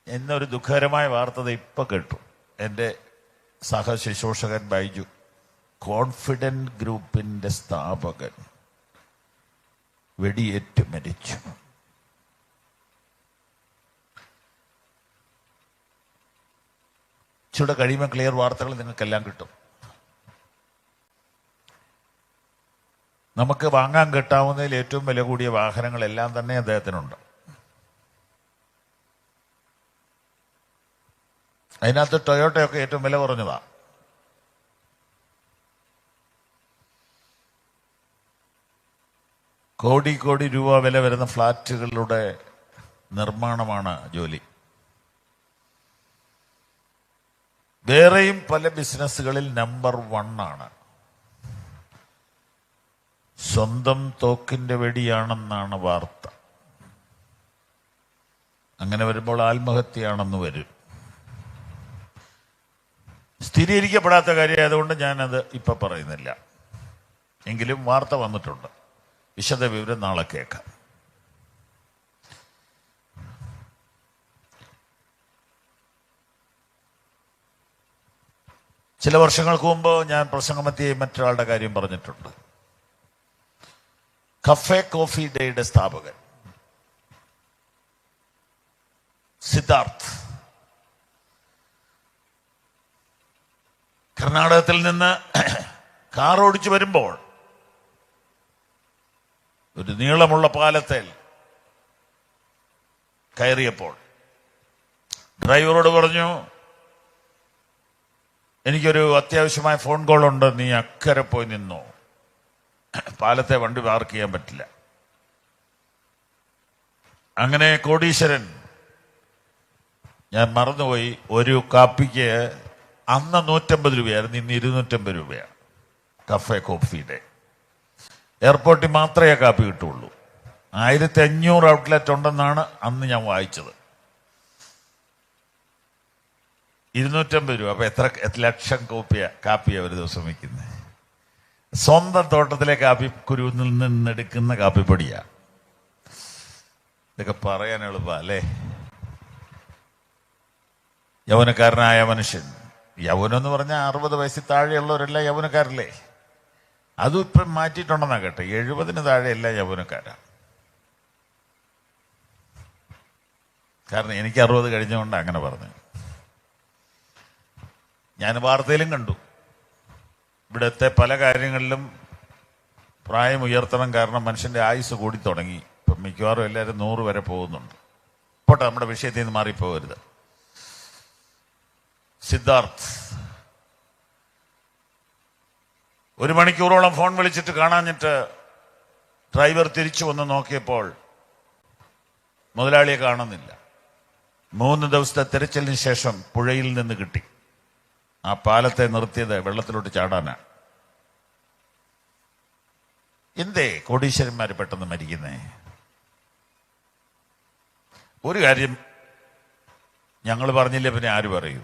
എന്നൊരു ദുഃഖകരമായ വാർത്ത ഇപ്പൊ കേട്ടു. എൻ്റെ സഹശുശ്രൂഷകൻ ബൈജു, കോൺഫിഡന്റ് ഗ്രൂപ്പിന്റെ സ്ഥാപകൻ, വെടിയേറ്റ് മരിച്ചു. ഇച്ചിടെ കഴിയുമ്പോൾ ക്ലിയർ വാർത്തകൾ നിങ്ങൾക്കെല്ലാം കിട്ടും. നമുക്ക് വാങ്ങാൻ കിട്ടാവുന്നതിൽ ഏറ്റവും വില കൂടിയ വാഹനങ്ങളെല്ലാം തന്നെ അദ്ദേഹത്തിനുണ്ട്. അതിനകത്ത് ടൊയോട്ടയൊക്കെ ഏറ്റവും വില കുറഞ്ഞതാ. കോടി കോടി രൂപ വില വരുന്ന ഫ്ലാറ്റുകളുടെ നിർമ്മാണമാണ് ജോലി. വേറെയും പല ബിസിനസ്സുകളിൽ നമ്പർ 1 ആണ്. സ്വന്തം തോക്കിന്റെ വെടിയാണെന്നാണ് വാർത്ത. അങ്ങനെ വരുമ്പോൾ ആത്മഹത്യയാണെന്ന് വരും. സ്ഥിരീകരിക്കപ്പെടാത്ത കാര്യമായതുകൊണ്ട് ഞാനത് ഇപ്പൊ പറയുന്നില്ല. എങ്കിലും വാർത്ത വന്നിട്ടുണ്ട്. വിശദ വിവരം നാളെ കേൾക്കാം. ചില വർഷങ്ങൾക്ക് മുമ്പ് ഞാൻ പ്രസംഗമധ്യേ മറ്റൊരാളുടെ കാര്യം പറഞ്ഞിട്ടുണ്ട്. കഫേ കോഫി ഡേയുടെ സ്ഥാപകൻ സിദ്ധാർത്ഥ് കർണാടകത്തിൽ നിന്ന് കാർ ഓടിച്ചു വരുമ്പോൾ ഒരു നീളമുള്ള പാലത്തിൽ കയറിയപ്പോൾ ഡ്രൈവറോട് പറഞ്ഞു, എനിക്കൊരു അത്യാവശ്യമായ ഫോൺ കോൾ ഉണ്ട്, നീ അക്കരെ പോയി നിന്നോ, പാലത്തെ വണ്ടി പാർക്ക് ചെയ്യാൻ പറ്റില്ല. അങ്ങനെ കോടീശ്വരൻ, ഞാൻ മറന്നുപോയി, ഒരു കാപ്പിക്ക് അന്ന് 150 രൂപയായിരുന്നു, ഇന്ന് 250 രൂപയാണ് കഫേ കോഫിയുടെ. എയർപോർട്ടിൽ മാത്രമേ കാപ്പി കിട്ടുള്ളൂ. 1500 ഔട്ട്ലെറ്റ് ഉണ്ടെന്നാണ് അന്ന് ഞാൻ വായിച്ചത്. 250 രൂപ. അപ്പൊ എത്ര ലക്ഷം കാപ്പിയാ ഒരു ദിവസം വയ്ക്കുന്നത്? സ്വന്തം തോട്ടത്തിലെ കാപ്പി കുരുവിൽ നിന്നെടുക്കുന്ന കാപ്പിപ്പൊടിയാ. ഇതൊക്കെ പറയാൻ എളുപ്പ അല്ലേ? യൗവനക്കാരനായ മനുഷ്യൻ, യൗവനം എന്ന് പറഞ്ഞാൽ 60 വയസ്സിൽ താഴെയുള്ളവരെല്ലാം യൗവനക്കാരല്ലേ? അതും ഇപ്പം മാറ്റിയിട്ടുണ്ടെന്നാ കേട്ടെ. 70 താഴെ എല്ലാം യൗവനക്കാരാ. കാരണം എനിക്ക് 60 കഴിഞ്ഞുകൊണ്ട് അങ്ങനെ പറഞ്ഞു. ഞാൻ വാർത്തയിലും കണ്ടു, ഇവിടുത്തെ പല കാര്യങ്ങളിലും പ്രായം ഉയർത്തണം, കാരണം മനുഷ്യന്റെ ആയുസ് കൂടി തുടങ്ങി. ഇപ്പം മിക്കവാറും എല്ലാവരും 100 വരെ പോകുന്നുണ്ട്. പോട്ടെ, നമ്മുടെ വിഷയത്തിൽ നിന്ന് മാറിപ്പോകരുത്. സിദ്ധാർത്ഥ് 1 മണിക്കൂറോളം ഫോൺ വിളിച്ചിട്ട് കാണാഞ്ഞിട്ട് ഡ്രൈവർ തിരിച്ചു വന്ന് നോക്കിയപ്പോൾ മുതലാളിയെ കാണുന്നില്ല. 3 ദിവസത്തെ തിരച്ചിലിന് ശേഷം പുഴയിൽ നിന്ന് കിട്ടി. ആ പാലത്തെ നിർത്തിയത് വെള്ളത്തിലോട്ട് ചാടാനാ. എന്തേ കോടീശ്വരന്മാര് പെട്ടെന്ന് മരിക്കുന്നേ? ഒരു കാര്യം ഞങ്ങൾ പറഞ്ഞില്ലേ, പിന്നെ ആര് പറയൂ?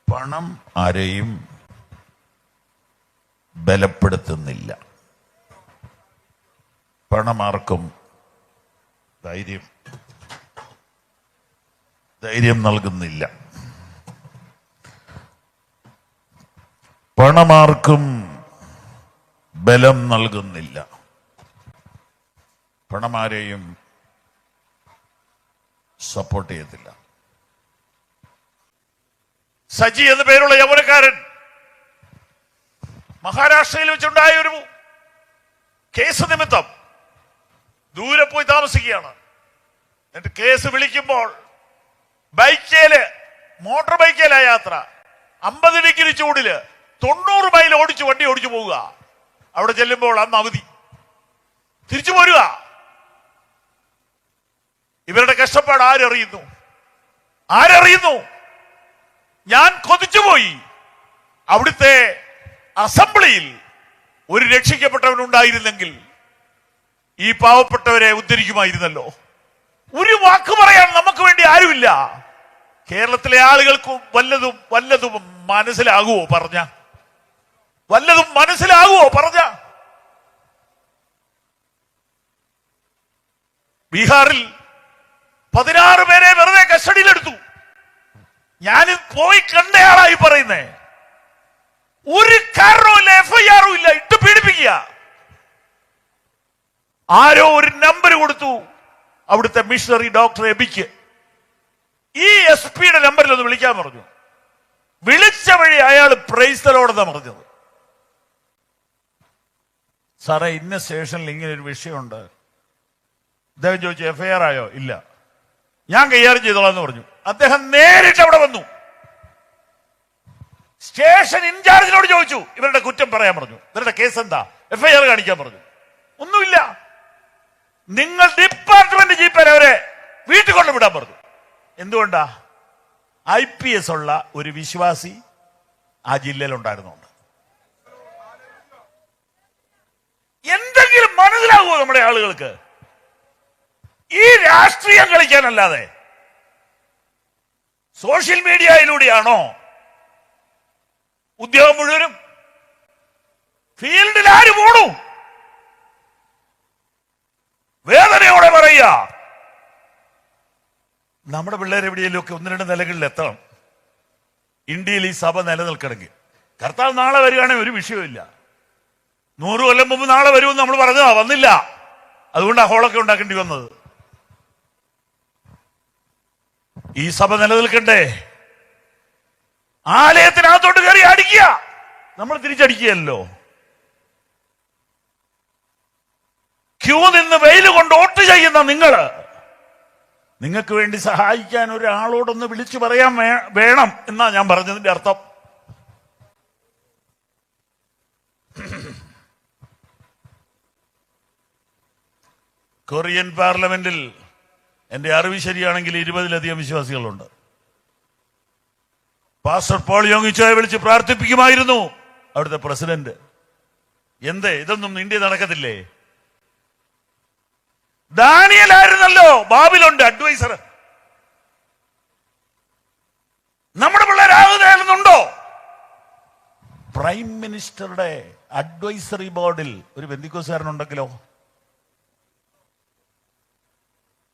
പണം ആരെയും ബലപ്പെടുത്തുന്നില്ല. പണം ആർക്കും ധൈര്യം നൽകുന്നില്ല. പണമാർക്കും ബലം നൽകുന്നില്ല. പണമാരെയും സപ്പോർട്ട് ചെയ്യത്തില്ല. സജി എന്ന പേരുള്ള യൗവനക്കാരൻ മഹാരാഷ്ട്രയിൽ വെച്ചുണ്ടായ ഒരു കേസ് നിമിത്തം ദൂരെ പോയി താമസിക്കുകയാണ്. എന്നിട്ട് കേസ് വിളിക്കുമ്പോൾ മോട്ടോർ ബൈക്കേലാ യാത്ര. 50 ഡിഗ്രി ചൂടില് 90 മൈൽ വണ്ടി ഓടിച്ചു പോവുക. അവിടെ ചെല്ലുമ്പോൾ അന്ന് അവധി, തിരിച്ചു പോരുക. ഇവരുടെ കഷ്ടപ്പാട് ആരറിയുന്നു? ഞാൻ കൊതിച്ചുപോയി. അവിടുത്തെ അസംബ്ലിയിൽ ഒരു രക്ഷിക്കപ്പെട്ടവനുണ്ടായിരുന്നെങ്കിൽ ഈ പാവപ്പെട്ടവരെ ഉദ്ധരിക്കുമായിരുന്നല്ലോ. ഒരു വാക്ക് പറയാൻ നമുക്ക് വേണ്ടി ആരുമില്ല. കേരളത്തിലെ ആളുകൾക്ക് വല്ലതും മനസ്സിലാകുമോ പറഞ്ഞ? ബീഹാറിൽ 16 പേരെ വെറുതെ കസ്റ്റഡിയിലെടുത്തു. ഞാനിത് പോയി കണ്ടയാളായി പറയുന്നേ. ഒരു കാരണവുമില്ല, FIR-ഉം ഇല്ല, ഇട്ട് പീഡിപ്പിക്കുക. ആരോ ഒരു നമ്പർ കൊടുത്തു അവിടുത്തെ മിഷണറി ഡോക്ടർ എബിക്ക്. ഈ SP-യുടെ നമ്പറിൽ ഒന്ന് വിളിക്കാൻ പറഞ്ഞു. വിളിച്ച വഴി അയാൾ പ്രൈസ് ദി ലോർഡ് എന്നാ പറഞ്ഞത്. സാറേ, ഇന്ന സ്റ്റേഷനിൽ ഇങ്ങനെ ഒരു വിഷയമുണ്ട്. അദ്ദേഹം ചോദിച്ചു, FIR ആയോ? ഇല്ല, ഞാൻ കൈകാര്യം ചെയ്തോളാം എന്ന് പറഞ്ഞു. അദ്ദേഹം നേരിട്ട് അവിടെ വന്നു. സ്റ്റേഷൻ ഇൻചാർജിനോട് ചോദിച്ചു, ഇവരുടെ കുറ്റം പറയാൻ പറഞ്ഞു. ഇവരുടെ കേസ് എന്താ? FIR കാണിക്കാൻ പറഞ്ഞു. ഒന്നുമില്ല. നിങ്ങൾ ഡിപ്പാർട്ട്മെന്റ് ജീപ്പനെ അവരെ വീട്ടിൽ കൊണ്ടുവിടാൻ പറഞ്ഞു. എന്തുകൊണ്ടാ? IPS ഉള്ള ഒരു വിശ്വാസി ആ ജില്ലയിൽ ഉണ്ടായിരുന്നുണ്ട്. എന്തെങ്കിലും മനസ്സിലാകുമോ നമ്മുടെ ആളുകൾക്ക്? ഈ രാഷ്ട്രീയം കളിക്കാനല്ലാതെ സോഷ്യൽ മീഡിയയിലൂടെയാണോ ഉദ്യോഗം മുഴുവനും? ഫീൽഡിൽ ആര് പോണു? വേദനയോടെ പറയുക, നമ്മുടെ പിള്ളേർ എവിടെയെങ്കിലും ഒക്കെ 1-2 നിലകളിൽ എത്തണം. ഇന്ത്യയിൽ ഈ സഭ നിലനിൽക്കണമെങ്കിൽ. കർത്താവ് നാളെ വരികയാണെങ്കിൽ ഒരു വിഷയമില്ല. 100 കൊല്ലം മുമ്പ് നാളെ വരുമെന്ന് നമ്മൾ പറഞ്ഞതാ, വന്നില്ല. അതുകൊണ്ട് ഹോളൊക്കെ ഉണ്ടാക്കേണ്ടി വന്നത്. ഈ സഭ നിലനിൽക്കണ്ടേ? ആലയത്തിനകത്തോട്ട് കയറി അടിക്കുക, നമ്മൾ തിരിച്ചടിക്കുകയല്ലോ. ക്യൂ നിന്ന് വെയിൽ കൊണ്ട് വോട്ട് ചെയ്യുന്ന നിങ്ങൾക്ക് വേണ്ടി സഹായിക്കാൻ ഒരാളോടൊന്ന് വിളിച്ചു പറയാൻ വേണം എന്നാ ഞാൻ പറഞ്ഞതിന്റെ അർത്ഥം. കൊറിയൻ പാർലമെന്റിൽ എന്റെ അറിവ് ശരിയാണെങ്കിൽ 20-ലധികം വിശ്വാസികളുണ്ട്. പാസ്റ്റർ പോൾ യോങ്ങിച്ചോയെ വിളിച്ച് പ്രാർത്ഥിപ്പിക്കുമായിരുന്നു അവിടുത്തെ പ്രസിഡന്റ്. എന്തേ ഇതൊന്നും ഇന്ത്യ നടക്കത്തില്ലേ? ദാനിയേലായിരുന്നല്ലോ ബാബിലോണിന്റെ അഡ്വൈസർ. നമ്മുടെ പിള്ളേരാകുന്നുണ്ടോ? പ്രൈം മിനിസ്റ്ററുടെ അഡ്വൈസറി ബോർഡിൽ ഒരു ബന്ധുക്കോസുകാരനുണ്ടെങ്കിലോ?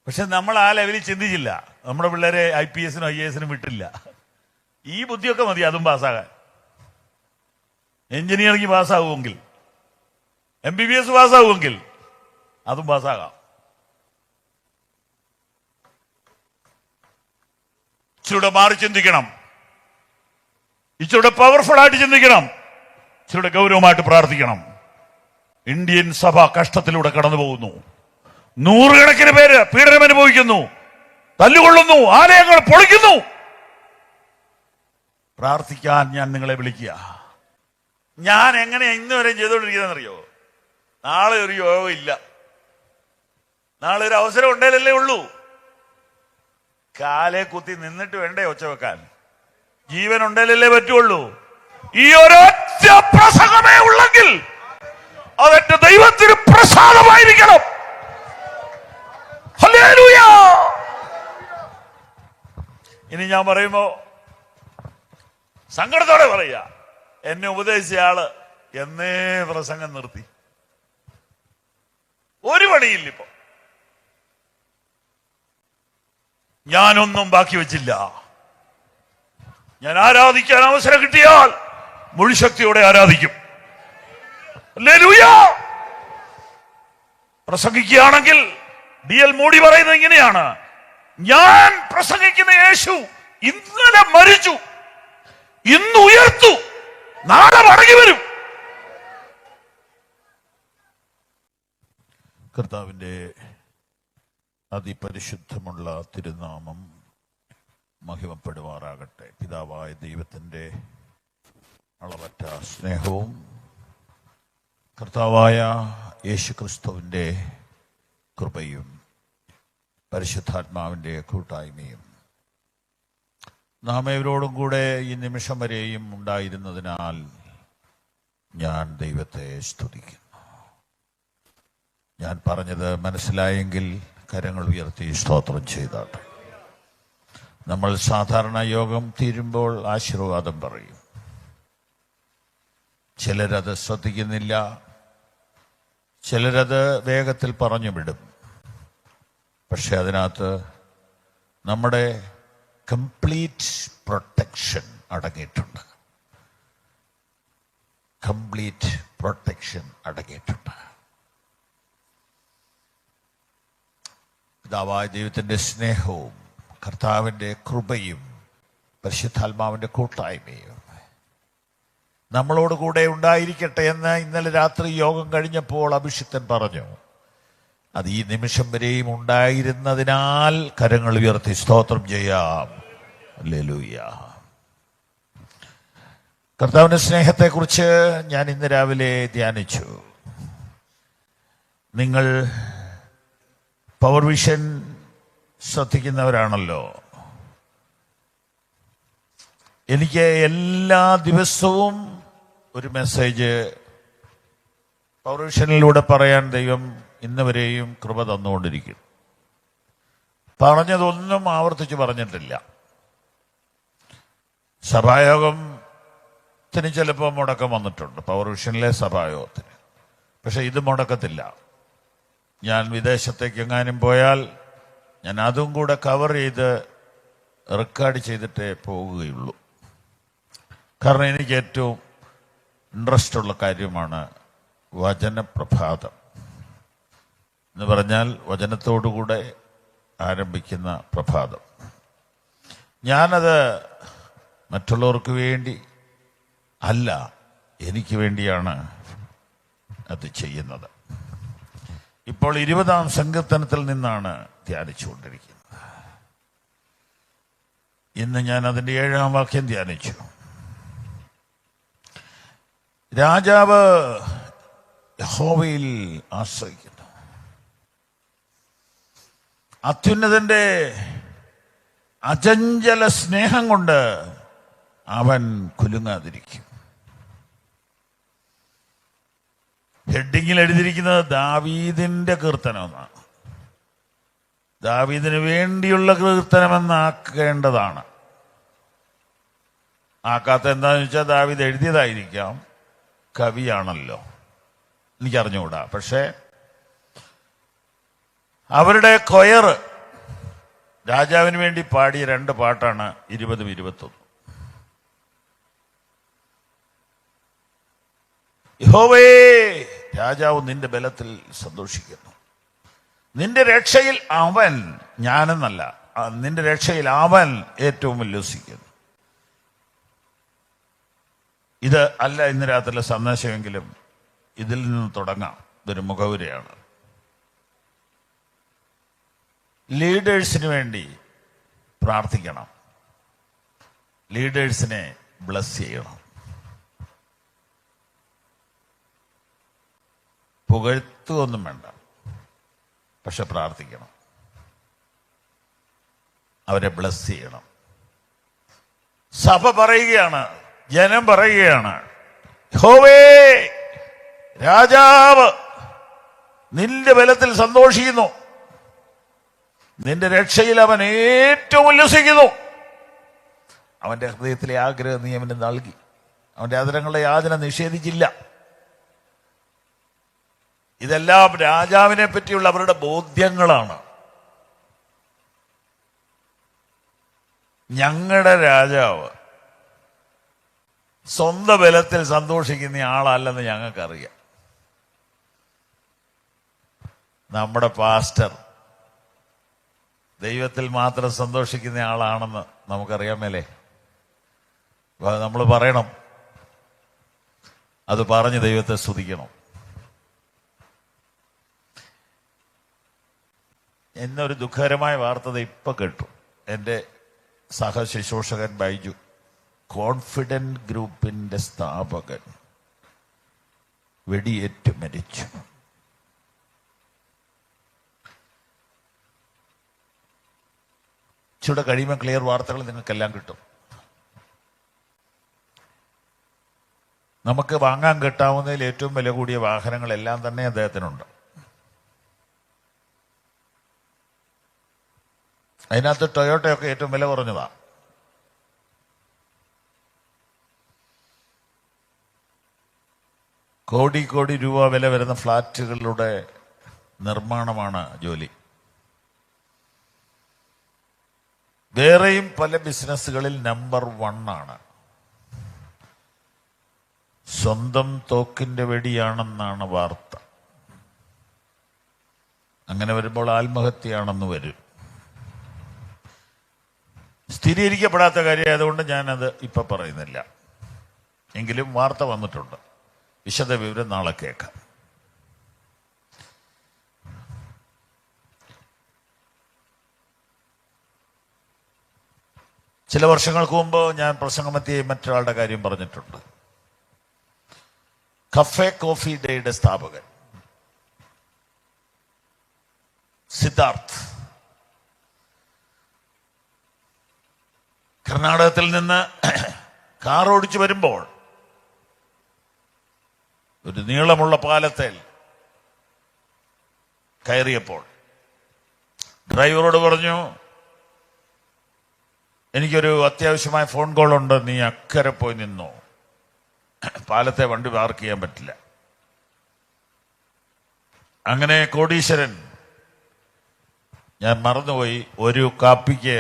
പക്ഷെ നമ്മൾ ആ ലെവലിൽ ചിന്തിച്ചില്ല. നമ്മുടെ പിള്ളേരെ IPS-നും IAS-നും വിട്ടില്ല. ഈ ബുദ്ധിയൊക്കെ മതി അതും പാസ്സാകാൻ. എഞ്ചിനീയറിംഗ് പാസ്സാകുമെങ്കിൽ, MBBS പാസ്സാകുമെങ്കിൽ അതും പാസ്സാകാം. ഇച്ചിരൂടെ മാറി ചിന്തിക്കണം, ഇച്ചിരൂടെ പവർഫുൾ ആയിട്ട് ചിന്തിക്കണം, ഇച്ചിരൂടെ ഗൗരവമായിട്ട് പ്രാർത്ഥിക്കണം. ഇന്ത്യൻ സഭ കഷ്ടത്തിലൂടെ കടന്നു പോകുന്നു. 100 കണക്കിന് പേര് പീഡനം അനുഭവിക്കുന്നു, തല്ലുകൊള്ളുന്നു, ആലയങ്ങൾ പൊളിക്കുന്നു. പ്രാർത്ഥിക്കാൻ ഞാൻ നിങ്ങളെ വിളിക്കുക. ഞാൻ എങ്ങനെയാ ഇന്നുവരെ ചെയ്തുകൊണ്ടിരിക്കുന്നതെന്നറിയോ? നാളെ ഒരു യോഗം ഇല്ല, നാളെ ഒരു അവസരം ഉണ്ടേലല്ലേ ഉള്ളൂ. കാലെ കുത്തി നിന്നിട്ട് വേണ്ടേ ഒച്ച വെക്കാൻ? ജീവൻ ഉണ്ടേലല്ലേ പറ്റുള്ളൂ. ഈ ഒരൊറ്റ പ്രസംഗമേ ഉള്ളെങ്കിൽ അതെന്റെ ദൈവത്തിന് പ്രസാദമായിരിക്കണം. ഹല്ലേലൂയ. ഇനി ഞാൻ പറയുമ്പോ സങ്കടത്തോടെ പറയുക, എന്നെ ഉപദേശിച്ച ആള് എന്നേ പ്രസംഗം നിർത്തി. ഒരു പണിയില്ല ഇപ്പൊ. ഞാനൊന്നും ബാക്കി വെച്ചില്ല. ഞാൻ ആരാധിക്കാൻ അവസരം കിട്ടിയാൽ മുഴുശക്തിയോടെ ആരാധിക്കും. ഹല്ലേലൂയ. പ്രസംഗിക്കുകയാണെങ്കിൽ DL മൂഡി പറയുന്നത് ഇങ്ങനെയാണ്: ഞാൻ പ്രസംഗിക്കുന്ന യേശു ഇന്നലെ മരിച്ചു, ഇന്ന് ഉയർത്തു, നാളെ മടങ്ങി വരും. കർത്താവിന്റെ അതിപരിശുദ്ധമുള്ള തിരുനാമം മഹിമപ്പെടുമാറാകട്ടെ. പിതാവായ ദൈവത്തിന്റെ അളവറ്റ സ്നേഹവും കർത്താവായ യേശുക്രിസ്തുവിന്റെ കൃപയും പരിശുദ്ധാത്മാവിന്റെ കൂട്ടായ്മയും നാം ഏവരോടും കൂടെ ഈ നിമിഷം വരെയും ഉണ്ടായിരുന്നതിനാൽ ഞാൻ ദൈവത്തെ സ്തുതിക്കുന്നു. ഞാൻ പറഞ്ഞത് മനസ്സിലായെങ്കിൽ കരങ്ങൾ ഉയർത്തി സ്തോത്രം ചെയ്താട്ടെ. നമ്മൾ സാധാരണ യോഗം തീരുമ്പോൾ ആശീർവാദം പറയും. ചിലരത് ശ്രദ്ധിക്കുന്നില്ല, ചിലരത് വേഗത്തിൽ പറഞ്ഞു വിടും. പക്ഷെ അതിനകത്ത് നമ്മുടെ കംപ്ലീറ്റ് പ്രൊട്ടക്ഷൻ അടങ്ങിയിട്ടുണ്ട്. കംപ്ലീറ്റ് പ്രൊട്ടക്ഷൻ അടങ്ങിയിട്ടുണ്ട്. പിതാവായ ദൈവത്തിൻ്റെ സ്നേഹവും കർത്താവിൻ്റെ കൃപയും പരിശുദ്ധാത്മാവിൻ്റെ കൂട്ടായ്മയും നമ്മളോട് കൂടെ ഉണ്ടായിരിക്കട്ടെ എന്ന് ഇന്നലെ രാത്രി യോഗം കഴിഞ്ഞപ്പോൾ അഭിഷിക്തൻ പറഞ്ഞു. അത് ഈ നിമിഷം വരെയും ഉണ്ടായിരുന്നതിനാൽ കരങ്ങൾ ഉയർത്തി സ്തോത്രം ചെയ്യാം. ഹല്ലേലൂയ. കർത്താവിൻ്റെ സ്നേഹത്തെക്കുറിച്ച് ഞാൻ ഇന്ന് രാവിലെ ധ്യാനിച്ചു. നിങ്ങൾ പവർ വിഷൻ ശ്രദ്ധിക്കുന്നവരാണല്ലോ. എനിക്ക് എല്ലാ ദിവസവും ഒരു മെസ്സേജ് പവർ വിഷനിലൂടെ പറയാൻ ദൈവം ഇന്ന് വരെയും കൃപ തന്നുകൊണ്ടിരിക്കും. പറഞ്ഞതൊന്നും ആവർത്തിച്ച് പറഞ്ഞിട്ടില്ല. സഭായോഗത്തിന് ചിലപ്പോൾ മുടക്കം വന്നിട്ടുണ്ട്, പവർ വിഷനിലെ സഭായോഗത്തിന്. പക്ഷെ ഇത് മുടക്കത്തില്ല. ഞാൻ വിദേശത്തേക്ക് എങ്ങാനും പോയാൽ ഞാൻ അതും കൂടെ കവർ ചെയ്ത് റെക്കോർഡ് ചെയ്തിട്ടേ പോവുകയുള്ളൂ. കാരണം എനിക്ക് ഏറ്റവും ഇൻട്രസ്റ്റ് ഉള്ള കാര്യമാണ് വചനപ്രഭാതം എന്ന് പറഞ്ഞാൽ വചനത്തോടുകൂടെ ആരംഭിക്കുന്ന പ്രഭാതം. ഞാനത് മറ്റുള്ളവർക്ക് വേണ്ടി അല്ല, എനിക്ക് വേണ്ടിയാണ് അത് ചെയ്യുന്നത്. ഇപ്പോൾ 20-ാം സങ്കീർത്തനത്തിൽ നിന്നാണ് ധ്യാനിച്ചുകൊണ്ടിരിക്കുന്നത്. ഇന്ന് ഞാൻ അതിൻ്റെ 7-ാം വാക്യം ധ്യാനിച്ചു. രാജാവ് യഹോവയിൽ ആശ്രയിക്കുന്നു, അത്യുന്നതന്റെ അചഞ്ചല സ്നേഹം കൊണ്ട് അവൻ കുലുങ്ങാതിരിക്കും. ഹെഡിങ്ങിൽ എഴുതിയിരിക്കുന്നത് ദാവീദിന്റെ കീർത്തനം എന്നാണ്. ദാവീദിന് വേണ്ടിയുള്ള കീർത്തനമെന്നാക്കേണ്ടതാണ്. ആക്കാത്ത എന്താണെന്ന് വെച്ചാൽ ദാവീദ് എഴുതിയതായിരിക്കാം, കവിയാണല്ലോ, എനിക്കറിഞ്ഞുകൂടാ. പക്ഷേ അവരുടെ കൊയർ രാജാവിന് വേണ്ടി പാടിയ 2 പാട്ടാണ് 20ഉം 21. യഹോവേ, രാജാവ് നിന്റെ ബലത്തിൽ സന്തോഷിക്കുന്നു, നിന്റെ രക്ഷയിൽ അവൻ, ഞാനെന്നല്ല, നിന്റെ രക്ഷയിൽ അവൻ ഏറ്റവും ഉല്ലസിക്കുന്നു. ഇത് അല്ല ഇന്ന് രാത്രിയിലെ സന്ദേശമെങ്കിലും ഇതിൽ നിന്ന് തുടങ്ങാം. ഇതൊരു മുഖവുരയാണ്. ലീഡേഴ്സിന് വേണ്ടി പ്രാർത്ഥിക്കണം, ലീഡേഴ്സിനെ ബ്ലസ് ചെയ്യണം. പുകഴ്ത്തുകയൊന്നും വേണ്ട, പക്ഷെ പ്രാർത്ഥിക്കണം, അവരെ ബ്ലസ് ചെയ്യണം. സഭ പറയുകയാണ്, ജനം പറയുകയാണ്, യഹോവേ, രാജാവ് നിന്റെ ബലത്തിൽ സന്തോഷിക്കുന്നു, നിന്റെ രക്ഷയിൽ അവൻ ഏറ്റവും ഉല്ലസിക്കുന്നു. അവന്റെ ഹൃദയത്തിലെ ആഗ്രഹം നീ അവന് നൽകി, അവന്റെ ആദരങ്ങളുടെ യാചന നിഷേധിച്ചില്ല. ഇതെല്ലാം രാജാവിനെ പറ്റിയുള്ള അവരുടെ ബോധ്യങ്ങളാണ്. ഞങ്ങളുടെ രാജാവ് സ്വന്തം ബലത്തിൽ സന്തോഷിക്കുന്ന ആളല്ലെന്ന് ഞങ്ങൾക്കറിയാം. നമ്മുടെ പാസ്റ്റർ ദൈവത്തിൽ മാത്രം സന്തോഷിക്കുന്ന ആളാണെന്ന് നമുക്കറിയാമല്ലേ. നമ്മൾ പറയണം, അത് പറഞ്ഞ് ദൈവത്തെ സ്തുതിക്കണം. എന്നൊരു ദുഃഖകരമായ വാർത്ത ഇപ്പൊ കേട്ടു. എൻ്റെ സഹശുശ്രൂഷകൻ ബൈജു, കോൺഫിഡന്റ് ഗ്രൂപ്പിന്റെ സ്ഥാപകൻ, വെടിയേറ്റ് മരിച്ചു. ഇച്ചിടെ കഴിയുമ്പോൾ ക്ലിയർ വാർത്തകൾ നിങ്ങൾക്കെല്ലാം കിട്ടും. നമുക്ക് വാങ്ങാൻ കിട്ടാവുന്നതിൽ ഏറ്റവും വില കൂടിയ വാഹനങ്ങളെല്ലാം തന്നെ അദ്ദേഹത്തിനുണ്ട്. അതിനകത്ത് ടൊയോട്ടയൊക്കെ ഏറ്റവും വില കുറഞ്ഞതാ. കോടി കോടി രൂപ വില വരുന്ന ഫ്ലാറ്റുകളുടെ നിർമ്മാണമാണ് ജോലി. വേറെയും പല ബിസിനസ്സുകളിൽ നമ്പർ 1 ആണ്. സ്വന്തം തോക്കിന്റെ വെടിയാണെന്നാണ് വാർത്ത. അങ്ങനെ വരുമ്പോൾ ആത്മഹത്യയാണെന്ന് വരും. സ്ഥിരീകരിക്കപ്പെടാത്ത കാര്യമായതുകൊണ്ട് ഞാനത് ഇപ്പൊ പറയുന്നില്ല. എങ്കിലും വാർത്ത വന്നിട്ടുണ്ട്. വിശദ വിവരം നാളെ കേൾക്കാം. ചില വർഷങ്ങൾക്ക് മുമ്പ് ഞാൻ പ്രസംഗമധ്യേ മറ്റൊരാളുടെ കാര്യം പറഞ്ഞിട്ടുണ്ട്. കഫേ കോഫി ഡേയുടെ സ്ഥാപകൻ സിദ്ധാർത്ഥ് കർണാടകത്തിൽ നിന്ന് കാർ ഓടിച്ചു വരുമ്പോൾ ഒരു നീളമുള്ള പാലത്തിൽ കയറിയപ്പോൾ ഡ്രൈവറോട് പറഞ്ഞു, എനിക്കൊരു അത്യാവശ്യമായ ഫോൺ കോൾ ഉണ്ട്, നീ അക്കരെ പോയി നിന്നോ, പാലത്തെ വണ്ടി പാർക്ക് ചെയ്യാൻ പറ്റില്ല. അങ്ങനെ കോടീശ്വരൻ, ഞാൻ മറന്നുപോയി, ഒരു കാപ്പിക്ക്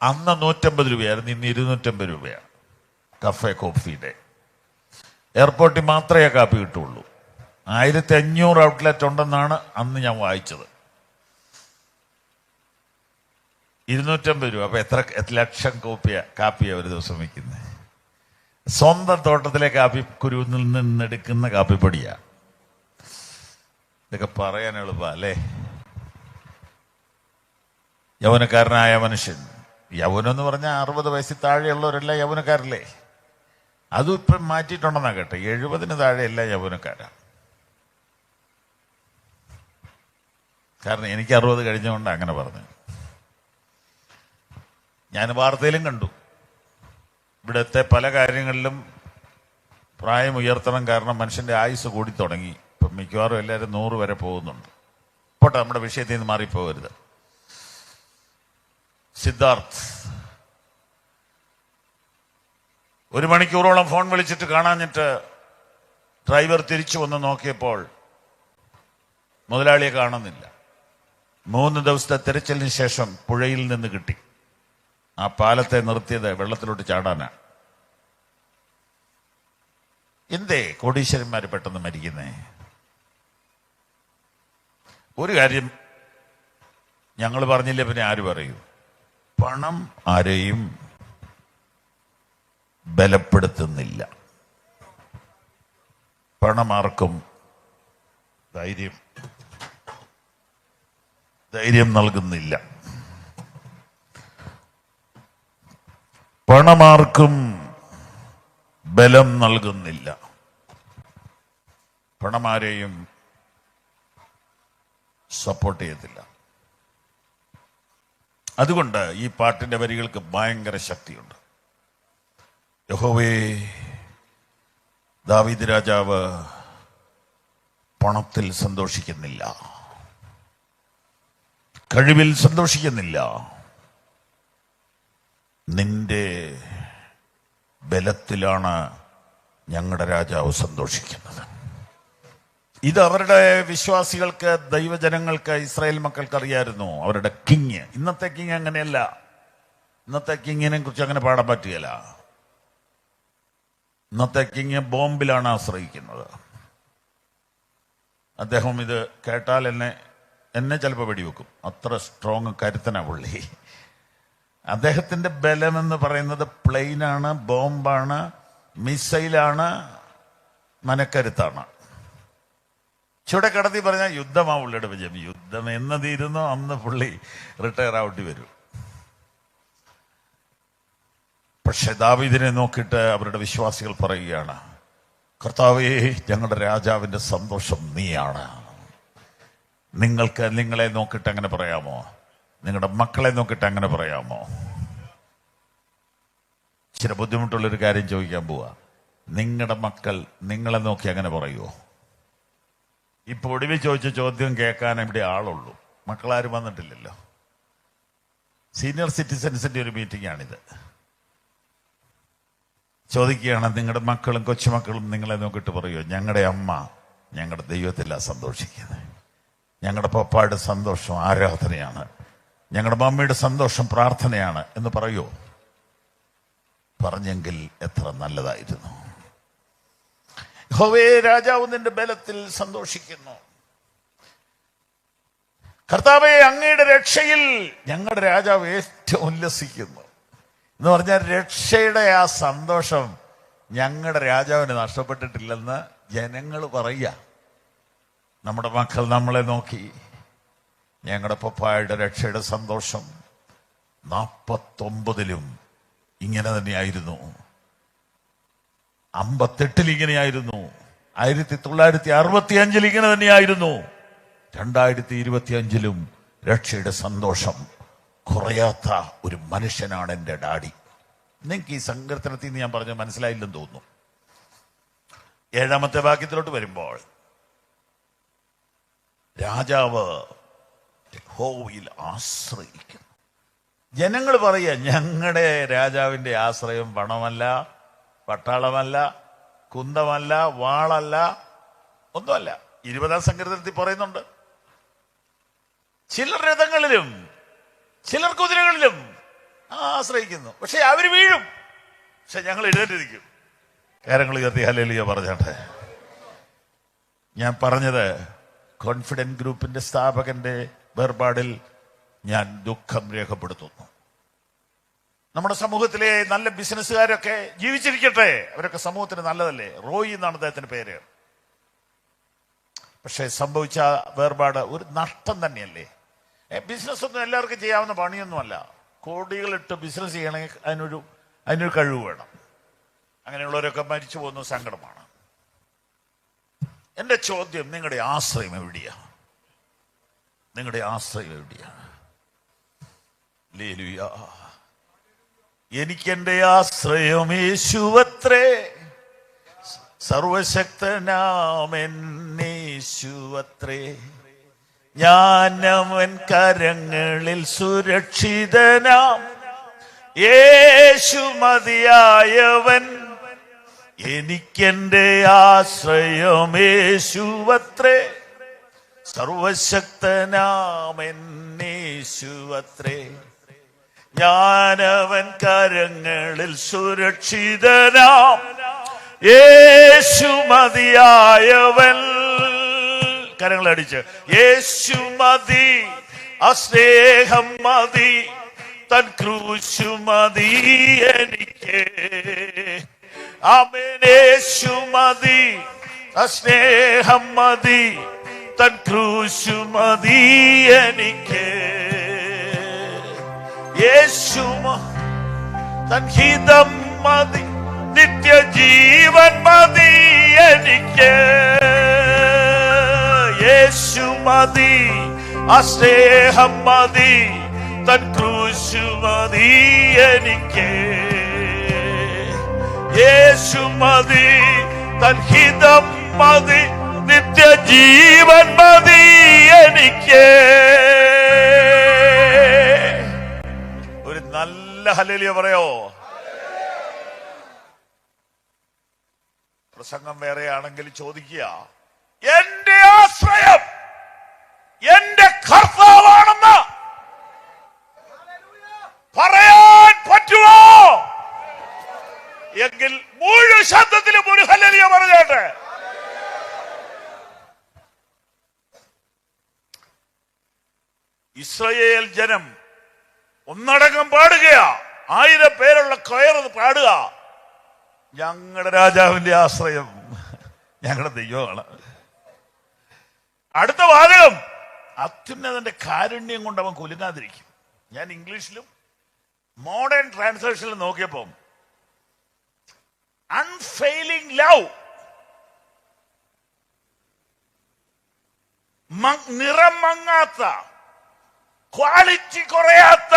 അന്ന് 150 രൂപയായിരുന്നു, ഇന്ന് 250 രൂപയാണ് കഫേ കോഫിയുടെ. എയർപോർട്ടിൽ മാത്രമേ കാപ്പി കിട്ടുള്ളൂ. 1500 ഔട്ട്ലെറ്റ് ഉണ്ടെന്നാണ് അന്ന് ഞാൻ വായിച്ചത്. 250 രൂപ. അപ്പൊ എത്ര ലക്ഷം കാപ്പിയാ ഒരു ദിവസം വയ്ക്കുന്നത്? സ്വന്തം തോട്ടത്തിലെ കാപ്പി കുരുവിൽ നിന്നെടുക്കുന്ന കാപ്പിപ്പൊടിയാ. ഇതൊക്കെ പറയാൻ എളുപ്പ അല്ലേ? യൗവനക്കാരനായ മനുഷ്യൻ, യൗവനം എന്ന് പറഞ്ഞാൽ 60 വയസ്സിൽ താഴെയുള്ളവരെല്ലാം യൗവനക്കാരല്ലേ? അതും ഇപ്പം മാറ്റിയിട്ടുണ്ടെന്നാ കേട്ടെ. 70 താഴെ എല്ലാം യൗവനക്കാരാ. കാരണം എനിക്ക് 60 കഴിഞ്ഞുകൊണ്ട് അങ്ങനെ പറഞ്ഞു. ഞാൻ വാർത്തയിലും കണ്ടു, ഇവിടുത്തെ പല കാര്യങ്ങളിലും പ്രായം ഉയർത്തണം, കാരണം മനുഷ്യന്റെ ആയുസ് കൂടി തുടങ്ങി. ഇപ്പം മിക്കവാറും എല്ലാവരും 100 വരെ പോകുന്നുണ്ട്. പോട്ടെ, നമ്മുടെ വിഷയത്തിൽ നിന്ന് മാറിപ്പോകരുത്. സിദ്ധാർത്ഥ് 1 മണിക്കൂറോളം ഫോൺ വിളിച്ചിട്ട് കാണാഞ്ഞിട്ട് ഡ്രൈവർ തിരിച്ചു വന്ന് നോക്കിയപ്പോൾ മുതലാളിയെ കാണുന്നില്ല. 3 ദിവസത്തെ തിരച്ചിലിന് ശേഷം പുഴയിൽ നിന്ന് കിട്ടി. ആ പാലത്തെ നിർത്തിയത് വെള്ളത്തിലോട്ട് ചാടാനാ. എന്തേ കോടീശ്വരന്മാര് പെട്ടെന്ന് മരിക്കുന്നേ? ഒരു കാര്യം ഞങ്ങൾ പറഞ്ഞില്ലേ, പിന്നെ ആര് പറയൂ? പണം ആരെയും ബലപ്പെടുത്തുന്നില്ല. പണം ആർക്കും ധൈര്യം നൽകുന്നില്ല. പണമാർക്കും ബലം നൽകുന്നില്ല. പണമാരെയും സപ്പോർട്ട് ചെയ്യത്തില്ല. അതുകൊണ്ട് ഈ പാട്ടിന്റെ വരികൾക്ക് ഭയങ്കര ശക്തിയുണ്ട്. യഹോവേ, ദാവീദ് രാജാവ് പണത്തിൽ സന്തോഷിക്കുന്നില്ല, കഴിവിൽ സന്തോഷിക്കുന്നില്ല, നിന്റെ ബലത്തിലാണ് ഞങ്ങളുടെ രാജാവ് സന്തോഷിക്കുന്നത്. ഇത് അവരുടെ വിശ്വാസികൾക്ക്, ദൈവജനങ്ങൾക്ക്, ഇസ്രായേൽ മക്കൾക്ക് അറിയായിരുന്നു. അവരുടെ കിങ്, ഇന്നത്തെ കിങ് അങ്ങനെയല്ല. ഇന്നത്തെ കിങ്ങിനെ കുറിച്ച് അങ്ങനെ പാടാൻ പറ്റുകയില്ല. ഇന്നത്തെ കിങ് ബോംബിലാണ് ആശ്രയിക്കുന്നത്. അദ്ദേഹം ഇത് കേട്ടാൽ എന്നെ ചിലപ്പോൾ വെടിവെക്കും. അത്ര സ്ട്രോങ് കരുത്തനാ പുള്ളി. അദ്ദേഹത്തിന്റെ ബലം എന്ന് പറയുന്നത് പ്ലെയിനാണ്, ബോംബാണ്, മിസൈലാണ്, മനക്കരുത്താണ്. ചുവടെ കടത്തി പറഞ്ഞാൽ യുദ്ധമാ പുള്ളിയുടെ വിജയം. യുദ്ധം എന്ന് തീരുന്നോ അന്ന് പുള്ളി റിട്ടയർ ആവേണ്ടി വരും. പക്ഷെ ദാവീദിനെ നോക്കിയിട്ട് അവരുടെ വിശ്വാസികൾ പറയുകയാണ്, കർത്താവേ, ഞങ്ങളുടെ രാജാവിന്റെ സന്തോഷം നീയാണ്. നിങ്ങൾക്ക് നിങ്ങളെ നോക്കിയിട്ട് അങ്ങനെ പറയാമോ? നിങ്ങളുടെ മക്കളെ നോക്കിയിട്ട് അങ്ങനെ പറയാമോ? ചില ബുദ്ധിമുട്ടുള്ളൊരു കാര്യം ചോദിക്കാൻ പോവാ. നിങ്ങളുടെ മക്കൾ നിങ്ങളെ നോക്കി അങ്ങനെ പറയുമോ? ഇപ്പൊ ഒടുവിൽ ചോദിച്ച ചോദ്യം കേൾക്കാൻ ഇവിടെ ആളുള്ളൂ. മക്കളാരും വന്നിട്ടില്ലല്ലോ. സീനിയർ സിറ്റിസൻസിന്റെ ഒരു മീറ്റിംഗ് ആണിത്. ചോദിക്കുകയാണ്, നിങ്ങളുടെ മക്കളും കൊച്ചുമക്കളും നിങ്ങളെ നോക്കിയിട്ട് പറയുമോ, ഞങ്ങളുടെ അമ്മ ഞങ്ങളുടെ ദൈവത്തിലാണ് സന്തോഷിക്കുന്നത്, ഞങ്ങളുടെ പപ്പായുടെ സന്തോഷം ആരാധനയാണ്, ഞങ്ങളുടെ മമ്മിയുടെ സന്തോഷം പ്രാർത്ഥനയാണ് എന്ന് പറയോ? പറഞ്ഞെങ്കിൽ എത്ര നല്ലതായിരുന്നു. യഹോവേ, രാജാവ് നിന്റെ ബലത്തിൽ സന്തോഷിക്കുന്നു. കർത്താവേ, അങ്ങയുടെ രക്ഷയിൽ ഞങ്ങളുടെ രാജാവ് ഏറ്റവും ഉല്ലസിക്കുന്നു എന്ന് പറഞ്ഞാൽ രക്ഷയുടെ ആ സന്തോഷം ഞങ്ങളുടെ രാജാവിന് നഷ്ടപ്പെട്ടിട്ടില്ലെന്ന് ജനങ്ങൾ പറയുക. നമ്മുടെ മക്കൾ നമ്മളെ നോക്കി ഞങ്ങളുടെ പപ്പായുടെ രക്ഷയുടെ സന്തോഷം 49-ലും ഇങ്ങനെ തന്നെയായിരുന്നു, 58-ൽ ഇങ്ങനെയായിരുന്നു, 1965-ൽ ഇങ്ങനെ തന്നെയായിരുന്നു, 2025-ലും രക്ഷയുടെ സന്തോഷം കുറയാത്ത ഒരു മനുഷ്യനാണ് എൻ്റെ ഡാഡി. നിങ്ങൾക്ക് ഈ സങ്കീർത്തനത്തിൽ നിന്ന് ഞാൻ പറഞ്ഞത് മനസ്സിലായില്ലെന്ന് തോന്നുന്നു. 7-ാമത്തെ വാക്യത്തിലോട്ട് വരുമ്പോൾ രാജാവ് യഹോവയിൽ ആശ്രയിക്കുന്നു. ജനങ്ങൾ പറയുക, ഞങ്ങളുടെ രാജാവിന്റെ ആശ്രയം പണമല്ല, പട്ടാളമല്ല, കുന്തമല്ല, വാളല്ല, ഒന്നുമല്ല. 20-ാം സങ്കീർത്തനത്തിൽ പറയുന്നുണ്ട്, ചിലർ രഥങ്ങളിലും ചിലർ കുതിരകളിലും ആശ്രയിക്കുന്നു, പക്ഷെ അവർ വീഴും, പക്ഷെ ഞങ്ങൾ എഴുന്നേറ്റിരിക്കും. കാര്യങ്ങൾ ഉയർത്തി ഹല്ലേലൂയ പറഞ്ഞാട്ടെ. ഞാൻ പറഞ്ഞത് കോൺഫിഡന്റ് ഗ്രൂപ്പിന്റെ സ്ഥാപകന്റെ വേർപാടിൽ ഞാൻ ദുഃഖം രേഖപ്പെടുത്തുന്നു. നമ്മുടെ സമൂഹത്തിലെ നല്ല ബിസിനസ്സുകാരൊക്കെ ജീവിച്ചിരിക്കട്ടെ, അവരൊക്കെ സമൂഹത്തിന് നല്ലതല്ലേ. റോയി എന്നാണ് അദ്ദേഹത്തിന്റെ പേര്. പക്ഷെ സംഭവിച്ച വേർപാട് ഒരു നഷ്ടം തന്നെയല്ലേ. ബിസിനസ് ഒന്നും എല്ലാവർക്കും ചെയ്യാവുന്ന പണിയൊന്നുമല്ല. കോടികളിട്ട് ബിസിനസ് ചെയ്യണമെങ്കിൽ അതിനൊരു കഴിവ് വേണം. അങ്ങനെയുള്ളവരൊക്കെ മരിച്ചു പോകുന്ന സങ്കടമാണ്. എന്റെ ചോദ്യം, നിങ്ങളുടെ ആശ്രയം എവിടെയാ? നിങ്ങളുടെ ആശ്രയം എവിടെയാ? ഹല്ലേലൂയ. എനിക്കെന്റെ ആശ്രയം യേശുവത്രേ, സർവശക്തനാമെന്നേശുവത്രേ, ഞാൻ അവൻ കരങ്ങളിൽ സുരക്ഷിതനാം, യേശു മതിയായവൻ, എനിക്കെന്റെ ആശ്രയം യേശുവത്രേ, സർവശക്തനാമെന്നേശുവത്രേ, ഞാനവൻ കരങ്ങളിൽ സുരക്ഷിതനാം, യേശു മതിയായവൻ. കരങ്ങളടിച്ച് യേശു മതി, അസ്നേഹം മതി, തൻ ക്രൂശു മതി എനിക്ക്. ആമേൻ. യേശു മതി, അസ്നേഹം മതി, തൻ ക്രൂശു മതി എനിക്ക്. യേശു തൻ ഹിതം മതി, നിത്യജീവൻ മതി എനിക്ക്. യേശു മതി, അസ്നേഹം മതി, തൻ ക്രൂശു മതി എനിക്ക്. യേശു മതി, തൻ ഹിതം മതി, നിത്യജീവൻ മതി എനിക്ക്. ഒരു നല്ല ഹല്ലേലൂയ പറയോ? പ്രസംഗം വേറെയാണെങ്കിൽ ചോദിക്കുക, എന്റെ ആശ്രയം എന്റെ കർത്താവാണെന്ന് പറയാൻ പറ്റുമോ? എങ്കിൽ മുഴുവൻ ശബ്ദത്തിലും ഒരു ഹല്ലേലൂയ പറഞ്ഞാട്ടെ. ഇസ്രായേൽ ജനം ഒന്നടങ്കം പാടുകയാ, 1000 പേരുള്ള കൊയർ പാടുക, ഞങ്ങളുടെ രാജാവിന്റെ ആശ്രയം ഞങ്ങളുടെ ദൈവമാണ്. അടുത്ത വാചകം, അത്യുന്നതന്റെ കാരുണ്യം കൊണ്ട് അവൻ കുലുങ്ങാതിരിക്കും. ഞാൻ ഇംഗ്ലീഷിലും മോഡേൺ ട്രാൻസ്ലേഷനിൽ നോക്കിയപ്പോ അൺഫെയിലിംഗ് ലവ്, നിറം മങ്ങാത്ത, ക്വാളിറ്റി കുറയാത്ത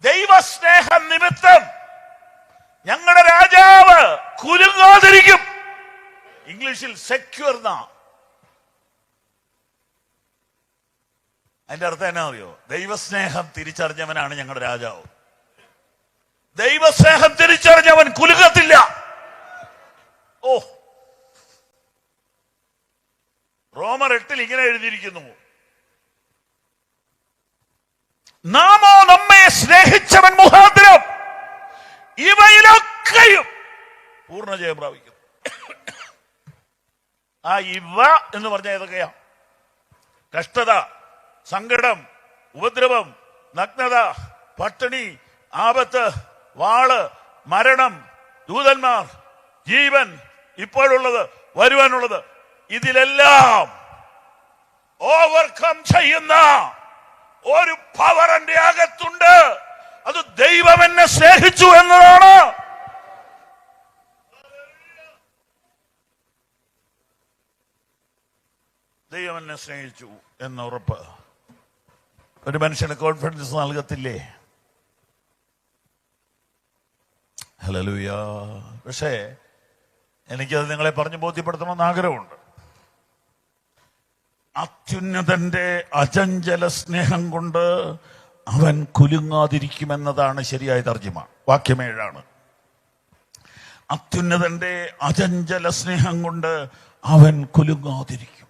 ദൈവസ്നേഹം നിമിത്തം ഞങ്ങളുടെ രാജാവ് കുലുങ്ങാതിരിക്കും. ഇംഗ്ലീഷിൽ സെക്യൂർ എന്നാ. അതിന്റെ അർത്ഥം എന്നാ അറിയോ? ദൈവസ്നേഹം തിരിച്ചറിഞ്ഞവനാണ് ഞങ്ങളുടെ രാജാവ്. ദൈവസ്നേഹം തിരിച്ചറിഞ്ഞവൻ കുലുങ്ങത്തില്ല. ഓ, റോമർ 8 ഇങ്ങനെ എഴുതിയിരിക്കുന്നു, നാമോ നമ്മെ സ്നേഹിച്ചവൻ മുഖാന്തരം ഇവയിലൊക്കെയും പൂർണ്ണ ജയം പ്രാപിക്കുന്നു. ആ ഇവ എന്ന് പറഞ്ഞാൽ ഏതൊക്കെയാ? കഷ്ടത, സങ്കടം, ഉപദ്രവം, നഗ്നത, പട്ടിണി, ആപത്ത്, വാള്, മരണം, ദൂതന്മാർ, ജീവൻ, ഇപ്പോഴുള്ളത്, വരുവാനുള്ളത്, ഇതിലെല്ലാം ഓവർകം ചെയ്യുന്ന ഒരു പവർ എന്റെ അകത്തുണ്ട്. അത് ദൈവം എന്നെ സ്നേഹിച്ചു എന്നതാണ്. ദൈവം എന്നെ സ്നേഹിച്ചു എന്ന ഉറപ്പ് ഒരു മനുഷ്യന് കോൺഫിഡൻസ് നൽകത്തില്ലേ? ഹല്ലേലൂയ. പക്ഷേ എനിക്കത് നിങ്ങളെ പറഞ്ഞു ബോധ്യപ്പെടുത്തണമെന്ന് ആഗ്രഹമുണ്ട്. അത്യുന്നതന്റെ അചഞ്ചല സ്നേഹം കൊണ്ട് അവൻ കുലുങ്ങാതിരിക്കുമെന്നതാണ് ശരിയായ തർജ്ജിമ. വാക്യം 7 അത്യുന്നതന്റെ അചഞ്ചല സ്നേഹം കൊണ്ട് അവൻ കുലുങ്ങാതിരിക്കും.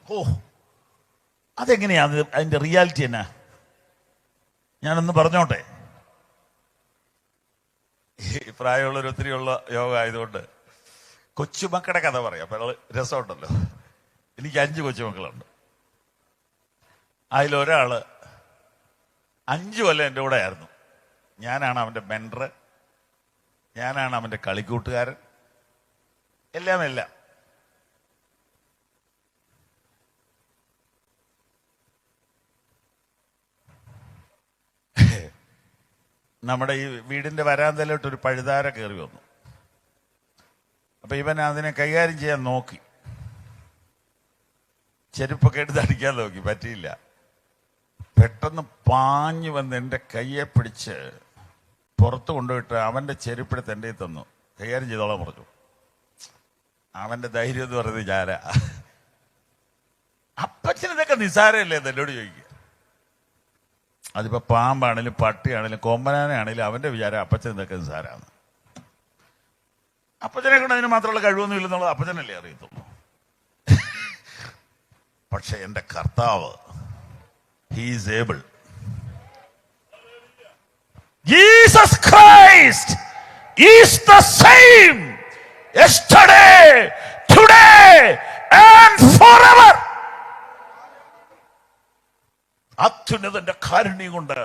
അതെങ്ങനെയാണ്? അതിന്റെ റിയാലിറ്റി എന്നാ? ഞാനൊന്ന് പറഞ്ഞോട്ടെ. ഈ പ്രായമുള്ളൊരു ഒത്തിരിയുള്ള യോഗ ആയതുകൊണ്ട് കൊച്ചുമക്കളുടെ കഥ പറയാം. അപ്പോൾ രസമുണ്ടല്ലോ. എനിക്ക് 5 കൊച്ചുമക്കളുണ്ട്. അതിലൊരാള് 5 കൊല്ലം എൻ്റെ കൂടെ ആയിരുന്നു. ഞാനാണ് അവൻ്റെ മെൻറ്റർ, ഞാനാണ് അവൻ്റെ കളിക്കൂട്ടുകാരൻ, എല്ലാം. നമ്മുടെ ഈ വീടിന്റെ വരാന്തയിലോട്ട് ഒരു പഴുതാര കയറി വന്നു. അപ്പൊ ഇവൻ അതിനെ കൈകാര്യം ചെയ്യാൻ നോക്കി. ചെരുപ്പൊക്കെ എടുത്ത് അടിക്കാൻ നോക്കി, പറ്റിയില്ല. പെട്ടെന്ന് പാഞ്ഞു വന്ന് എൻ്റെ കയ്യെ പിടിച്ച് പുറത്ത് കൊണ്ടുപോയിട്ട് അവന്റെ ചെരുപ്പെടുത്ത് എൻ്റെ തന്നു. കൈകാര്യം ചെയ്തോളാൻ പറഞ്ഞു. അവന്റെ ധൈര്യം എന്ന് പറയുന്നത് ഞാനാ. അപ്പച്ചനിതൊക്കെ നിസ്സാരമല്ലേ എന്ന് എന്നോട് ചോദിക്കുക. അതിപ്പോ പാമ്പാണേലും പട്ടിയാണേലും കൊമ്പനാനാണേലും അവന്റെ വിചാരം അപ്പച്ചൻ ഇതൊക്കെ നിസ്സാരാണ്. അപ്പച്ചനെ കൊണ്ട് അതിന് മാത്രമുള്ള കഴിവൊന്നും ഇല്ലെന്നുള്ളത് അപ്പച്ചനല്ലേ അറിയത്തുള്ളൂ. പക്ഷെ എന്റെ കർത്താവ്, he is able. Jesus Christ is the same yesterday, today and forever. അത്യുന്നതന്റെ കാരുണ്യം കൊണ്ട്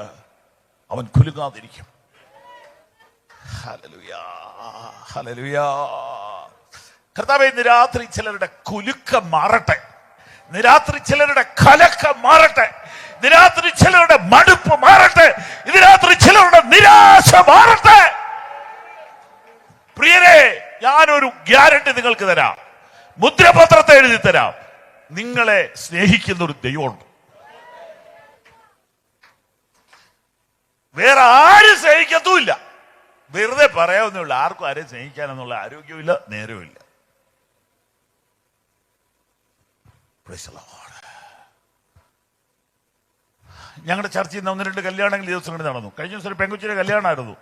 അവൻ കുലുങ്ങാതിരിക്കും. Hallelujah, hallelujah. കർത്താവേ, ഇന്ന് രാത്രി ചിലരുടെ കുലുക്കം മാറട്ടെ. ഇന്ന് രാത്രി ചിലരുടെ കലക്കം മാറട്ടെ. ഇന്ന് രാത്രി ചിലരുടെ മടുപ്പ് മാറട്ടെ. ഇന്ന് രാത്രി ചിലരുടെ നിരാശ മാറട്ടെ. പ്രിയരെ, ഞാനൊരു ഗ്യാരണ്ടി നിങ്ങൾക്ക് തരാം, മുദ്രപത്രത്തെ എഴുതി തരാം. നിങ്ങളെ സ്നേഹിക്കുന്ന ഒരു ദൈവമുണ്ട്. വേറെ ആരും സ്നേഹിക്കത്തുമില്ല. വെറുതെ പറയാവുന്നേ. ആർക്കും ആരെയും സ്നേഹിക്കാനെന്നുള്ള ആരോഗ്യമില്ല, നേരവുമില്ല. ഞങ്ങളുടെ ചർച്ചയിൽ നിന്ന് 1-2 കല്യാണങ്ങൾ ദിവസങ്ങളിൽ നടന്നു. കഴിഞ്ഞ ദിവസം ഒരു പെൺകുച്ചിയുടെ കല്യാണമായിരുന്നു.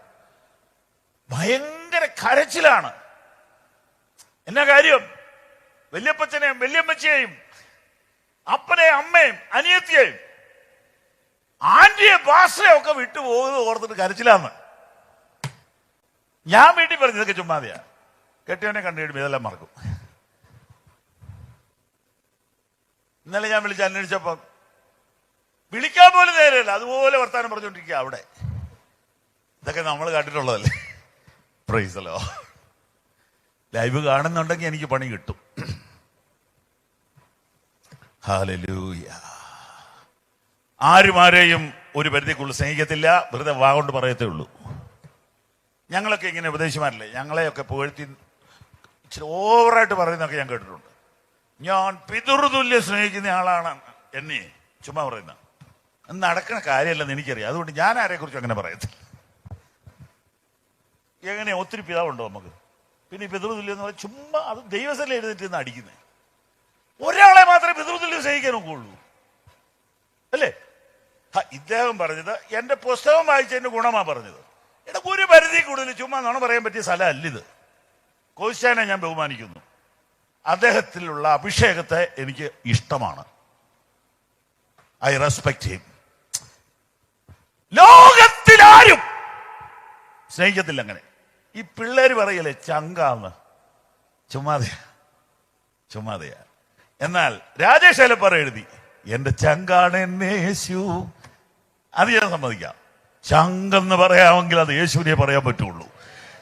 ഭയങ്കര കരച്ചിലാണ്. എന്നാ കാര്യം? വല്യപ്പച്ചനെയും വല്യമ്മച്ചയെയും അപ്പനെയും അമ്മയും അനിയത്തിയെയും ആന്റിയെ ബാസയും ഒക്കെ വിട്ടുപോകുന്നത് ഓർത്തിട്ട് കരച്ചിലാന്ന്. ഞാൻ വീട്ടിൽ പറഞ്ഞു ഇതൊക്കെ ചുമ്മാതെയാ, കെട്ടിയവനെ കണ്ടു കഴിയുമ്പോൾ ഇതെല്ലാം മറക്കും. ഇന്നലെ ഞാൻ വിളിച്ച് അന്വേഷിച്ചപ്പം വിളിക്കാൻ പോലും നേരമില്ല, അതുപോലെ വർത്താനം പറഞ്ഞുകൊണ്ടിരിക്കുക അവിടെ. ഇതൊക്കെ നമ്മൾ കണ്ടിട്ടുള്ളതല്ലേ. Praise the Lord. ലൈവ് കാണുന്നുണ്ടെങ്കിൽ എനിക്ക് പണി കിട്ടും. ഹല്ലേലൂയ. ആരുമാരെയും ഒരു പരിധിക്കുള്ളിൽ സ്നേഹിക്കത്തില്ല, വെറുതെ വാഗൊണ്ട് പറയത്തേ ഉള്ളൂ. ഞങ്ങളൊക്കെ ഇങ്ങനെ ഉപദേശിമാരല്ലേ, ഞങ്ങളെയൊക്കെ പുകഴ്ത്തി ഇച്ചിരി ഓവറായിട്ട് പറയുന്നതൊക്കെ ഞാൻ കേട്ടിട്ടുണ്ട്. ഞാൻ പിതൃതുല്യം സ്നേഹിക്കുന്ന ആളാണ് എന്നെ ചുമ്മാ പറയുന്ന. നടക്കുന്ന കാര്യമല്ലെന്ന് എനിക്കറിയാം. അതുകൊണ്ട് ഞാൻ ആരെക്കുറിച്ചും അങ്ങനെ പറയത്തില്ല. എങ്ങനെയാ? ഒത്തിരി പിതാവുണ്ടോ നമുക്ക്? പിന്നെ ഈ പിതൃതുല്യം എന്ന് പറഞ്ഞാൽ ചുമ്മാ അത് ദൈവസല്ലേ എഴുന്നേറ്റ് നിന്ന് അടിക്കുന്നത്. ഒരാളെ മാത്രമേ പിതൃതുല്യം സ്നേഹിക്കാൻ ഒക്കുള്ളൂ അല്ലേ? ഇദ്ദേഹം പറഞ്ഞത് എന്റെ പുസ്തകം വായിച്ചതിന്റെ ഗുണമാ പറഞ്ഞത്. എടാ, ഒരു പരിധി കൂടുതൽ ചുമ്മാ നുണ പറയാൻ പറ്റിയ സ്ഥലമല്ല ഇത്. കോശാനെ ഞാൻ ബഹുമാനിക്കുന്നു. അദ്ദേഹത്തിലുള്ള അഭിഷേകത്തെ എനിക്ക് ഇഷ്ടമാണ്. I respect him. ലോകത്തിലാരും സ്നേഹിക്കത്തില്ല അങ്ങനെ. ഈ പിള്ളേര് പറയല്ലേ ചങ്കാന്ന്, ചുമ്മാതെയാ. എന്നാൽ രാജേഷ് അലപ്പറ എഴുതി, എന്റെ ചങ്കാണ് എന്നെ യേശു. അത് ഞാൻ സമ്മതിക്കാം. ചങ്കെന്ന് പറയാമെങ്കിൽ അത് യേശുവിനെ പറയാൻ പറ്റുള്ളൂ.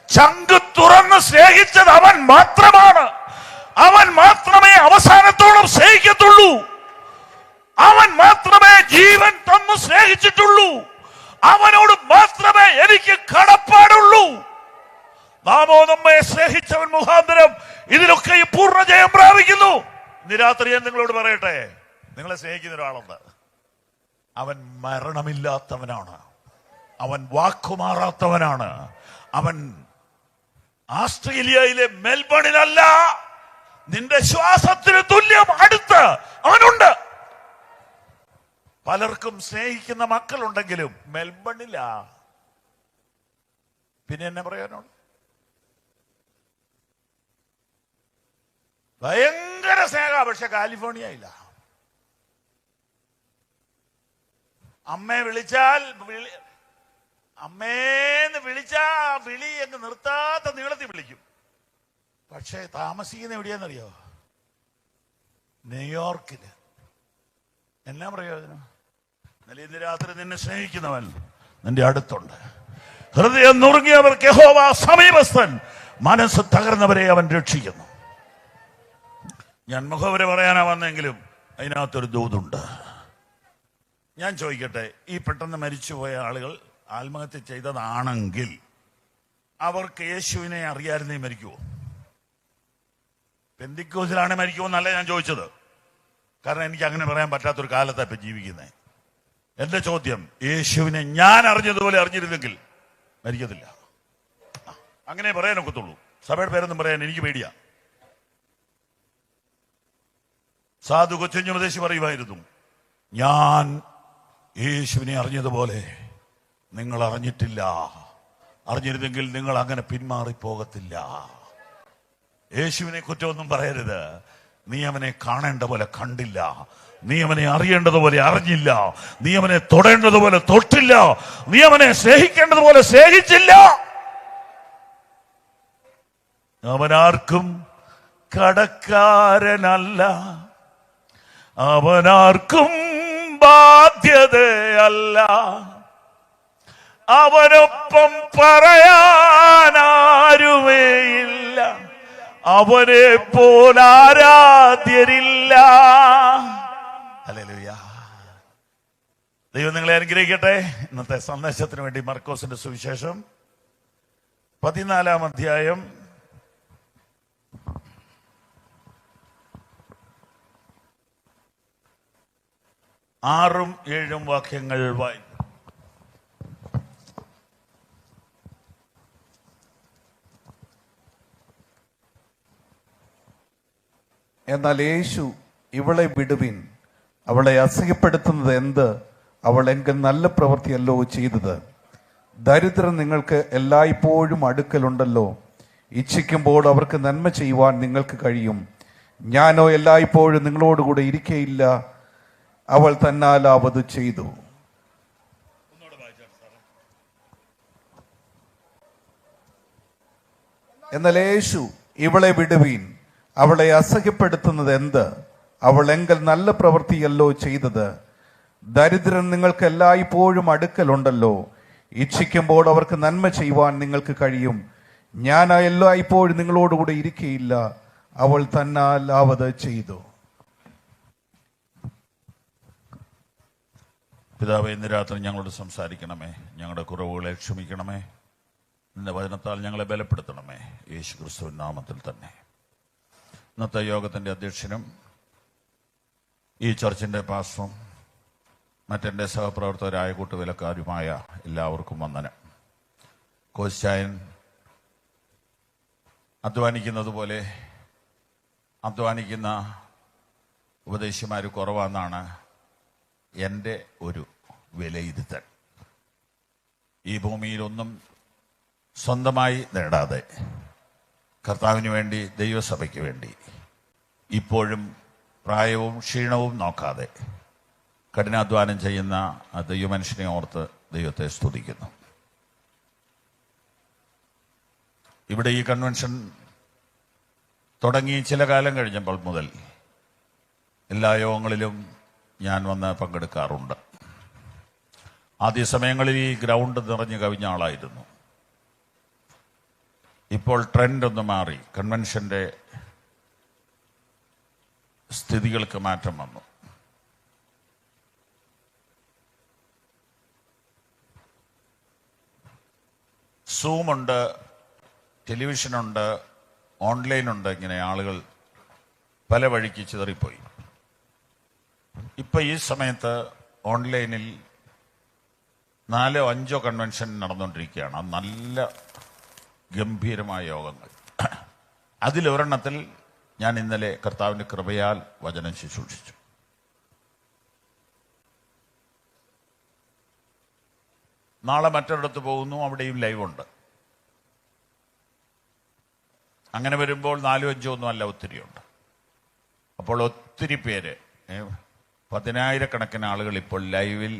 ചങ്ക് തുറന്ന് സ്നേഹിച്ചത് അവൻ മാത്രമാണ്. അവൻ മാത്രമേ അവസാനത്തോളം സ്നേഹിക്കത്തുള്ളൂ. അവൻ മാത്രമേ ജീവൻ തന്നു സ്നേഹിച്ചിട്ടുള്ളൂ. അവനോട് മാത്രമേ എനിക്ക് കടപ്പാടുള്ളൂ. നാമോ നമ്മെ സ്നേഹിച്ചവൻ മുഖാന്തരം ഇതിലൊക്കെ ഈ പൂർണ്ണ ജയം പ്രാപിക്കുന്നു. ഇന്ന് രാത്രി ഞാൻ നിങ്ങളോട് പറയട്ടെ, നിങ്ങളെ സ്നേഹിക്കുന്ന ഒരാളുണ്ട്. അവൻ മരണമില്ലാത്തവനാണ്. അവൻ വാക്കുമാറാത്തവനാണ്. അവൻ ആസ്ട്രേലിയയിലെ മെൽബണിലല്ല, നിന്റെ ശ്വാസത്തിന് തുല്യം അടുത്ത് അവനുണ്ട്. പലർക്കും സ്നേഹിക്കുന്ന മക്കളുണ്ടെങ്കിലും മെൽബണില്ല. പിന്നെ എന്നെ പറയാനുണ്ട്, ഭയങ്കര സ്നേഹ, പക്ഷെ കാലിഫോർണിയയില്ല. അമ്മയെ വിളിച്ചാൽ അമ്മേന്ന് വിളിച്ചാ വിളി എന്ന് നിർത്താത്ത നീളത്തിൽ വിളിക്കും. പക്ഷേ താമസിക്കുന്ന എവിടെയാന്നറിയോ? ന്യൂയോർക്കില്. എന്നാ പ്രയോജനം? ഇന്ന് രാത്രി നിന്നെ സ്നേഹിക്കുന്നവൻ നിന്റെ അടുത്തുണ്ട്. ഹൃദയം നുറുങ്ങിയവർക്ക് യഹോവ സമീപസ്ഥൻ, മനസ്സ് തകർന്നവരെ അവൻ രക്ഷിക്കുന്നു. ഞാൻ മുഖവരെ പറയാനാ വന്നെങ്കിലും അതിനകത്തൊരു ദൂതുണ്ട്. ഞാൻ ചോദിക്കട്ടെ, ഈ പെട്ടെന്ന് മരിച്ചുപോയ ആളുകൾ ആത്മഹത്യ ചെയ്തതാണെങ്കിൽ അവർക്ക് യേശുവിനെ അറിയാതിരുന്നേ മരിക്കുമോ? പെന്തിക്കോസിലാണ് മരിക്കുമോ എന്നല്ല ഞാൻ ചോദിച്ചത്. കാരണം എനിക്ക് അങ്ങനെ പറയാൻ പറ്റാത്തൊരു കാലത്താണ് ഇപ്പം ജീവിക്കുന്നത്. എന്റെ ചോദ്യം, യേശുവിനെ ഞാൻ അറിഞ്ഞതുപോലെ അറിഞ്ഞിരുന്നെങ്കിൽ മരിക്കത്തില്ല. അങ്ങനെ പറയാനൊക്കത്തുള്ളൂ. സഭയുടെ പേരൊന്നും പറയാൻ എനിക്ക് പേടിയാ. സാധു കൊച്ചുഞ്ഞുപദേശി പറയുമായിരുന്നു, ഞാൻ യേശുവിനെ അറിഞ്ഞതുപോലെ നിങ്ങൾ അറിഞ്ഞിട്ടില്ല. അറിഞ്ഞിരുന്നെങ്കിൽ നിങ്ങൾ അങ്ങനെ പിന്മാറിപ്പോകത്തില്ല. യേശുവിനെ കുറ്റമൊന്നും പറയരുത്. നീ അവനെ കാണേണ്ട പോലെ കണ്ടില്ല. നീ അവനെ അറിയേണ്ടതുപോലെ അറിഞ്ഞില്ല. നീ അവനെ തൊടേണ്ടതുപോലെ തൊട്ടില്ല. നീ അവനെ സ്നേഹിക്കേണ്ടതുപോലെ സ്നേഹിച്ചില്ല. അവനാർക്കും കടക്കാരനല്ല, അവനാർക്കും ബാധ്യതയല്ല. അവനൊപ്പം പറയാനാരുമേയില്ല, അവനെ പോലാരാധ്യരില്ല. ഹല്ലേലൂയ. ദൈവം നിങ്ങളെ അനുഗ്രഹിക്കട്ടെ. ഇന്നത്തെ സന്ദേശത്തിന് വേണ്ടി മർക്കോസിന്റെ സുവിശേഷം 14-ാം അധ്യായം 6-7 വാക്യങ്ങൾ വായിക്കും. എന്നാൽ യേശു, ഇവളെ വിടുവിൻ, അവളെ അസഹ്യപ്പെടുത്തുന്നത് എന്ത്? അവൾ എങ്കിൽ നല്ല പ്രവൃത്തിയല്ലോ ചെയ്തത്. ദരിദ്രൻ നിങ്ങൾക്ക് എല്ലായ്പ്പോഴും അടുക്കലുണ്ടല്ലോ. ഇച്ഛിക്കുമ്പോൾ അവർക്ക് നന്മ ചെയ്യുവാൻ നിങ്ങൾക്ക് കഴിയും. ഞാനോ എല്ലായ്പ്പോഴും നിങ്ങളോടുകൂടെ ഇരിക്കയില്ല. അവൾ തന്നാലാവത് ചെയ്തു. എന്നാൽ യേശു, ഇവളെ വിടുവീൻ, അവളെ അസഹ്യപ്പെടുത്തുന്നത് എന്ത്? അവൾ എങ്കിൽ നല്ല പ്രവൃത്തിയല്ലോ ചെയ്തത്. ദരിദ്രൻ നിങ്ങൾക്ക് എല്ലായ്പ്പോഴും അടുക്കലുണ്ടല്ലോ. ഇച്ഛിക്കുമ്പോൾ അവർക്ക് നന്മ ചെയ്യുവാൻ നിങ്ങൾക്ക് കഴിയും. ഞാൻ എല്ലായ്പ്പോഴും നിങ്ങളോടുകൂടെ ഇരിക്കയില്ല. അവൾ തന്നാലാവത് ചെയ്തു. പിതാവേ, ഇന്ന് രാത്രി ഞങ്ങളോട് സംസാരിക്കണമേ. ഞങ്ങളുടെ കുറവുകളെ ക്ഷമിക്കണമേ. നിന്റെ വചനത്താൽ ഞങ്ങളെ ബലപ്പെടുത്തണമേ. യേശു ക്രിസ്തുവിൻ നാമത്തിൽ തന്നെ. ഇന്നത്തെ യോഗത്തിന്റെ അധ്യക്ഷനും ഈ ചർച്ചിന്റെ പാസ്റ്ററും മറ്റെൻ്റെ സഹപ്രവർത്തകരായ കൂട്ടുവിലക്കാരുമായ എല്ലാവർക്കും വന്ദനം. കോശായൻ അധ്വാനിക്കുന്നത് പോലെ അധ്വാനിക്കുന്ന ഉപദേശിമാർ കുറവാണെന്നാണ് എൻ്റെ ഒരു വിലയിരുത്തൽ. ഈ ഭൂമിയിലൊന്നും സ്വന്തമായി നേടാതെ കർത്താവിന് വേണ്ടി, ദൈവസഭയ്ക്ക് വേണ്ടി ഇപ്പോഴും പ്രായവും ക്ഷീണവും നോക്കാതെ കഠിനാധ്വാനം ചെയ്യുന്ന ആ ദൈവമനുഷ്യനെ ഓർത്ത് ദൈവത്തെ സ്തുതിക്കുന്നു. ഇവിടെ ഈ കൺവെൻഷൻ തുടങ്ങി ചില കാലം കഴിഞ്ഞപ്പോൾ മുതൽ എല്ലാ യോഗങ്ങളിലും ഞാൻ വന്ന് പങ്കെടുക്കാറുണ്ട്. ആദ്യ സമയങ്ങളിൽ ഈ ഗ്രൗണ്ട് നിറഞ്ഞു കവിഞ്ഞ ആളായിരുന്നു. ഇപ്പോൾ ട്രെൻഡ് ഒന്ന് മാറി, കൺവെൻഷന്റെ സ്ഥിതികൾക്ക് മാറ്റം വന്നു. സൂമുണ്ട്, ടെലിവിഷനുണ്ട്, ഓൺലൈനുണ്ട്, ഇങ്ങനെ ആളുകൾ പല വഴിക്ക് ചിതറിപ്പോയി. ഇപ്പൊ ഈ സമയത്ത് ഓൺലൈനിൽ 4-5 കൺവെൻഷൻ നടന്നുകൊണ്ടിരിക്കുകയാണ്. നല്ല ഗംഭീരമായ യോഗങ്ങൾ. അതിലൊരെണ്ണത്തിൽ ഞാൻ ഇന്നലെ കർത്താവിന്റെ കൃപയാൽ വചനം ശുശ്രൂഷിച്ചു. നാളെ മറ്റൊരിടത്ത് പോകുന്നു, അവിടെയും ലൈവുണ്ട്. അങ്ങനെ വരുമ്പോൾ 4-5 ഒന്നും അല്ല, ഒത്തിരിയുണ്ട്. അപ്പോൾ ഒത്തിരി പേര്, 10,000-കണക്കിന് ആളുകൾ ഇപ്പോൾ ലൈവിൽ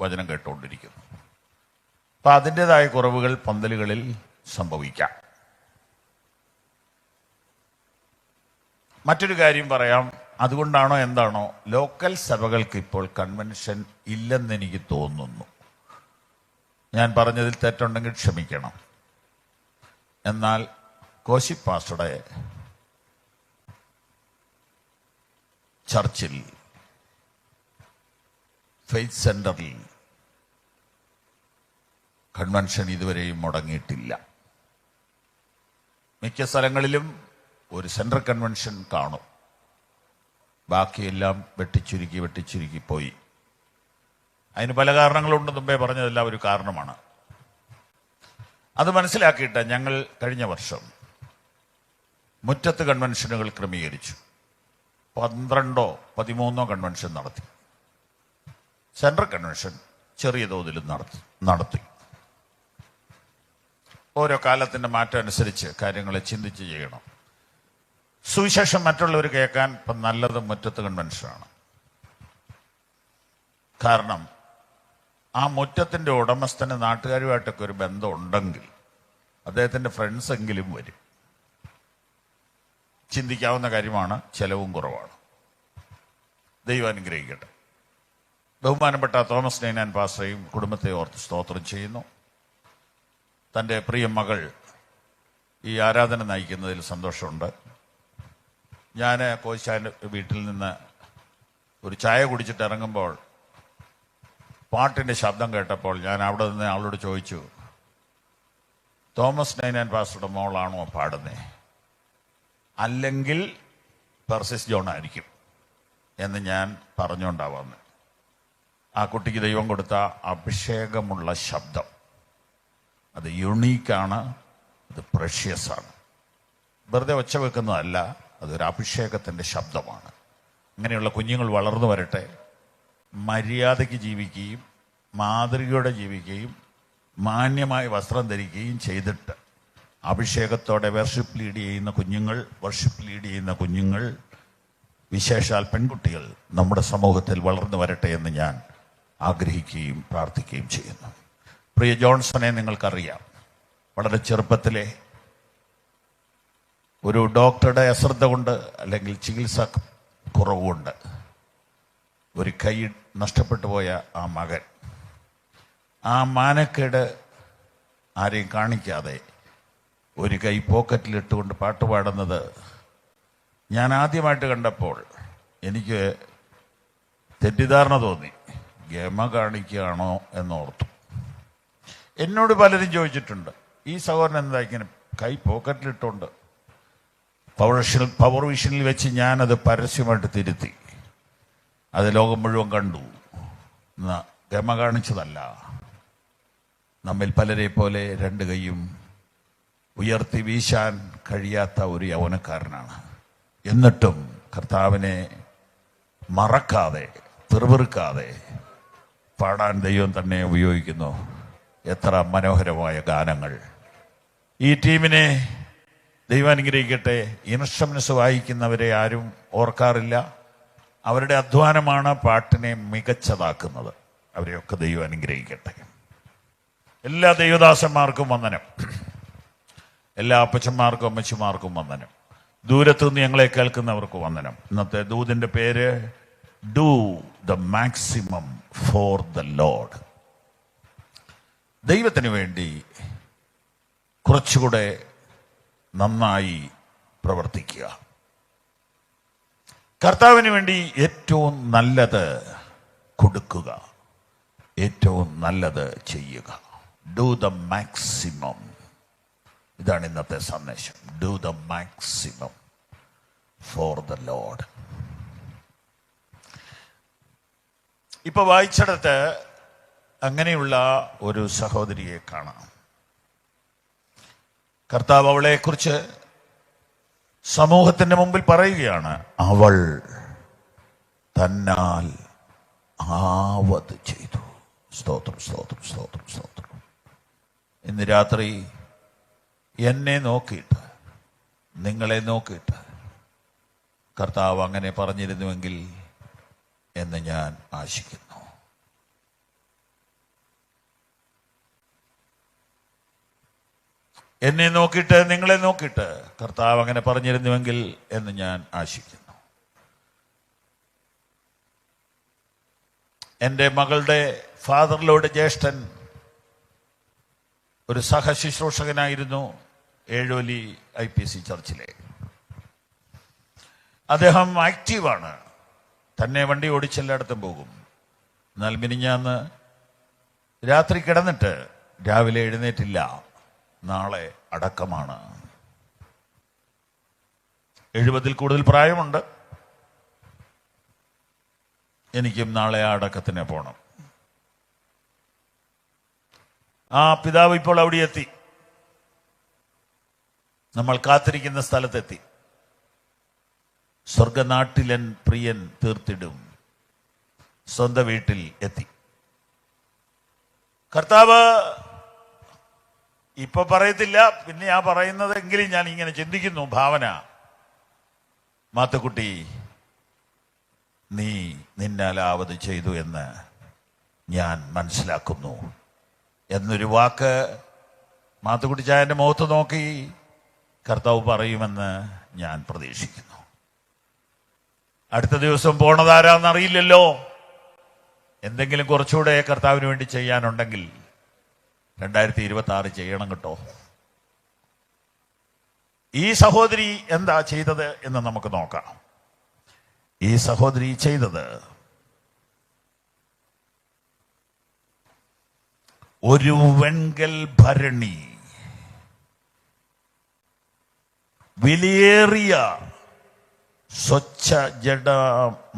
വചനം കേട്ടുകൊണ്ടിരിക്കുന്നു. അപ്പൊ അതിൻ്റെതായ കുറവുകൾ പന്തലുകളിൽ സംഭവിക്കാം. മറ്റൊരു കാര്യം പറയാം. അതുകൊണ്ടാണോ എന്താണോ ലോക്കൽ സഭകൾക്ക് ഇപ്പോൾ കൺവെൻഷൻ ഇല്ലെന്ന് എനിക്ക് തോന്നുന്നു. ഞാൻ പറഞ്ഞതിൽ തെറ്റുണ്ടെങ്കിൽ ക്ഷമിക്കണം. എന്നാൽ കോശി പാസ്റ്ററുടെ ചർച്ചിൽ, ഫെയ്ത്ത് സെന്ററിൽ കൺവെൻഷൻ ഇതുവരെയും മുടങ്ങിയിട്ടില്ല. മിക്ക സ്ഥലങ്ങളിലും ഒരു സെൻട്രൽ കൺവെൻഷൻ കാണും, ബാക്കിയെല്ലാം വെട്ടിച്ചുരുക്കി പോയി. അതിന് പല കാരണങ്ങളുണ്ട്. മുമ്പേ പറഞ്ഞതെല്ലാം ഒരു കാരണമാണ്. അത് മനസ്സിലാക്കിയിട്ട് ഞങ്ങൾ കഴിഞ്ഞ വർഷം മുറ്റത്ത് കൺവെൻഷനുകൾ ക്രമീകരിച്ചു. 12-13 കൺവെൻഷൻ നടത്തി. സെൻട്രൽ കൺവെൻഷൻ ചെറിയ തോതിലും നടത്തി. ഓരോ കാലത്തിന്റെ മാറ്റം അനുസരിച്ച് കാര്യങ്ങളെ ചിന്തിച്ച് ചെയ്യണം. സുവിശേഷം മറ്റുള്ളവർ കേൾക്കാൻ ഇപ്പം നല്ലത് മുറ്റത്ത് കൺവെൻഷനാണ്. കാരണം ആ മുറ്റത്തിന്റെ ഉടമസ്ഥന് നാട്ടുകാരുമായിട്ടൊക്കെ ഒരു ബന്ധം ഉണ്ടെങ്കിൽ അദ്ദേഹത്തിന്റെ ഫ്രണ്ട്സ് എങ്കിലും വരും. ചിന്തിക്കാവുന്ന കാര്യമാണ്, ചെലവും കുറവാണ്. ദൈവം അനുഗ്രഹിക്കട്ടെ. ബഹുമാനപ്പെട്ട തോമസ് നൈനാൻ പാസ്റ്ററേയും കുടുംബത്തെ ഓർത്ത് സ്തോത്രം ചെയ്യുന്നു. തൻ്റെ പ്രിയ മകൾ ഈ ആരാധന നയിക്കുന്നതിൽ സന്തോഷമുണ്ട്. ഞാൻ കോശാൻ്റെ വീട്ടിൽ നിന്ന് ഒരു ചായ കുടിച്ചിട്ട് ഇറങ്ങുമ്പോൾ പാട്ടിൻ്റെ ശബ്ദം കേട്ടപ്പോൾ ഞാൻ അവിടെ നിന്ന് അവളോട് ചോദിച്ചു, തോമസ് നൈനാൻ പാസ്റ്ററുടെ മോളാണോ പാടുന്നേ, അല്ലെങ്കിൽ പെർസിസ് ജോൺ ആയിരിക്കും എന്ന് ഞാൻ പറഞ്ഞുകൊണ്ടാവുന്നത്. ആ കുട്ടിക്ക് ദൈവം കൊടുത്ത അഭിഷേകമുള്ള ശബ്ദം അത് യുണീക്കാണ്, അത് പ്രഷ്യസ് ആണ്. വെറുതെ ഒച്ച വെക്കുന്നതല്ല, അതൊരു അഭിഷേകത്തിൻ്റെ ശബ്ദമാണ്. അങ്ങനെയുള്ള കുഞ്ഞുങ്ങൾ വളർന്നു വരട്ടെ, മര്യാദയ്ക്ക് ജീവിക്കുകയും മാതൃകയോടെ ജീവിക്കുകയും മാന്യമായി വസ്ത്രം ധരിക്കുകയും ചെയ്തിട്ട് അഭിഷേകത്തോടെ വർഷിപ്പ് ലീഡ് ചെയ്യുന്ന കുഞ്ഞുങ്ങൾ വിശേഷാൽ പെൺകുട്ടികൾ നമ്മുടെ സമൂഹത്തിൽ വളർന്നു വരട്ടെ എന്ന് ഞാൻ ആഗ്രഹിക്കുകയും പ്രാർത്ഥിക്കുകയും ചെയ്യുന്നു. പ്രിയ ജോൺസനെ നിങ്ങൾക്കറിയാം. വളരെ ചെറുപ്പത്തിലെ ഒരു ഡോക്ടറുടെ അശ്രദ്ധ കൊണ്ട് അല്ലെങ്കിൽ ചികിത്സ കുറവുകൊണ്ട് ഒരു കൈ നഷ്ടപ്പെട്ടു പോയ ആ മകൻ, ആ മാനക്കേട് ആരെയും കാണിക്കാതെ ഒരു കൈ പോക്കറ്റിലിട്ടുകൊണ്ട് പാട്ടുപാടുന്നത് ഞാൻ ആദ്യമായിട്ട് കണ്ടപ്പോൾ എനിക്ക് തെറ്റിദ്ധാരണ തോന്നി. ഗമ കാണിക്കുകയാണോ എന്നോർത്തു. എന്നോട് പലരും ചോദിച്ചിട്ടുണ്ട്, ഈ സഹോദരൻ എന്താ ഇങ്ങനെ കൈ പോക്കറ്റിലിട്ടുണ്ട്? പവർ വിഷനിൽ വെച്ച് ഞാനത് പരസ്യമായിട്ട് തിരുത്തി. അത് ലോകം മുഴുവൻ കണ്ടു. ഗമ കാണിച്ചതല്ല. നമ്മിൽ പലരെ പോലെ 2 കൈയും ഉയർത്തി വീശാൻ കഴിയാത്ത ഒരു യൗവനക്കാരനാണ്. എന്നിട്ടും കർത്താവിനെ മറക്കാതെ, പിറുപിറുക്കാതെ പാടാൻ ദൈവം തന്നെ ഉപയോഗിക്കുന്നു. എത്ര മനോഹരമായ ഗാനങ്ങൾ! ഈ ടീമിനെ ദൈവം അനുഗ്രഹിക്കട്ടെ. ഇൻസ്ട്രുമെന്റ്സ് വായിക്കുന്നവരെ ആരും ഓർക്കാറില്ല. അവരുടെ അധ്വാനമാണ് പാട്ടിനെ മികച്ചതാക്കുന്നത്. അവരെയൊക്കെ ദൈവം അനുഗ്രഹിക്കട്ടെ. എല്ലാ ദൈവദാസന്മാർക്കും വന്ദനം. എല്ലാ അപ്പച്ചന്മാർക്കും അമ്മച്ചിമാർക്കും വന്ദനം. ദൂരത്തുനിന്ന് ഞങ്ങളെ കേൾക്കുന്നവർക്ക് വന്ദനം. ഇന്നത്തെ ദൂതിന്റെ പേര് do the maximum for the Lord. ദൈവത്തിന് വേണ്ടി കുറച്ചുകൂടെ നന്നായി പ്രവർത്തിക്കുക. കർത്താവിന് വേണ്ടി ഏറ്റവും നല്ലത് കൊടുക്കുക, ഏറ്റവും നല്ലത് ചെയ്യുക. Do the maximum. ഇതാണ് ഇന്നത്തെ സന്ദേശം. Do the maximum for the Lord. ഇപ്പൊ വായിച്ചിടത്ത് അങ്ങനെയുള്ള ഒരു സഹോദരിയെ കാണാം. കർത്താവ് അവളെക്കുറിച്ച് സമൂഹത്തിന്റെ മുമ്പിൽ പറയുകയാണ്, അവൾ തന്നാൽ ആവത് ചെയ്തു. സ്തോത്രം, സ്തോത്രം, സ്തോത്രം, സ്തോത്രം. ഇന്ന് രാത്രി എന്നെ നോക്കിയിട്ട്, നിങ്ങളെ നോക്കിയിട്ട് കർത്താവ് അങ്ങനെ പറഞ്ഞിരുന്നുവെങ്കിൽ എന്ന് ഞാൻ ആശിക്കുന്നു. എന്നെ നോക്കിയിട്ട്, നിങ്ങളെ നോക്കിയിട്ട് കർത്താവ് അങ്ങനെ പറഞ്ഞിരുന്നുവെങ്കിൽ എന്ന് ഞാൻ ആശിക്കുന്നു. എൻ്റെ മകളുടെ ഫാദറിലോട് ജ്യേഷ്ഠൻ ഒരു സഹശുശ്രൂഷകനായിരുന്നു ഏഴോലി IPC ചർച്ചിലെ. അദ്ദേഹം ആക്റ്റീവാണ്, തന്നെ വണ്ടി ഓടിച്ചെല്ലായിടത്തും പോകും. എന്നാൽ മിനിഞ്ഞാന്ന് രാത്രി കിടന്നിട്ട് രാവിലെ എഴുന്നേറ്റില്ല. നാളെ അടക്കമാണ്. 70 കൂടുതൽ പ്രായമുണ്ട്. എനിക്കും നാളെ ആ അടക്കത്തിന് പോകണം. ആ പിതാവ് ഇപ്പോൾ അവിടെ എത്തി. നമ്മൾ കാത്തിരിക്കുന്ന സ്ഥലത്തെത്തി. സ്വർഗനാട്ടിലൻ പ്രിയൻ തീർത്തിടും സ്വന്തം വീട്ടിൽ എത്തി. കർത്താവ് ഇപ്പൊ പറയത്തില്ല, പിന്നെ ആ പറയുന്നതെങ്കിലും ഞാൻ ഇങ്ങനെ ചിന്തിക്കുന്നു. ഭാവന, മാത്തുക്കുട്ടി, നീ നിന്നാലാവത് ചെയ്തു എന്ന് ഞാൻ മനസ്സിലാക്കുന്നു എന്നൊരു വാക്ക് മാത്തുക്കുട്ടി ചായന്റെ മുഖത്ത് നോക്കി കർത്താവ് പറയുമെന്ന് ഞാൻ പ്രതീക്ഷിക്കുന്നു. അടുത്ത ദിവസം പോണതാരാന്നറിയില്ലല്ലോ. എന്തെങ്കിലും കുറച്ചുകൂടെ കർത്താവിന് വേണ്ടി ചെയ്യാനുണ്ടെങ്കിൽ 2026 ചെയ്യണം കേട്ടോ. ഈ സഹോദരി എന്താ ചെയ്തത് എന്ന് നമുക്ക് നോക്കാം. ഈ സഹോദരി ചെയ്തത് ഒരു വെങ്കൽ ഭരണി വിലയേറിയ സ്വച്ഛ ജഡ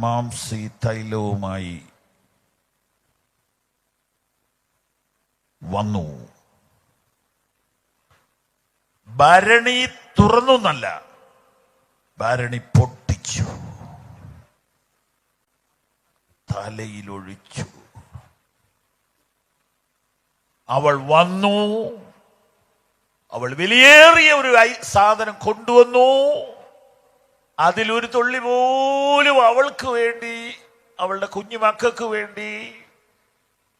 മാംസി തൈലവുമായി വന്നു. ഭരണി തുറന്നു എന്നല്ല, ഭരണി പൊട്ടിച്ചു, തലയിലൊഴിച്ചു. അവൾ വന്നു, അവൾ വിലയേറിയ ഒരു സാധനം കൊണ്ടുവന്നു. അതിലൊരു തുള്ളി പോലും അവൾക്ക് വേണ്ടി, അവളുടെ കുഞ്ഞുമക്കൾക്ക് വേണ്ടി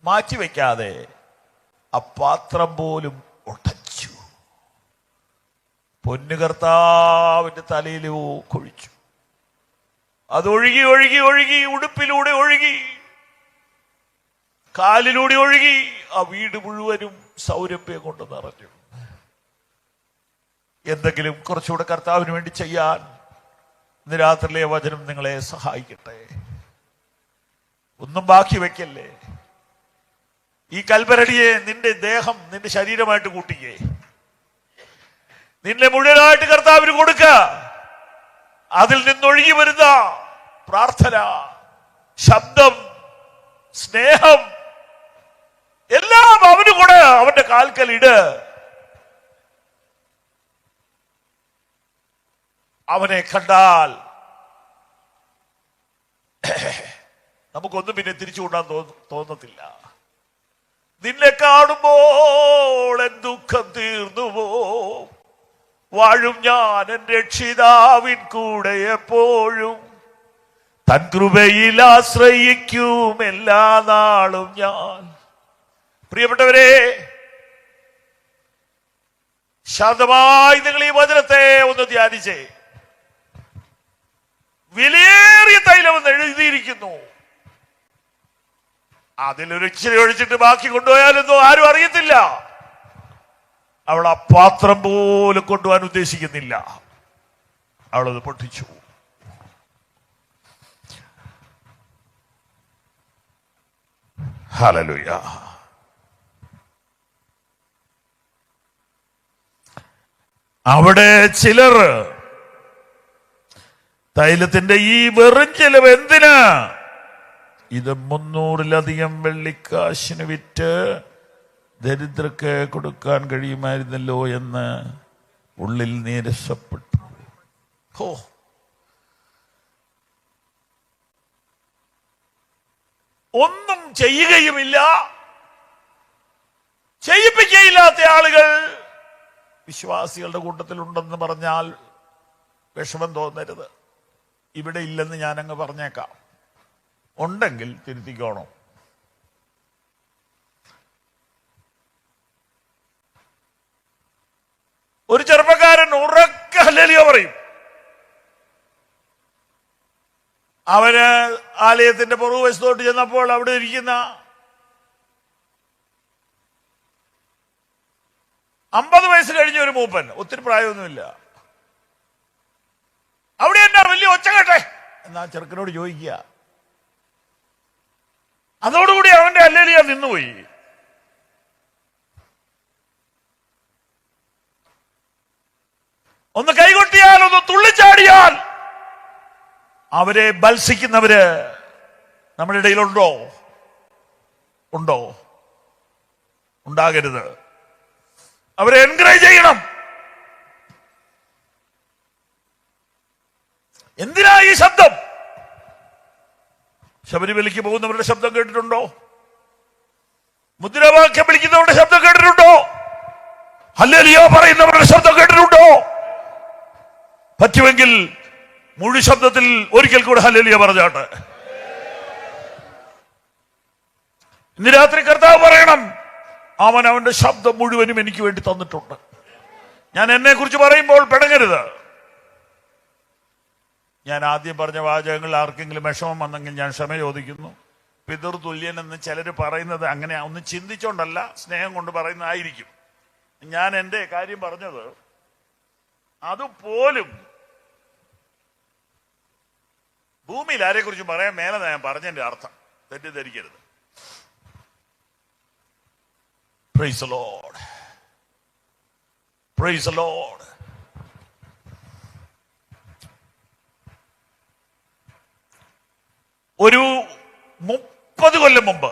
മാറ്റിവെക്കാതെ ആ പാത്രം പോലും ഉടച്ചു. പൊന്നു കർത്താവിന്റെ തലയിൽ കൊഴിച്ചു. അതൊഴുകി ഒഴുകി ഒഴുകി, ഉടുപ്പിലൂടെ ഒഴുകി, കാലിലൂടെ ഒഴുകി, ആ വീട് മുഴുവനും സൗരഭ്യം കൊണ്ട് നിറഞ്ഞു. എന്തെങ്കിലും കുറച്ചുകൂടെ കർത്താവിന് വേണ്ടി ചെയ്യാൻ ഇന്ന് രാത്രിയിലെ വചനം നിങ്ങളെ സഹായിക്കട്ടെ. ഒന്നും ബാക്കി വെക്കല്ലേ. ഈ കൽപ്പരടിയെ നിന്റെ ദേഹം, നിന്റെ ശരീരമായിട്ട് കൂട്ടിക്കേ. നിന്നെ മുഴുവനായിട്ട് കർത്താവിന് കൊടുക്ക. അതിൽ നിന്നൊഴുകി വരുന്ന പ്രാർത്ഥന, ശബ്ദം, സ്നേഹം എല്ലാം അവന് കൂടെ അവന്റെ കാൽക്കൽ ഇട്. അവനെ കണ്ടാൽ നമുക്കൊന്നും പിന്നെ തിരിച്ചു കൊണ്ടാൻ തോന്നത്തില്ല. നിന്നെ കാണുമ്പോൾ എൻ ദുഃഖം തീർന്നുവോ, വാഴും ഞാൻ എൻ രക്ഷിതാവിൻ കൂടെ എപ്പോഴും, തൻ കൃപയിൽ ആശ്രയിക്കും എല്ലാ നാളും ഞാൻ. പ്രിയപ്പെട്ടവരെ, ശാന്തമായി നിങ്ങൾ ഈ വചനത്തെ ഒന്ന് ധ്യാനിച്ചേ. വിലയേറിയ തൈലമെന്ന് എഴുതിയിരിക്കുന്നു. അതിലൊരു ഇച്ചിരി ഒഴിച്ചിട്ട് ബാക്കി കൊണ്ടുപോയാലൊന്നും ആരും അറിയത്തില്ല. അവൾ ആ പാത്രം പോലും കൊണ്ടുപോകാൻ ഉദ്ദേശിക്കുന്നില്ല. അവളത് പൊട്ടിച്ചു. ഹല്ലേലൂയ. അവിടെ ചിലർ തൈലത്തിന്റെ ഈ വെറും ചെലവ് എന്തിനാ? ഇത് 300-ലധികം വെള്ളിക്കാശിന് വിറ്റ് ദരിദ്രർക്ക് കൊടുക്കാൻ കഴിയുമായിരുന്നല്ലോ എന്ന് ഉള്ളിൽ നീരസപ്പെട്ടു. ഹോ, ഒന്നും ചെയ്യുകയുമില്ല, ചെയ്യിപ്പിക്കുകയില്ലാത്ത ആളുകൾ വിശ്വാസികളുടെ കൂട്ടത്തിലുണ്ടെന്ന് പറഞ്ഞാൽ വിഷമം തോന്നരുത്. ഇവിടെ ഇല്ലെന്ന് ഞാനങ്ങ് പറഞ്ഞേക്കാം. ഉണ്ടെങ്കിൽ തിരുത്തിക്കോണം. ഒരു ചെറുപ്പക്കാരൻ ഉറക്കെ ഹല്ലേലൂയ പറയും. അവന് ആലയത്തിന്റെ പുറകുവശത്തോട്ട് ചെന്നപ്പോൾ അവിടെ ഇരിക്കുന്ന 50 വയസ്സ് കഴിഞ്ഞ ഒരു മൂപ്പൻ, ഒത്തിരി പ്രായമൊന്നുമില്ല, അവിടെ എന്നാ വലിയ ഒച്ച കേട്ടെ എന്നാ ചെറുക്കനോട് ചോദിക്കുക. അതോടുകൂടി അവന്റെ ഹല്ലേലൂയ നിന്നുപോയി. ഒന്ന് കൈകൊട്ടിയാൽ, ഒന്ന് തുള്ളിച്ചാടിയാൽ അവരെ ബത്സിക്കുന്നവര് നമ്മുടെ ഇടയിലുണ്ടോ? ഉണ്ടോ? ഉണ്ടാകരുത്. അവരെ എൻകറേജ് ചെയ്യണം. എന്തിനാ ഈ ശബ്ദം? ശബരിമലയ്ക്ക് പോകുന്നവരുടെ ശബ്ദം കേട്ടിട്ടുണ്ടോ? മുദ്രാവാക്യം വിളിക്കുന്നവരുടെ ശബ്ദം കേട്ടിട്ടുണ്ടോ? ഹല്ലേലൂയ പറയുന്നവരുടെ ശബ്ദം കേട്ടിട്ടുണ്ടോ? പറ്റുമെങ്കിൽ മുഴു ശബ്ദത്തിൽ ഒരിക്കൽ കൂടെ ഹല്ലേലൂയ പറഞ്ഞാട്ടെ. ഇന്ന് രാത്രി കർത്താവ് പറയണം, അവൻ അവന്റെ ശബ്ദം മുഴുവനും എനിക്ക് വേണ്ടി തന്നിട്ടുണ്ട്. ഞാൻ എന്നെ കുറിച്ച് പറയുമ്പോൾ പിണങ്ങരുത്. ഞാൻ ആദ്യം പറഞ്ഞ വാചകങ്ങൾ ആർക്കെങ്കിലും വിഷമം വന്നെങ്കിൽ ഞാൻ ക്ഷമ ചോദിക്കുന്നു. പിതൃതുല്യൻ എന്ന് ചിലർ പറയുന്നത് അങ്ങനെ ഒന്ന് ചിന്തിച്ചോണ്ടല്ല, സ്നേഹം കൊണ്ട് പറയുന്നതായിരിക്കും. ഞാൻ എൻ്റെ കാര്യം പറഞ്ഞത് അതുപോലും ഭൂമിയിൽ ആരെ കുറിച്ച് പറയാൻ മേലെ ഞാൻ പറഞ്ഞതിന്റെ അർത്ഥം തെറ്റിദ്ധരിക്കരുത്. Praise the Lord. Praise the Lord. ഒരു 30 കൊല്ലം മുമ്പ്,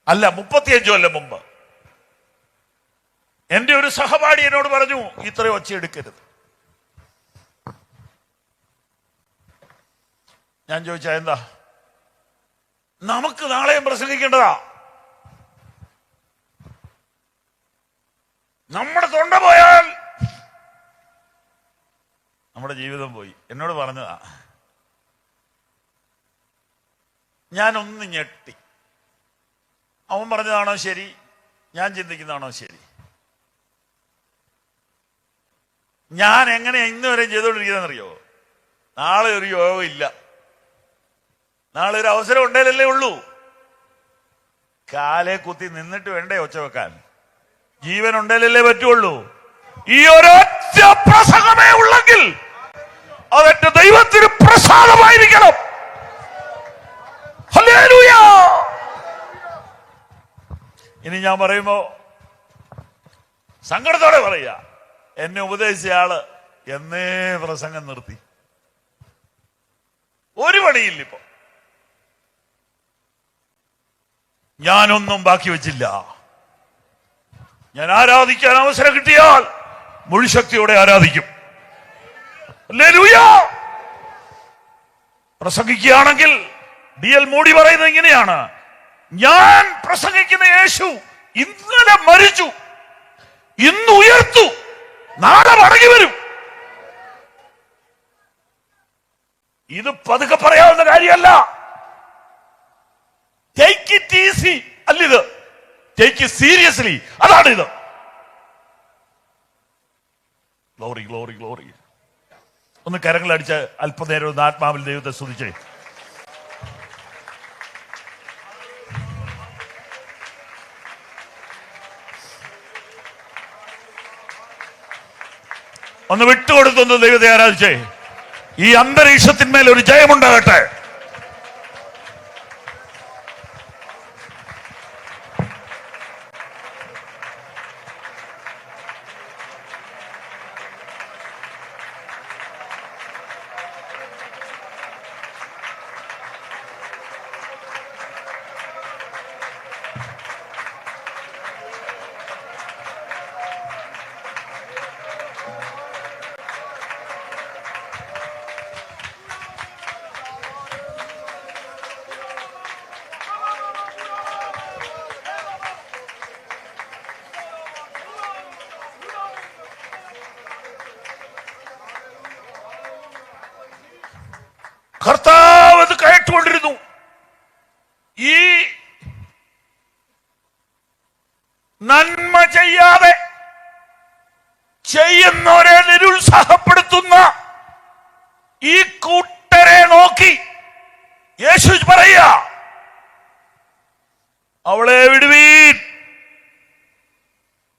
അല്ല 35 കൊല്ലം മുമ്പ്, എന്റെ ഒരു സഹപാഠി എന്നോട് പറഞ്ഞു, ഇത്രയും ഒച്ചയെടുക്കരുത്. ഞാൻ ചോദിച്ചാ എന്താ? നമുക്ക് നാളെയും പ്രസംഗിക്കേണ്ടതാ. നമ്മുടെ തൊണ്ട പോയാൽ നമ്മുടെ ജീവിതം പോയി. എന്നോട് പറഞ്ഞതാ. ഞാനൊന്ന് ഞെട്ടി. അവൻ പറഞ്ഞതാണോ ശരി, ഞാൻ ചിന്തിക്കുന്നതാണോ ശരി? ഞാൻ എങ്ങനെ ഇന്ന് വരെ ചെയ്തുകൊണ്ടിരിക്കുന്നതെന്നറിയോ? നാളെ ഒരു യോഗം ഇല്ല, നാളെ ഒരു അവസരം ഉണ്ടേലല്ലേ ഉള്ളൂ. കാലെ കുത്തി നിന്നിട്ട് വേണ്ടേ ഒച്ച വെക്കാൻ? ജീവൻ ഉണ്ടേലല്ലേ പറ്റുള്ളൂ. ഈ ഒരൊറ്റ പ്രസംഗമേ ഉള്ളെങ്കിൽ അതെന്റെ ദൈവത്തിന് പ്രസാദമായിരിക്കണം. ഹല്ലേലൂയ. ഇനി ഞാൻ പറയുമ്പോ സങ്കടത്തോടെ പറയുക, എന്നെ ഉപദേശിച്ച ആള് എന്നേ പ്രസംഗം നിർത്തി. ഒരു പണിയില്ല ഇപ്പൊ. ഞാനൊന്നും ബാക്കി വെച്ചില്ല. ഞാൻ ആരാധിക്കാൻ അവസരം കിട്ടിയാൽ മുഴുശക്തിയോടെ ആരാധിക്കും. ഹല്ലേലൂയ. പ്രസംഗിക്കുകയാണെങ്കിൽ DL മൂഡി പറയുന്നത് ഇങ്ങനെയാണ്: ഞാൻ പ്രസംഗിക്കുന്ന യേശു ഇന്നലെ മരിച്ചു, ഇന്ന് ഉയർത്തു, നാളെ മടങ്ങി വരും. ഇത് പതുക്കെ പറയാവുന്ന കാര്യമല്ല. ടേക്ക് ഇറ്റ് ഈസി അല്ലിത്, ടേക്ക് ഇറ്റ് സീരിയസ്ലി. അതാണ് ഇത്. Glory glory glory. ഒന്ന് കരങ്ങളടിച്ച് അല്പനേരം ഒന്ന് ആത്മാവിൽ ദൈവത്തെ സ്തുതിച്ചേ. ഒന്ന് വിട്ടുകൊടുത്തൊന്ന് ദൈവത്തെ ആരാധിച്ചേ. ഈ അന്തരീക്ഷത്തിന്മേൽ ഒരു ജയമുണ്ടാകട്ടെ. കർത്താവ് അത് കേട്ടുകൊണ്ടിരുന്നു. ഈ നന്മ ചെയ്യാതെ ചെയ്യുന്നവരെ നിരുത്സാഹപ്പെടുത്തുന്ന ഈ കൂട്ടരെ നോക്കി യേശു പറയുക, അവളെ വിടുവീൻ.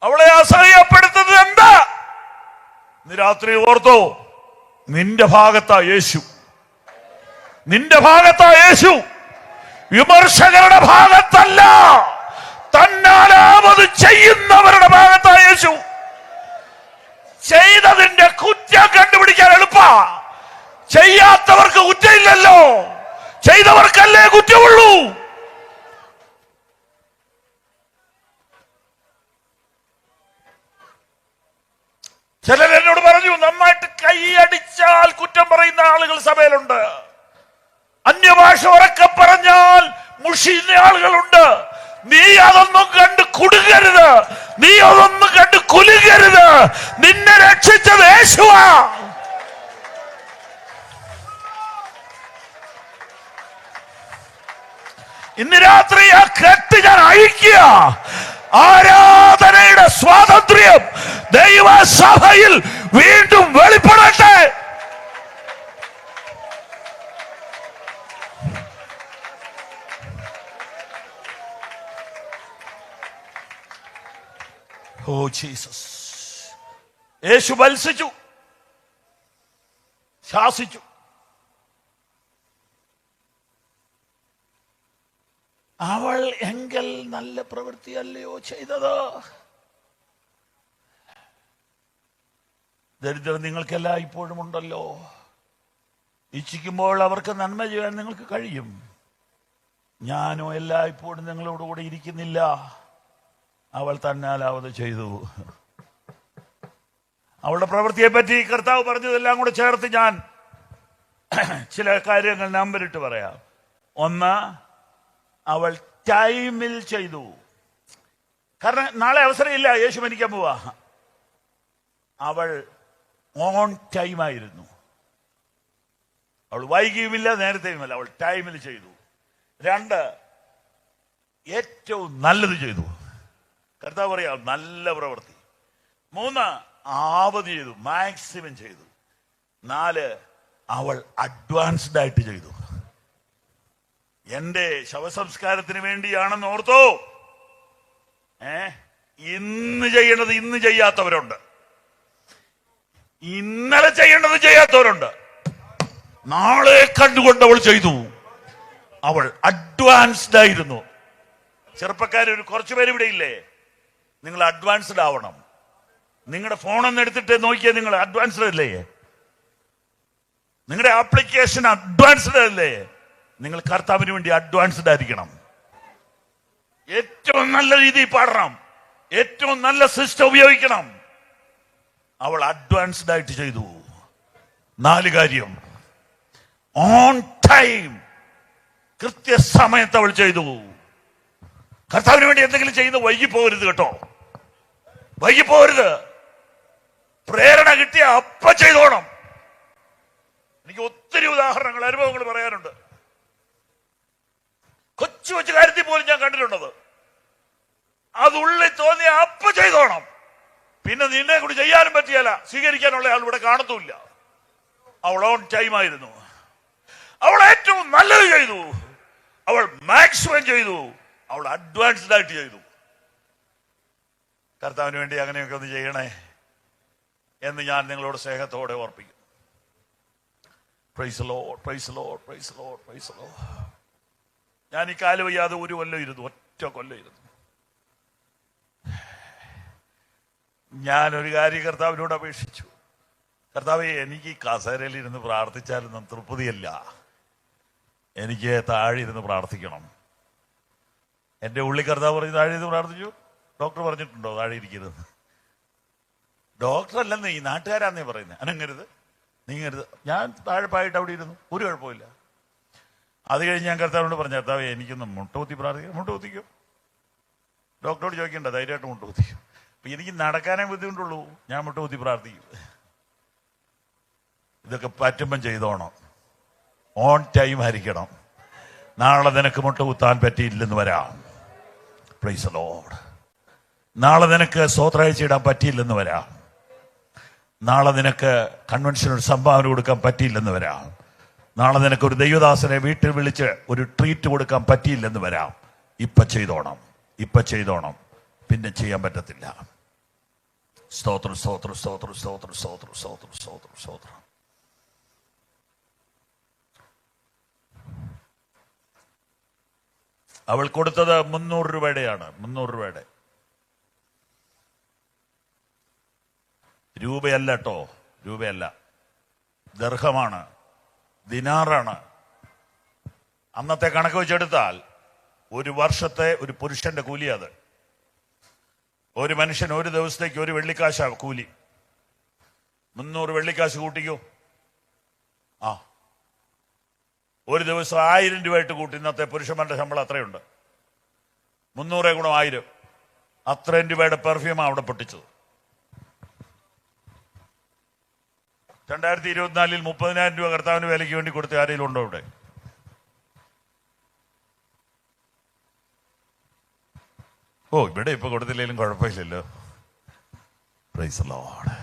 അവളെ അസഹ്യപ്പെടുത്തുന്നത് എന്താ? ഇന്ന് രാത്രി ഓർത്തോ, നിന്റെ ഭാഗത്താ യേശു. നിന്റെ ഭാഗത്താ യേശു, വിമർശകരുടെ ഭാഗത്തല്ല. തന്നാലാവത് ചെയ്യുന്നവരുടെ ഭാഗത്താ യേശു. ചെയ്തതിന്റെ കുറ്റം കണ്ടുപിടിക്കാൻ എളുപ്പാ. ചെയ്യാത്തവർക്ക് കുറ്റമില്ലല്ലോ, ചെയ്തവർക്കല്ലേ കുറ്റമുള്ളൂ. ചിലരെന്നോട് പറഞ്ഞു, നന്നായിട്ട് കൈയടിച്ചാൽ കുറ്റം പറയുന്ന ആളുകൾ സഭയിലുണ്ട്, അന്യഭാഷ ഉറക്കെ പറഞ്ഞാൽ മുഷിയുന്ന ആളുകളുണ്ട്. നീ അതൊന്നും കണ്ട് കുടുങ്ങരുത്, നീ അതൊന്നും കണ്ട് കുലുങ്ങരുത്. നിന്നെ രക്ഷിച്ചത് യേശുവാ. ഇന്ന് രാത്രി ആ കെട്ട് ഞാൻ അഴിക്കുക. ആരാധനയുടെ സ്വാതന്ത്ര്യം ദൈവസഭയിൽ വീണ്ടും വെളിപ്പെടട്ടെ. Oh Jesus. യേശു ബത്സിച്ചു, ശാസിച്ചു. അവൾ എങ്കിൽ നല്ല പ്രവൃത്തിയല്ലയോ ചെയ്തത്? ദരിദ്രം നിങ്ങൾക്കെല്ലാം ഇപ്പോഴും ഉണ്ടല്ലോ. ഇച്ഛിക്കുമ്പോൾ അവർക്ക് നന്മ ചെയ്യാൻ നിങ്ങൾക്ക് കഴിയും. ഞാനോ എല്ലായ്പ്പോഴും നിങ്ങളോടുകൂടെ ഇരിക്കുന്നില്ല. അവൾ തന്നാലാവത് ചെയ്തു. അവളുടെ പ്രവൃത്തിയെ പറ്റി കർത്താവ് പറഞ്ഞതെല്ലാം കൂടെ ചേർത്ത് ഞാൻ ചില കാര്യങ്ങൾ നമ്പറിട്ട് പറയാം. ഒന്ന്, അവൾ ടൈമിൽ ചെയ്തു. കാരണം നാളെ അവസരമില്ല, യേശു മരിക്കാൻ പോവാ. അവൾ ഓൺ ടൈമായിരുന്നു. അവൾ വൈകിയുമില്ല, നേരത്തെയുമല്ല, അവൾ ടൈമിൽ ചെയ്തു. രണ്ട്, ഏറ്റവും നല്ലത് ചെയ്തു. കർത്താവ് പറയാം, നല്ല പ്രവൃത്തി. മൂന്ന്, ആവതി ചെയ്തു, മാക്സിമം ചെയ്തു. നാല്, അവൾ അഡ്വാൻസ്ഡ് ആയിട്ട് ചെയ്തു. എന്റെ ശവസംസ്കാരത്തിന് വേണ്ടിയാണെന്ന് ഓർത്തോ. ഇന്ന് ചെയ്യേണ്ടത് ഇന്ന് ചെയ്യാത്തവരുണ്ട്, ഇന്നലെ ചെയ്യേണ്ടത് ചെയ്യാത്തവരുണ്ട്. നാളെ കണ്ടുകൊണ്ട് അവൾ ചെയ്തു. അവൾ അഡ്വാൻസ്ഡ് ആയിരുന്നു. ചെറുപ്പക്കാരൊരു കുറച്ചു പേര് ഇവിടെ ഇല്ലേ? നിങ്ങൾ അഡ്വാൻസ്ഡ് ആവണം. നിങ്ങളുടെ ഫോണൊന്ന് എടുത്തിട്ട് നോക്കിയാൽ നിങ്ങൾ അഡ്വാൻസ്ഡ് അല്ലേ? നിങ്ങളുടെ ആപ്ലിക്കേഷൻ അഡ്വാൻസ്ഡ് അല്ലേ? നിങ്ങൾ കർത്താവിന് വേണ്ടി അഡ്വാൻസ്ഡ് ആയിരിക്കണം. ഏറ്റവും നല്ല രീതിയിൽ പാടണം, ഏറ്റവും നല്ല സിസ്റ്റം ഉപയോഗിക്കണം. അവൾ അഡ്വാൻസ്ഡ് ആയിട്ട് ചെയ്തു. 4 കാര്യം ഓൺ ടൈം, കൃത്യസമയത്ത് അവൾ ചെയ്തു. കർത്താവിന് വേണ്ടി എന്തെങ്കിലും ചെയ്ത് വൈകിപ്പോകരുത് കേട്ടോ, വൈകിപ്പോകരുത്. പ്രേരണ കിട്ടിയ അപ്പ ചെയ്തോണം. എനിക്ക് ഒത്തിരി ഉദാഹരണങ്ങൾ, അനുഭവങ്ങൾ പറയാനുണ്ട്. കൊച്ചു കൊച്ചു കാര്യത്തിൽ പോലും ഞാൻ കണ്ടിട്ടുണ്ടത്. അതുള്ളിൽ തോന്നിയ അപ്പ ചെയ്തോണം. പിന്നെ നിന്നെ കൂടി ചെയ്യാനും പറ്റിയല്ല, സ്വീകരിക്കാനുള്ള ആൾ ഇവിടെ കാണത്തുമില്ല. അവൾ ഓൺ ടൈം ആയിരുന്നു. അവൾ ഏറ്റവും നല്ലത് ചെയ്തു, അവൾ മാക്സിമം ചെയ്തു, അവൾ അഡ്വാൻസ്ഡ് ആയിട്ട് ചെയ്തു. കർത്താവിന് വേണ്ടി അങ്ങനെയൊക്കെ ഒന്ന് ചെയ്യണേ എന്ന് ഞാൻ നിങ്ങളോട് സ്നേഹത്തോടെ ഓർപ്പിക്കും. Praise the Lord, praise the Lord, praise the Lord, praise the Lord. ഞാൻ ഈ കാല് വയ്യാതെ ഒരു കൊല്ലം ഇരുന്നു, ഒറ്റ കൊല്ലം ഇരുന്നു. ഞാനൊരു കാര്യം കർത്താവിനോട് അപേക്ഷിച്ചു, കർത്താവേ, എനിക്ക് ഈ കസേരയിൽ ഇരുന്ന് പ്രാർത്ഥിച്ചാലൊന്നും തൃപ്തിയല്ല, എനിക്ക് താഴെ ഇരുന്ന് പ്രാർത്ഥിക്കണം. എൻ്റെ ഉള്ളി കർത്താവ് പറഞ്ഞ് താഴെ ഇരുന്ന് പ്രാർത്ഥിച്ചു. ഡോക്ടർ പറഞ്ഞിട്ടുണ്ടോ താഴെ ഇരിക്കരുത്? ഡോക്ടർ അല്ലെന്ന് ഈ നാട്ടുകാരാന്നേ പറയുന്നത്. അനങ്ങരുത്, നീങ്ങരുത്. ഞാൻ താഴെ പായിട്ട് അവിടെ ഇരുന്നു, ഒരു കുഴപ്പമില്ല. അത് കഴിഞ്ഞ് ഞാൻ കർത്താവിനോട് പറഞ്ഞു, കർത്താവേ, എനിക്കൊന്ന് മുട്ടുകുത്തി പ്രാർത്ഥിക്കാം. മുട്ടുകുത്തിക്കും, ഡോക്ടറോട് ചോദിക്കണ്ട, ധൈര്യമായിട്ട് മുട്ടുകുത്തിക്കും. അപ്പൊ എനിക്ക് നടക്കാനേ ബുദ്ധിമുട്ടുള്ളൂ, ഞാൻ മുട്ടുകുത്തി പ്രാർത്ഥിക്കും. ഇതൊക്കെ പറ്റുമ്പം ചെയ്തോണം, ഓൺ ടൈം ആയിരിക്കണം. നാളെ നിനക്ക് മുട്ടുകുത്താൻ പറ്റിയില്ലെന്ന് വരാം. Price the Lord. നാളെ നിനക്ക് സ്വോത്രാഴ്ച ഇടാൻ പറ്റിയില്ലെന്ന് വരാം. നാളെ നിനക്ക് കൺവെൻഷനൊരു സംഭാവന കൊടുക്കാൻ പറ്റിയില്ലെന്ന് വരാം. നാളെ നിനക്ക് ഒരു ദൈവദാസനെ വീട്ടിൽ വിളിച്ച് ഒരു ട്രീറ്റ് കൊടുക്കാൻ പറ്റിയില്ലെന്ന് വരാം. ഇപ്പൊ ചെയ്തോണം, ഇപ്പൊ ചെയ്തോണം, പിന്നെ ചെയ്യാൻ പറ്റത്തില്ല. സ്തോത്രം, സ്തോത്രം, സ്തോത്രം, സ്തോത്രം, സ്തോത്രം, സ്തോത്രം, സ്തോത്രം, സ്തോത്രം. അവൾ കൊടുത്തത് 300 രൂപയുടെയാണ്. 300 രൂപയുടെ രൂപയല്ല കേട്ടോ, രൂപയല്ല, ദർഹമാണ്, ദിനാറാണ്. അന്നത്തെ കണക്ക് വെച്ചെടുത്താൽ ഒരു വർഷത്തെ ഒരു പുരുഷന്റെ കൂലി അത്. ഒരു മനുഷ്യൻ ഒരു ദിവസത്തേക്ക് 1 വെള്ളിക്കാശ കൂലി. 300 വെള്ളിക്കാശ് കൂട്ടിക്കോ. ആ, ഒരു ദിവസം 1000 രൂപയായിട്ട് കൂട്ടി. ഇന്നത്തെ പുരുഷന്മാരുടെ ശമ്പളം അത്രയുണ്ട്. 300 ഗുണം 1000, അത്രയും രൂപയുടെ പെർഫ്യൂമാണ് അവിടെ പൊട്ടിച്ചത്. 2024 30,000 രൂപ കർത്താവിന് വിലയ്ക്ക് വേണ്ടി കൊടുത്ത ആരെങ്കിലും ഉണ്ടോ ഇവിടെ? ഓ, ഇവിടെ ഇപ്പൊ കൊടുത്തില്ലെങ്കിലും കുഴപ്പമില്ലല്ലോ. Price the Lord.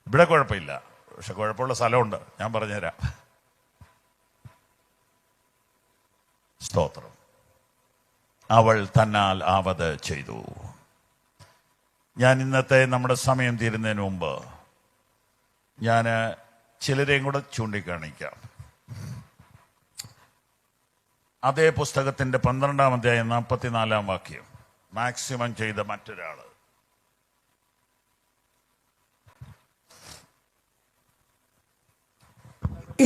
ഇവിടെ കുഴപ്പമില്ല, പക്ഷെ കുഴപ്പമുള്ള സ്ഥലമുണ്ട്, ഞാൻ പറഞ്ഞുതരാം. സ്തോത്രം. അവൾ തന്നാൽ ആവത് ചെയ്തു. ഞാൻ ഇന്നത്തെ നമ്മുടെ സമയം തീരുന്നതിന് മുമ്പ് ഞാൻ ചിലരെയും കൂടെ ചൂണ്ടിക്കാണിക്കാം. അതേ പുസ്തകത്തിന്റെ 12-ാം അധ്യായം 44-ാം വാക്യം. മാക്സിമം ചെയ്ത മറ്റൊരാള്.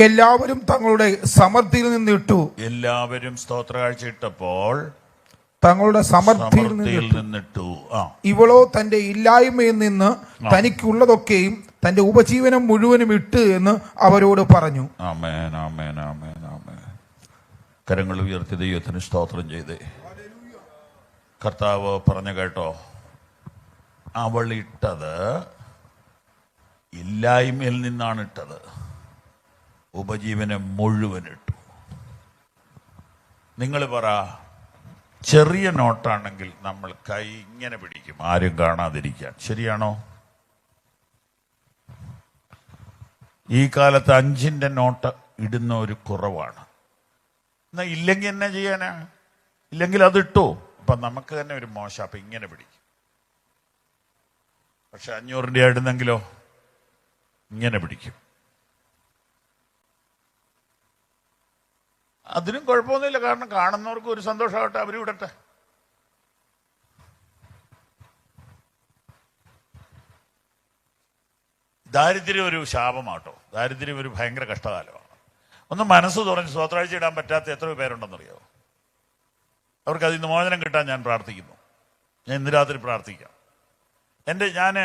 എല്ലാവരും തങ്ങളുടെ സമൃദ്ധിയിൽ നിന്നിട്ടു. എല്ലാവരും സ്തോത്രകാഴ്ച ഇട്ടപ്പോൾ തങ്ങളുടെ സമൃദ്ധിയിൽ നിന്നിട്ടു. ഇവളോ തന്റെ ഇല്ലായ്മയിൽ നിന്ന് തനിക്കുള്ളതൊക്കെയും തന്റെ ഉപജീവനം മുഴുവനും ഇട്ട് എന്ന് അവരോട് പറഞ്ഞു. ആമേൻ, ആമേൻ, ആമേൻ, ആമേൻ. കരങ്ങൾ ഉയർത്തി ദൈവത്തിന് സ്തോത്രം ചെയ്തേ. കർത്താവ് പറഞ്ഞു കേട്ടോ, അവൾ ഇട്ടത് ഇല്ലായ്മയിൽ നിന്നാണ് ഇട്ടത്, ഉപജീവനം മുഴുവൻ ഇട്ടു. നിങ്ങൾ പറ, ചെറിയ നോട്ടാണെങ്കിൽ നമ്മൾ കൈ ഇങ്ങനെ പിടിക്കും, ആരും കാണാതിരിക്കാൻ. ശരിയാണോ? ഈ കാലത്ത് 5-ന്റെ നോട്ട് ഇടുന്ന ഒരു കുറവാണ്. എന്നാ ഇല്ലെങ്കിൽ എന്നാ ചെയ്യാനാ? ഇല്ലെങ്കിൽ അതിട്ടു. അപ്പൊ നമുക്ക് തന്നെ ഒരു മോശം. അപ്പൊ ഇങ്ങനെ പിടിക്കും. പക്ഷെ 500-ന്റെ ഇടുന്നെങ്കിലോ ഇങ്ങനെ പിടിക്കും. അതിനും കുഴപ്പമൊന്നുമില്ല, കാരണം കാണുന്നവർക്ക് ഒരു സന്തോഷമാകട്ടെ, അവരും ഇടട്ടെ. ദാരിദ്ര്യം ഒരു ശാപമാട്ടോ. ദാരിദ്ര്യം ഒരു ഭയങ്കര കഷ്ടകാലമാണ്. ഒന്ന് മനസ്സ് തുറന്ന് സ്വത്രാഴ്ച ഇടാൻ പറ്റാത്ത എത്ര പേരുണ്ടെന്നറിയോ? അവർക്ക് അതിൽ നിന്ന് മോചനം കിട്ടാൻ ഞാൻ പ്രാർത്ഥിക്കുന്നു. ഞാൻ ഇന്ന് രാത്രി പ്രാർത്ഥിക്കാം. ഞാൻ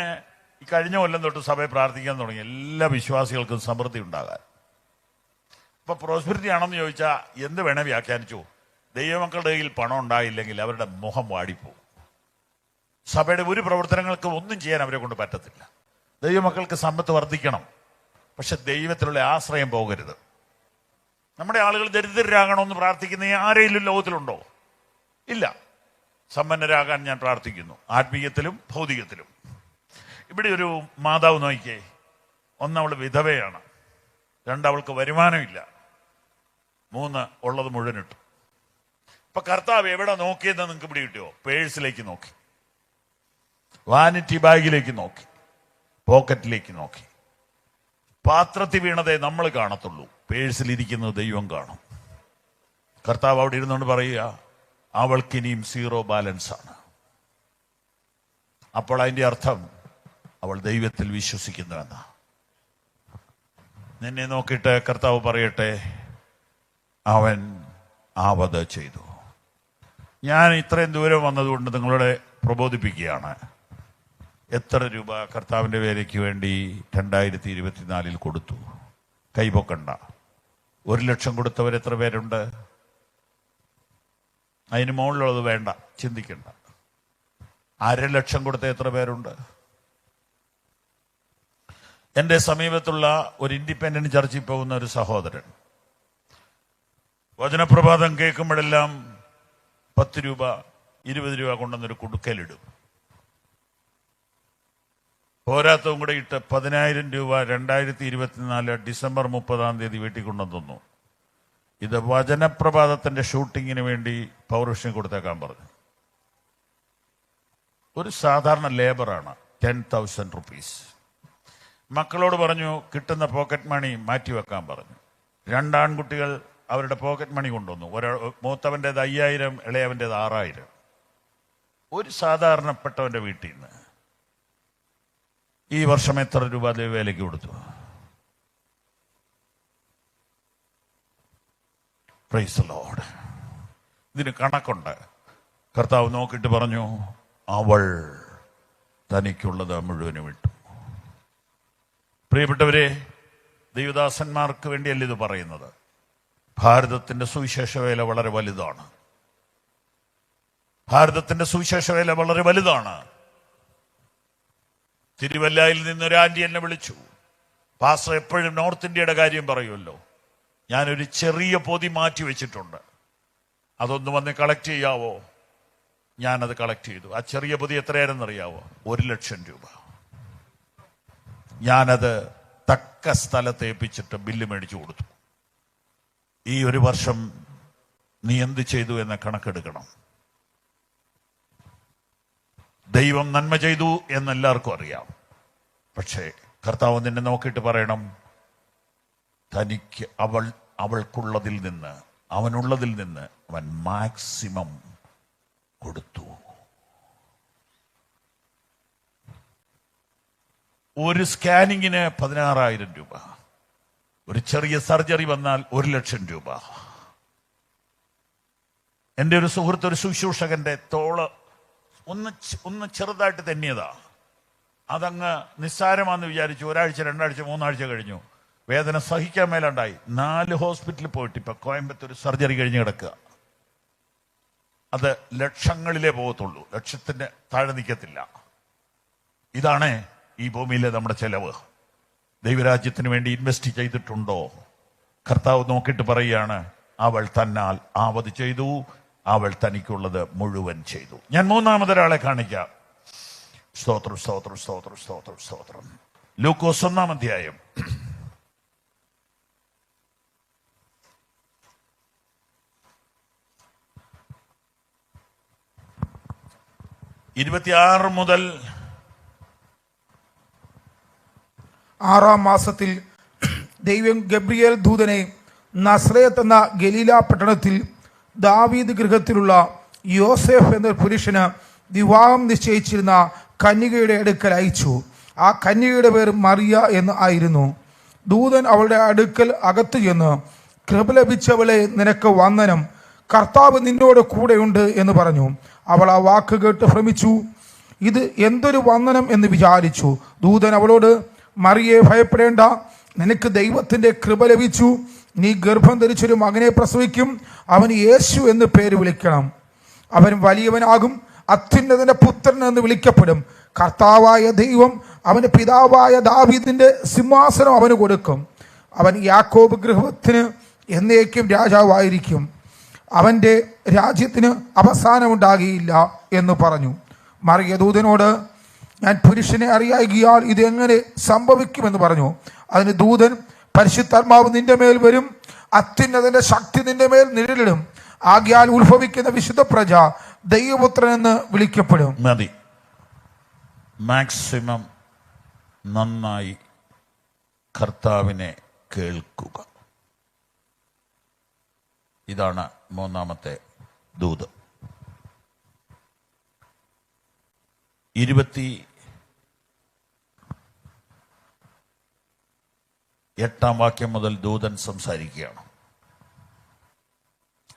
ഈ കഴിഞ്ഞ കൊല്ലം തൊട്ട് സഭയെ പ്രാർത്ഥിക്കാൻ തുടങ്ങി, എല്ലാ വിശ്വാസികൾക്കും സമൃദ്ധി ഉണ്ടാകാൻ. ഇപ്പൊ പ്രോസ്പെരിറ്റി ആണെന്ന് ചോദിച്ചാൽ എന്ത് വേണേ വ്യാഖ്യാനിച്ചു. ദൈവമക്കളുടെ കയ്യിൽ പണം ഉണ്ടായില്ലെങ്കിൽ അവരുടെ മുഖം വാടിപ്പോവും. സഭയുടെ ഒരു പ്രവർത്തനങ്ങൾക്ക് ഒന്നും ചെയ്യാൻ അവരെ കൊണ്ട് പറ്റത്തില്ല. ദൈവമക്കൾക്ക് സമ്പത്ത് വർദ്ധിക്കണം, പക്ഷെ ദൈവത്തിലുള്ള ആശ്രയം പോകരുത്. നമ്മുടെ ആളുകൾ ദരിദ്രരാകണമെന്ന് പ്രാർത്ഥിക്കുന്ന ആരെങ്കിലും ലോകത്തിലുണ്ടോ? ഇല്ല. സമ്പന്നരാകാൻ ഞാൻ പ്രാർത്ഥിക്കുന്നു, ആത്മീയത്തിലും ഭൗതികത്തിലും. ഇവിടെ ഒരു മാതാവ് നോക്കിയേ, ഒന്നവൾ വിധവയാണ്, രണ്ടവൾക്ക് വരുമാനമില്ല, 3 ഉള്ളത് മുഴുവൻ ഇട്ടു. ഇപ്പൊ കർത്താവ് എവിടെ നോക്കിയെന്ന് നിങ്ങൾക്ക് ഇവിടെ കിട്ടിയോ? പേഴ്സിലേക്ക് നോക്കി, വാനിറ്റി ബാഗിലേക്ക് നോക്കി, പോക്കറ്റിലേക്ക് നോക്കി. പാത്രത്തിൽ വീണതേ നമ്മൾ കാണത്തുള്ളൂ, പേഴ്സിലിരിക്കുന്നത് ദൈവം കാണും. കർത്താവ് അവിടെ ഇരുന്നുകൊണ്ട് പറയുക, അവൾക്കിനിയും 0 ബാലൻസ് ആണ്. അപ്പോൾ അതിന്റെ അർത്ഥം അവൾ ദൈവത്തിൽ വിശ്വസിക്കുന്നുവെന്ന. നിന്നെ നോക്കിയിട്ട് കർത്താവ് പറയട്ടെ, അവൻ ആവത് ചെയ്തു. ഞാൻ ഇത്രയും ദൂരം വന്നതുകൊണ്ട് നിങ്ങളോട് പ്രബോധിപ്പിക്കുകയാണ്. എത്ര രൂപ കർത്താവിൻ്റെ വേലയ്ക്ക് വേണ്ടി 2024 കൊടുത്തു? കൈപൊക്കണ്ട. 1 ലക്ഷം കൊടുത്തവർ എത്ര പേരുണ്ട്? അതിന് മുകളിലുള്ളത് വേണ്ട, ചിന്തിക്കണ്ട. 1/2 ലക്ഷം കൊടുത്ത എത്ര പേരുണ്ട്? എൻ്റെ സമീപത്തുള്ള ഒരു ഇൻഡിപെൻഡന്റ് ചർച്ചിൽ പോകുന്ന ഒരു സഹോദരൻ വചനപ്രഭാതം കേൾക്കുമ്പോഴെല്ലാം 10 രൂപ 20 രൂപ കൊണ്ടുവന്നൊരു കുടുക്കലിടും. പോരാത്തവും കൂടെ ഇട്ട് 10,000 രൂപ 2024 ഡിസംബർ 30 വീട്ടിൽ കൊണ്ടുവന്നു. ഇത് വചനപ്രഭാതത്തിന്റെ ഷൂട്ടിങ്ങിന് വേണ്ടി പൗരുഷന് കൊടുത്തേക്കാൻ പറഞ്ഞു. ഒരു സാധാരണ ലേബറാണ്, 10,000 റുപ്പീസ്. മക്കളോട് പറഞ്ഞു കിട്ടുന്ന പോക്കറ്റ് മണി മാറ്റിവെക്കാൻ പറഞ്ഞു. 2 ആൺകുട്ടികൾ അവരുടെ പോക്കറ്റ് മണി കൊണ്ടുവന്നു. മൂത്തവൻ്റെത് 5,000, ഇളയവൻ്റെത് 6,000. ഒരു സാധാരണപ്പെട്ടവന്റെ വീട്ടിൽ നിന്ന് ഈ വർഷം എത്ര രൂപ വേലയ്ക്ക് കൊടുത്തു? Price the Lord. ഇതിന് കണക്കുണ്ട്. കർത്താവ് നോക്കിയിട്ട് പറഞ്ഞു, അവൾ തനിക്കുള്ളത് മുഴുവനും വിട്ടു. പ്രിയപ്പെട്ടവരെ, ദൈവദാസന്മാർക്ക് വേണ്ടിയല്ല ഇത് പറയുന്നത്. ഭാരതത്തിന്റെ സുവിശേഷ വേല വളരെ വലുതാണ്. ഭാരതത്തിന്റെ സുവിശേഷ വേല വളരെ വലുതാണ്. തിരുവല്ലയിൽ നിന്നൊരു ആന്റി എന്നെ വിളിച്ചു. പാസ്റ്റർ എപ്പോഴും നോർത്ത് ഇന്ത്യയുടെ കാര്യം പറയുമല്ലോ. ഞാനൊരു ചെറിയ പൊതി മാറ്റി വെച്ചിട്ടുണ്ട്, അതൊന്ന് വന്ന് കളക്ട് ചെയ്യാവോ? ഞാനത് കളക്ട് ചെയ്തു. ആ ചെറിയ പൊതി എത്രയായിരുന്നു അറിയാവോ? 1 ലക്ഷം രൂപ. ഞാനത് തക്ക സ്ഥലത്ത് ഏൽപ്പിച്ചിട്ട് ബില്ല് മേടിച്ചു കൊടുത്തു. ഈ ഒരു വർഷം നീ എന്ത് ചെയ്തു എന്ന കണക്കെടുക്കണം. ദൈവം നന്മ ചെയ്തു എന്നെല്ലാവർക്കും അറിയാം. പക്ഷേ കർത്താവ് നിന്നെ നോക്കിയിട്ട് പറയണം, തനിക്ക് അവൾക്കുള്ളതിൽ നിന്ന്, അവനുള്ളതിൽ നിന്ന് അവൻ മാക്സിമം കൊടുത്തു. ഒരു സ്കാനിങ്ങിന് 16,000 രൂപ. ഒരു ചെറിയ സർജറി വന്നാൽ 1 ലക്ഷം രൂപ. എൻ്റെ ഒരു സുഹൃത്ത്, ഒരു ശുശ്രൂഷകന്റെ തോള് ഒന്ന് ചെറുതായിട്ട് തെന്നിയതാ. അതങ്ങ് നിസ്സാരമാണെന്ന് വിചാരിച്ചു. 1 ആഴ്ച 2 ആഴ്ച 3 ആഴ്ച കഴിഞ്ഞു. വേദന സഹിക്കാൻ മേലുണ്ടായി. 4 ഹോസ്പിറ്റലിൽ പോയിട്ട് ഇപ്പൊ കോയമ്പത്തൂർ സർജറി കഴിഞ്ഞ് കിടക്കുക. അത് ലക്ഷങ്ങളിലേ പോകത്തുള്ളൂ, ലക്ഷത്തിന് താഴെ നിൽക്കത്തില്ല. ഇതാണ് ഈ ഭൂമിയിലെ നമ്മുടെ ചെലവ്. ദൈവരാജ്യത്തിന് വേണ്ടി ഇൻവെസ്റ്റ് ചെയ്തിട്ടുണ്ടോ? കർത്താവ് നോക്കിയിട്ട് പറയുകയാണ്, അവൾ തന്നാൽ ആവത് ചെയ്തു, അവൾ തനിക്കുള്ളത് മുഴുവൻ ചെയ്തു. ഞാൻ 3-മതൊരാളെ കാണിക്കാം. സ്തോത്രം സ്തോത്രം സ്തോത്രം സ്തോത്രം സ്തോത്രം. ലൂക്കോസ് 1-ാം അധ്യായം. മുതൽ 6-ാം മാസത്തിൽ ദൈവം ഗബ്രിയേൽ ദൂതനെ നസ്രയത്ത് എന്ന ഗലീല പട്ടണത്തിൽ ദാവീദ് ഗൃഹത്തിലുള്ള യോസേഫ് എന്ന പുരുഷന് വിവാഹം നിശ്ചയിച്ചിരുന്ന കന്യകയുടെ അടുക്കൽ അയച്ചു. ആ കന്യകയുടെ പേര് മറിയ എന്ന് ആയിരുന്നു. ദൂതൻ അവളുടെ അടുക്കൽ അകത്തു ചെന്ന്, കൃപ ലഭിച്ചവളെ, നിനക്ക് വന്ദനം, കർത്താവ് നിന്നോട് കൂടെയുണ്ട് എന്ന് പറഞ്ഞു. അവൾ ആ വാക്ക് കേട്ട് ഭ്രമിച്ചു, ഇത് എന്തൊരു വന്ദനം എന്ന് വിചാരിച്ചു. ദൂതൻ അവളോട്, മറിയെ, ഭയപ്പെടേണ്ട, നിനക്ക് ദൈവത്തിന്റെ കൃപ ലഭിച്ചു. നീ ഗർഭം ധരിച്ചൊരു മകനെ പ്രസവിക്കും, അവന് യേശു എന്ന് പേര് വിളിക്കണം. അവൻ വലിയവനാകും, അത്യുന്നതന്റെ പുത്രൻ എന്ന് വിളിക്കപ്പെടും. കർത്താവായ ദൈവം അവന്റെ പിതാവായ ദാവീദിന്റെ സിംഹാസനം അവന് കൊടുക്കും. അവൻ യാക്കോബ് ഗൃഹത്തിന് എന്നേക്കും രാജാവായിരിക്കും. അവന്റെ രാജ്യത്തിന് അവസാനമുണ്ടാകുകയില്ല എന്ന് പറഞ്ഞു. മറിയ ദൂതനോട്, ഞാൻ പുരുഷനെ അറിയായികയാൽ ഇത് എങ്ങനെ സംഭവിക്കുമെന്ന് പറഞ്ഞു. അതിന് ദൂതൻ, പരിശുദ്ധാത്മാവ് നിന്റെ മേൽ വരും, അത്യുന്നതന്റെ ശക്തി നിന്റെ മേൽ നിഴലിടും. ആകയാൽ ഉത്ഭവിക്കുന്ന വിശുദ്ധ പ്രജ ദൈവപുത്രൻ എന്ന് വിളിക്കപ്പെടും. മതി. മാക്സിമം നന്നായി കർത്താവിനെ കേൾക്കുക. ഇതാണ് മൂന്നാമത്തെ ദൂത്. 28 വാക്യം മുതൽ ദൂതൻ സംസാരിക്കുകയാണ്.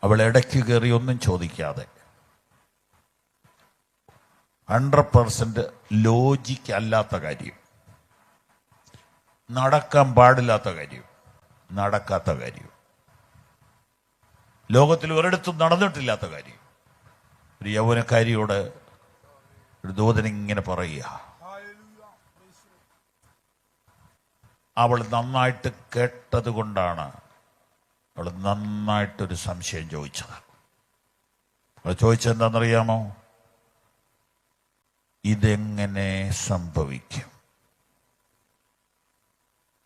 അവൾ ഇടയ്ക്ക് കയറി ഒന്നും ചോദിക്കാതെ 100% ലോജിക്ക് അല്ലാത്ത കാര്യം, നടക്കാൻ പാടില്ലാത്ത കാര്യം, നടക്കാത്ത കാര്യം, ലോകത്തിൽ ഒരിടത്തും നടന്നിട്ടില്ലാത്ത കാര്യം ഒരു യൗവനക്കാരിയോട് ഒരു ദൂതൻ ഇങ്ങനെ പറയുക. അവൾ നന്നായിട്ട് കേട്ടത് കൊണ്ടാണ് അവൾ നന്നായിട്ടൊരു സംശയം ചോദിച്ചത്. അവൾ ചോദിച്ചെന്താണെന്നറിയാമോ? ഇതെങ്ങനെ സംഭവിക്കും?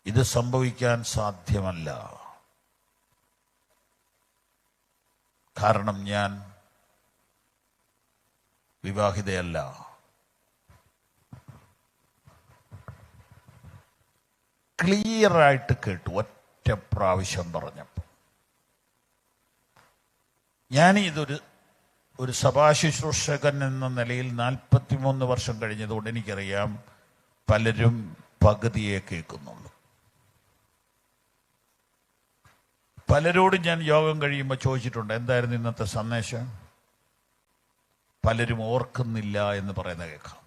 ഇത് സംഭവിക്കാൻ സാധ്യമല്ല. കാരണം ഞാൻ വിവാഹിതയല്ല. ക്ലിയറായിട്ട് കേട്ടു ഒറ്റ പ്രാവശ്യം പറഞ്ഞപ്പോൾ. ഒരു സഭാശുശ്രൂഷകൻ എന്ന നിലയിൽ 43 വർഷം കഴിഞ്ഞതുകൊണ്ട് എനിക്കറിയാം പലരും പകുതിയെ കേൾക്കുന്നുള്ളൂ. പലരോടും ഞാൻ യോഗം കഴിയുമ്പോൾ ചോദിച്ചിട്ടുണ്ട്, എന്തായിരുന്നു ഇന്നത്തെ സന്ദേശം? പലരും ഓർക്കുന്നില്ല എന്ന് പറയുന്ന കേൾക്കാം.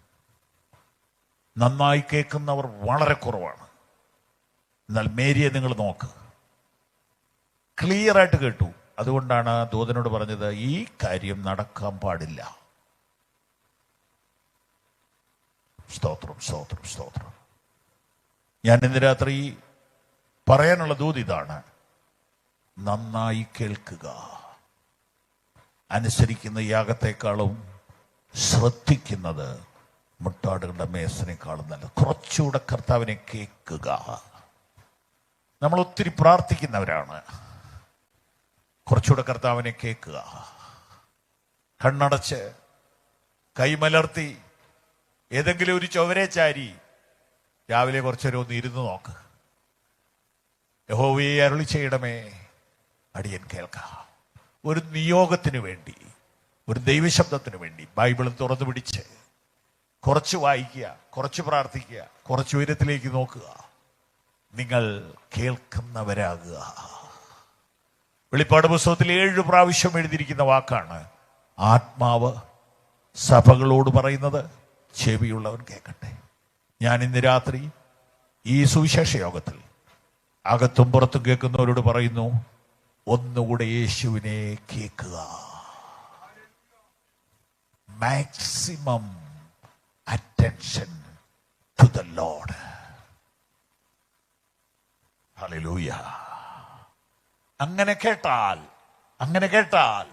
നന്നായി കേൾക്കുന്നവർ വളരെ കുറവാണ്. എന്നാൽ മേരിയെ നിങ്ങൾ നോക്ക്, ക്ലിയറായിട്ട് കേട്ടു. അതുകൊണ്ടാണ് ദൂതനോട് പറഞ്ഞത് ഈ കാര്യം നടക്കാൻ പാടില്ല. സ്തോത്രം, സ്തോത്രം, സ്തോത്രം. ഞാൻ ഇന്ന് രാത്രി പറയാനുള്ള ദൂത് ഇതാണ്: നന്നായി കേൾക്കുക. അനുസരിക്കുന്ന യാഗത്തെക്കാളും ശ്രദ്ധിക്കുന്നത് മുട്ടാടുകളുടെ മേസനേക്കാളും നല്ലത്. കുറച്ചുകൂടെ കർത്താവിനെ കേൾക്കുക. നമ്മൾ ഒത്തിരി പ്രാർത്ഥിക്കുന്നവരാണ്. കുറച്ചുകൂടെ കർത്താവിനെ കേൾക്കുക. കണ്ണടച്ച് കൈമലർത്തി ഏതെങ്കിലും ഒരു ചുവരെ ചാരി രാവിലെ കുറച്ചേരം ഒന്ന് ഇരുന്ന് നോക്ക്. യഹോവയെ അരുളി ചെയ്യണമേ, അടിയൻ കേൾക്കാം. ഒരു നിയോഗത്തിന് വേണ്ടി, ഒരു ദൈവശബ്ദത്തിന് വേണ്ടി ബൈബിളും തുറന്നു പിടിച്ച് കുറച്ച് വായിക്കുക, കുറച്ച് പ്രാർത്ഥിക്കുക, കുറച്ച് ഉയരത്തിലേക്ക് നോക്കുക. നിങ്ങൾ കേൾക്കുന്നവരാകുക. വെളിപ്പാട് പുസ്തകത്തിൽ 7 പ്രാവശ്യം എഴുതിയിരിക്കുന്ന വാക്കാണ് ആത്മാവ് സഭകളോട് പറയുന്നത്. ചെവിയുള്ളവൻ കേൾക്കട്ടെ. ഞാൻ ഇന്ന് രാത്രി ഈ സുവിശേഷ യോഗത്തിൽ അകത്തും പുറത്തും കേൾക്കുന്നവരോട് പറയുന്നു, ഒന്നുകൂടെ യേശുവിനെ കേൾക്കുക. Maximum attention to the Lord. Hallelujah. അങ്ങനെ കേട്ടാൽ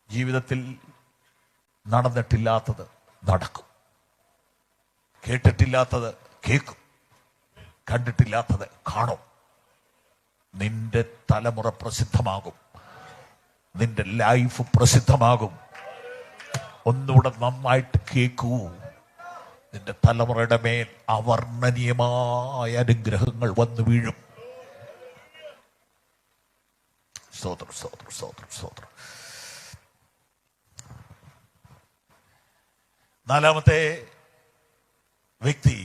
ജീവിതത്തിൽ നടന്നിട്ടില്ലാത്തത് നടക്കും, കേട്ടിട്ടില്ലാത്തത് കേൾക്കും, കണ്ടിട്ടില്ലാത്തത് കാണും. നിന്റെ തലമുറ പ്രസിദ്ധമാകും, നിന്റെ ലൈഫ് പ്രസിദ്ധമാകും. ഒന്നുകൂടെ നന്നായിട്ട് കേൾക്കൂ. നിന്റെ തലമുറയുടെ മേൽ അവർണ്ണനീയമായ അനുഗ്രഹങ്ങൾ വന്നു വീഴും. സ്തോത്രം, സ്തോത്രം, സ്തോത്രം, സ്തോത്രം. 4-മത്തെ വ്യക്തി,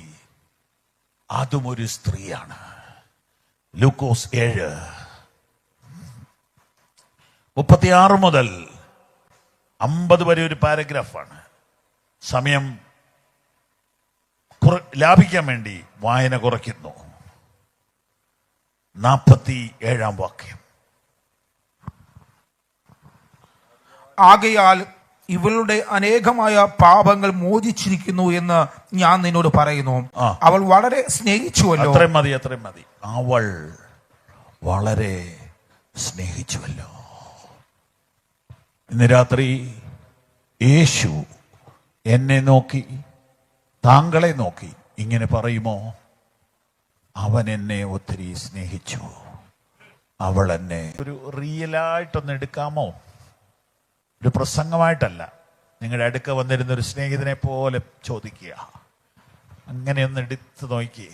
അതും ഒരു സ്ത്രീയാണ്. ലൂക്കോസ് 7:36 മുതൽ 50 വരെ ഒരു പാരഗ്രാഫാണ്. സമയം ലാഭിക്കാൻ വേണ്ടി വായന കുറയ്ക്കുന്നു. 47 വാക്യം. ആകയാൽ ഇവളുടെ അനേകമായ പാപങ്ങൾ മോചിച്ചിരിക്കുന്നു എന്ന് ഞാൻ നിന്നോട് പറയുന്നു. അവൾ വളരെ സ്നേഹിച്ചുവല്ലോ. അത്രയും മതി, അത്രയും മതി. അവൾ വളരെ സ്നേഹിച്ചുവല്ലോ. ഇന്ന് രാത്രി യേശു എന്നെ നോക്കി, താങ്കളെ നോക്കി ഇങ്ങനെ പറയുമോ? അവൻ എന്നെ ഒത്തിരി സ്നേഹിച്ചു, അവൾ എന്നെ. ഒരു റിയലായിട്ടൊന്ന് എടുക്കാമോ? ഒരു പ്രസംഗമായിട്ടല്ല, നിങ്ങളുടെ അടുക്ക വന്നിരുന്ന ഒരു സ്നേഹിതനെ പോലെ ചോദിക്കുക. അങ്ങനെയൊന്ന് എടുത്ത് നോക്കി.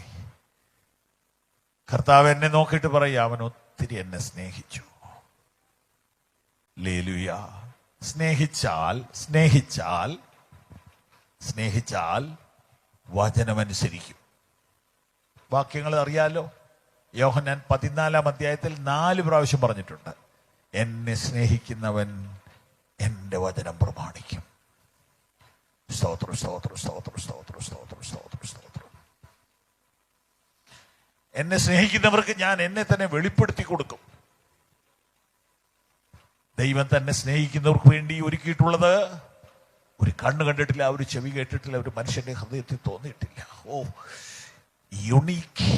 കർത്താവ് എന്നെ നോക്കിയിട്ട് പറയുക, അവൻ ഒത്തിരി എന്നെ സ്നേഹിച്ചു. ഹല്ലേലൂയ. സ്നേഹിച്ചാൽ സ്നേഹിച്ചാൽ സ്നേഹിച്ചാൽ വചനമനുസരിക്കും. വാക്യങ്ങൾ അറിയാലോ. യോഹന്നാൻ 14 അധ്യായത്തിൽ 4 പ്രാവശ്യം പറഞ്ഞിട്ടുണ്ട്, എന്നെ സ്നേഹിക്കുന്നവൻ എന്റെ വചനം പ്രമാണിക്കും. സ്തോത്രം, സ്തോത്രം, സ്തോത്രം, സ്തോത്രം, സ്തോത്രം, സ്തോത്രം, സ്തോത്രം. എന്നെ സ്നേഹിക്കുന്നവർക്ക് ഞാൻ എന്നെ തന്നെ വെളിപ്പെടുത്തി കൊടുക്കും. ദൈവം തന്നെ സ്നേഹിക്കുന്നവർക്ക് വേണ്ടി ഒരുക്കിയിട്ടുള്ളത് ഒരു കണ്ണ് കണ്ടിട്ടില്ല, ഒരു ചെവി കേട്ടിട്ടില്ല, ഒരു മനുഷ്യന്റെ ഹൃദയത്തിൽ തോന്നിയിട്ടില്ല. ഓ, യുണീക്ക്.